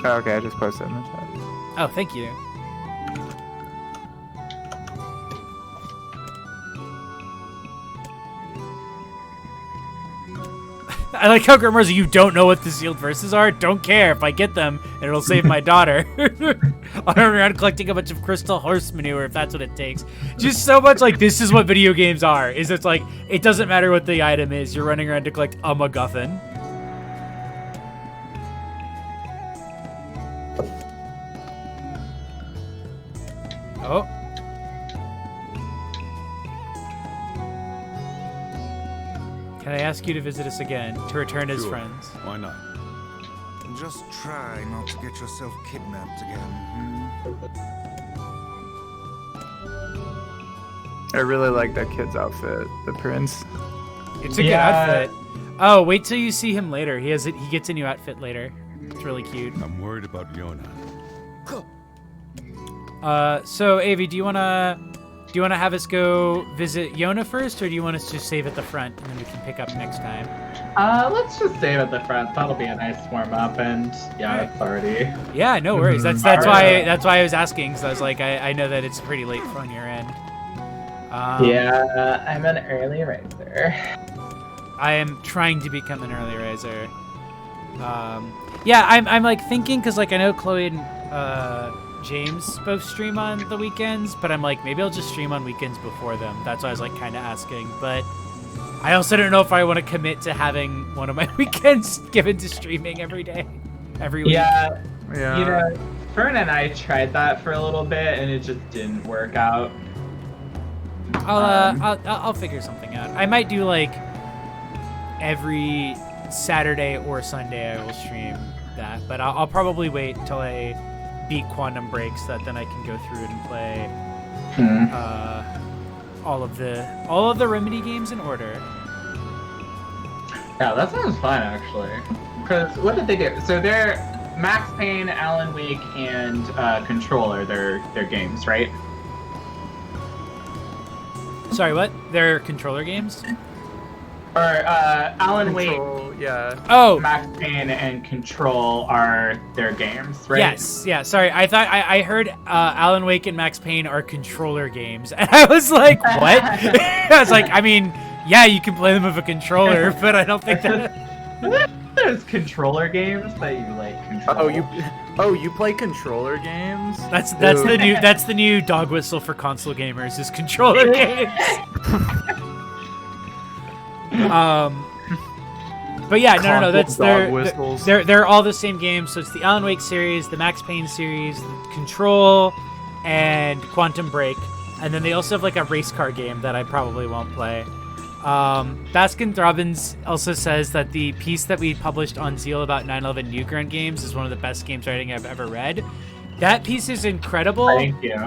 Oh, okay, I just posted it in the chat. Oh, thank you. I like how Grimmer's, you don't know what the sealed verses are? Don't care. If I get them, and it'll save my daughter. I'll run around collecting a bunch of crystal horse manure if that's what it takes. Just so much like this is what video games are. Is it's like, it doesn't matter what the item is. You're running around to collect a MacGuffin. Oh. Can I ask you to visit us again, to return as Sure. friends? Why not? Just try not to get yourself kidnapped again. I really like that kid's outfit, the prince. It's a good outfit. Oh, wait till you see him later. He gets a new outfit later. It's really cute. I'm worried about Yona. So Avi, do you wanna have us go visit Yona first, or do you want us to just save at the front and then we can pick up next time? Let's just save at the front. That'll be a nice warm up, and yeah, it's already. Yeah, no worries. That's why I was asking, because I was like, I know that it's pretty late on your end. Yeah, I'm an early riser. I am trying to become an early riser. Yeah, I'm like thinking, because like I know Chloe and James both stream on the weekends, but I'm like, maybe I'll just stream on weekends before them. That's why I was like kind of asking, but I also don't know if I want to commit to having one of my weekends given to streaming every week. Yeah, you know, Fern and I tried that for a little bit, and it just didn't work out. I'll figure something out. I might do like every Saturday or Sunday I will stream that, but I'll probably wait until I beat Quantum Break so that then I can go through it and play all of the Remedy games in order. Yeah, that sounds fun actually. Because what did they do? So they're Max Payne, Alan Wake, and Control are their games, right? Sorry, what? They're controller games? Or Alan Control, Wake, yeah. Oh, Max Payne, and Control are their games, right? yes, yeah. Sorry, I thought I heard Alan Wake and Max Payne are controller games, and I was like, what? I was like, I mean, yeah, you can play them with a controller, but I don't think that. There's controller games that you like control. You play controller games? That's the new dog whistle for console gamers is controller games. But yeah, no. They're all the same games. So it's the Alan Wake series, the Max Payne series, Control, and Quantum Break, and then they also have like a race car game that I probably won't play. Baskin Robbins also says that the piece that we published on Zeal about 9/11 Newground games is one of the best games writing I've ever read. That piece is incredible. Thank you.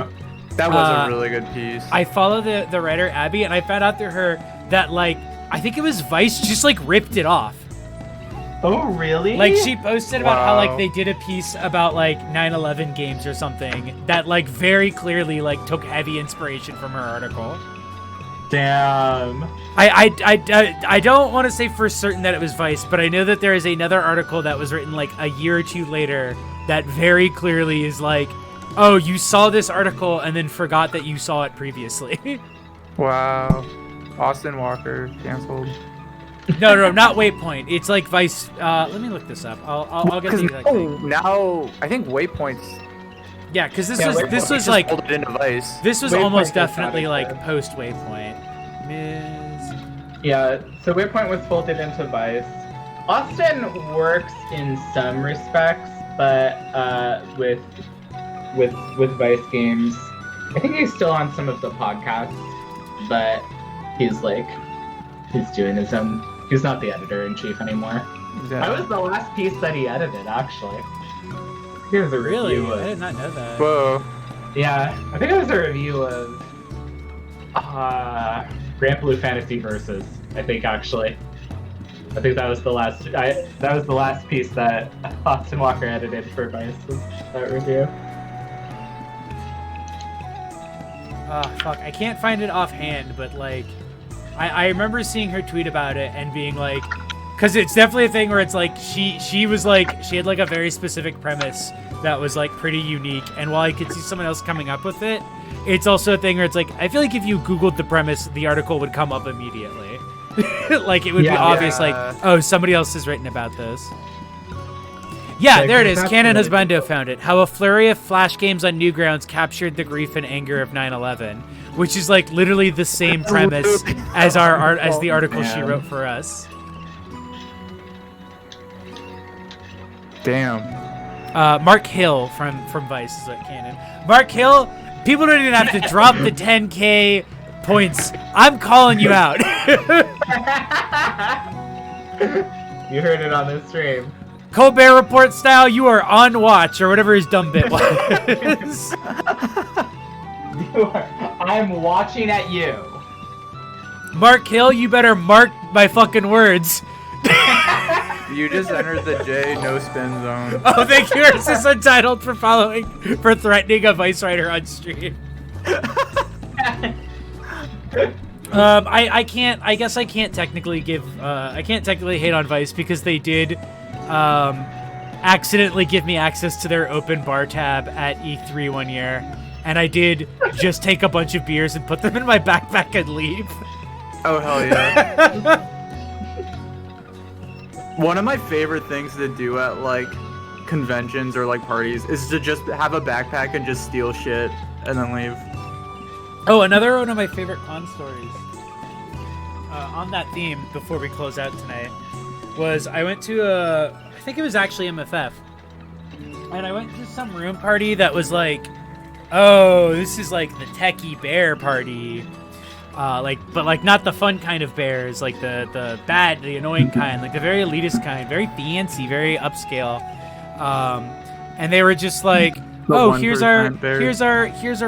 That was a really good piece. I follow the writer Abby, and I found out through her that like I think it was Vice just like ripped it off. Oh really? Like she posted about how like they did a piece about like 9/11 games or something that like very clearly like took heavy inspiration from her article. Damn. I don't want to say for certain that it was Vice, but I know that there is another article that was written like a year or two later that very clearly is like oh, you saw this article and then forgot that you saw it previously. Wow. Austin Walker canceled. No, not Waypoint. It's like Vice. Let me look this up. I'll get the exact thing. Now I think Waypoint's. Yeah, because this Waypoint was just like folded into Vice. this was Waypoint almost is definitely not like active. post Waypoint. Ms. Yeah, so Waypoint was folded into Vice. Austin works in some respects, but with Vice games, I think he's still on some of the podcasts, but he's doing his own. He's not the editor-in-chief anymore. Yeah. I was the last piece that he edited, actually. Here's a Really? review I did of. not know that. Whoa. Yeah, I think it was a review of Grand Blue Fantasy Versus. I think actually. I think that was the last. That was the last piece that Austin Walker edited for Vice. Was that review? Oh, fuck. I can't find it offhand, but, like, I remember seeing her tweet about it and being like, because it's definitely a thing where it's like, she was like, she had, like, a very specific premise that was, like, pretty unique, and while I could see someone else coming up with it, it's also a thing where it's like, I feel like if you Googled the premise, the article would come up immediately. Like, it would be obvious, like, oh, somebody else has written about this. Yeah, there it is. Canon Husbando found it. How a flurry of flash games on Newgrounds captured the grief and anger of 9/11, which is like literally the same premise as as the article she wrote for us. Damn. Mark Hill from Vice is like Canon. Mark Hill, people don't even have to drop the 10K points. I'm calling you out. You heard it on the stream. Colbert Report style, you are on watch, or whatever his dumb bit was. I'm watching at you. Mark Hill, you better mark my fucking words. You just entered the J no spin zone. Oh, thank you, Ursus Untitled, for threatening a Vice writer on stream. I guess I can't technically hate on Vice because they did accidentally give me access to their open bar tab at E3 one year, and I did just take a bunch of beers and put them in my backpack and leave. Oh, hell yeah. One of my favorite things to do at, like, conventions or, like, parties is to just have a backpack and just steal shit and then leave. Oh, another one of my favorite con stories on that theme before we close out tonight was I went to I think it was actually MFF, and I went to some room party that was like, oh, this is like the techie bear party, but like not the fun kind of bears, like the bad, the annoying kind, like the very elitist kind, very fancy, very upscale, and they were just like, oh, here's our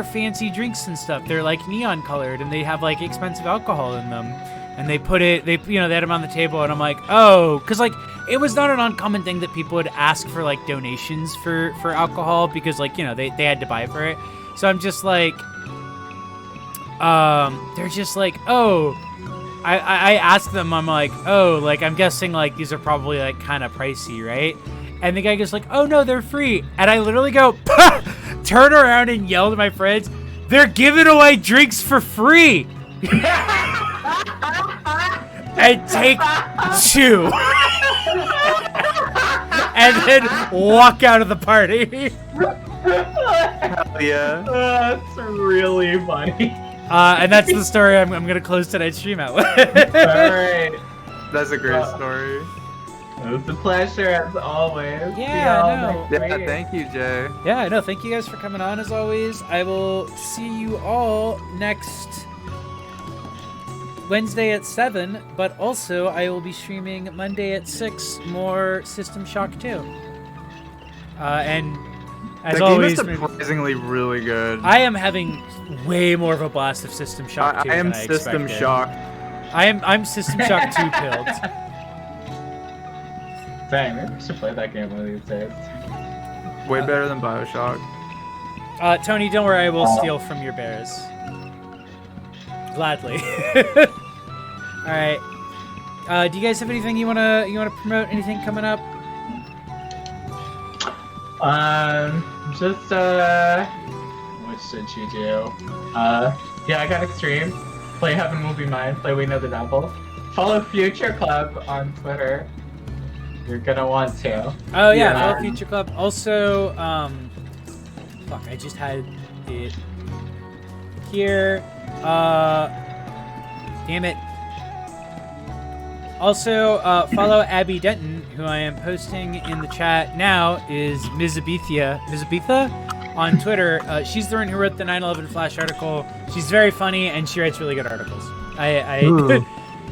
fancy drinks and stuff. They're like neon colored and they have like expensive alcohol in them. And they had them on the table, and I'm like, oh, because like it was not an uncommon thing that people would ask for like donations for alcohol because like, you know, they had to buy for it. So I'm just like, they're just like, oh, I asked them, I'm like, oh, like I'm guessing like these are probably like kind of pricey, right? And the guy goes like, oh no, they're free. And I literally go, turn around and yell to my friends, they're giving away drinks for free. And take 2. And then walk out of the party. Hell yeah. That's really funny. And that's the story I'm going to close tonight's stream out with. Alright. That's a great story. It was a pleasure as always. Yeah, Yeah, thank you, Jay. Yeah, no, thank you guys for coming on as always. I will see you all next Wednesday at 7, but also I will be streaming Monday at 6 more System Shock 2. And as that always, game is surprisingly really good. I am having way more of a blast of System Shock 2 I am than I System expected. Shock. I'm System Shock 2 pilled. Dang, maybe we should play that game one of these days. Way better than Bioshock. Tony, don't worry, I will steal from your bears. Gladly. All right. Do you guys have anything you wanna promote? Anything coming up? Just what should you do? Yeah, I got Extreme. Play Heaven Will Be Mine. Play We Know the Devil. Follow Future Club on Twitter. You're gonna want to. Oh yeah, follow Future Club. Also, fuck, I just had it here. Damn it. Also, follow Abby Denton, who I am posting in the chat now, is Mizabetha on Twitter. She's the one who wrote the 9/11 Flash article. She's very funny and she writes really good articles.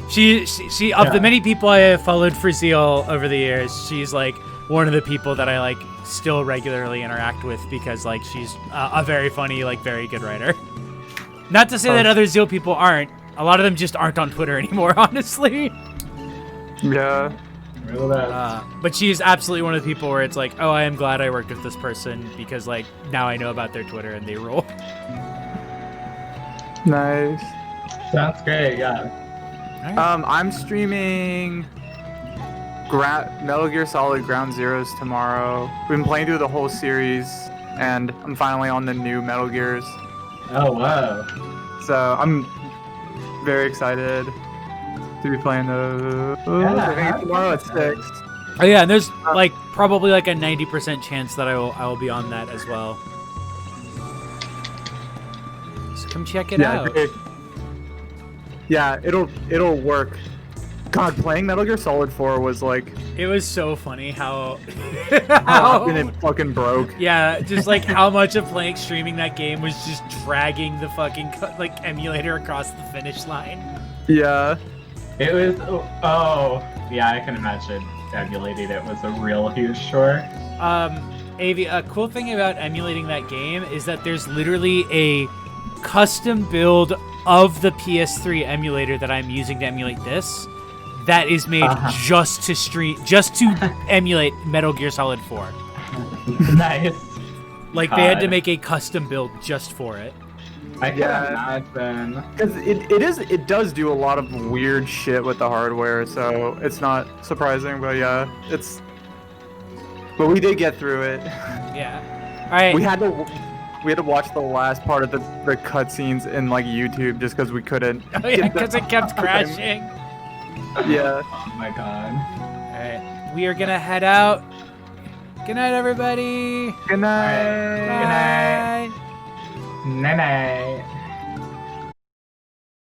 She of the many people I have followed for Zeal over the years, she's like one of the people that I like still regularly interact with because like she's a very funny, like very good writer. Not to say that other Zeal people aren't. A lot of them just aren't on Twitter anymore, honestly. Yeah. But she's absolutely one of the people where it's like, oh, I am glad I worked with this person because like now I know about their Twitter and they rule. Nice. Sounds great, yeah. I'm streaming Metal Gear Solid Ground Zeroes tomorrow. We've been playing through the whole series, and I'm finally on the new Metal Gears. Oh, wow. So I'm very excited to be playing those. I think tomorrow at 6. Oh yeah, and there's like probably like a 90% chance that I will be on that as well. So come check it out. Yeah, it'll work. God, playing Metal Gear Solid 4 was like... It was so funny how often it fucking broke. Yeah, just like how much of streaming that game was just dragging the fucking like emulator across the finish line. Yeah. It was, yeah, I can imagine emulating it was a real huge chore. Avi, a cool thing about emulating that game is that there's literally a custom build of the PS3 emulator that I'm using to emulate this that is made just to emulate Metal Gear Solid 4. Nice. Like they had to make a custom build just for it. I can imagine. Because it does do a lot of weird shit with the hardware, so it's not surprising. But yeah, but we did get through it. Yeah. All right. We had to watch the last part of the cutscenes in like YouTube just because we couldn't. Oh yeah, because it kept crashing. Yeah. Oh my god. All right, we are gonna head out. Good night, everybody. Good night. Good night. Night night.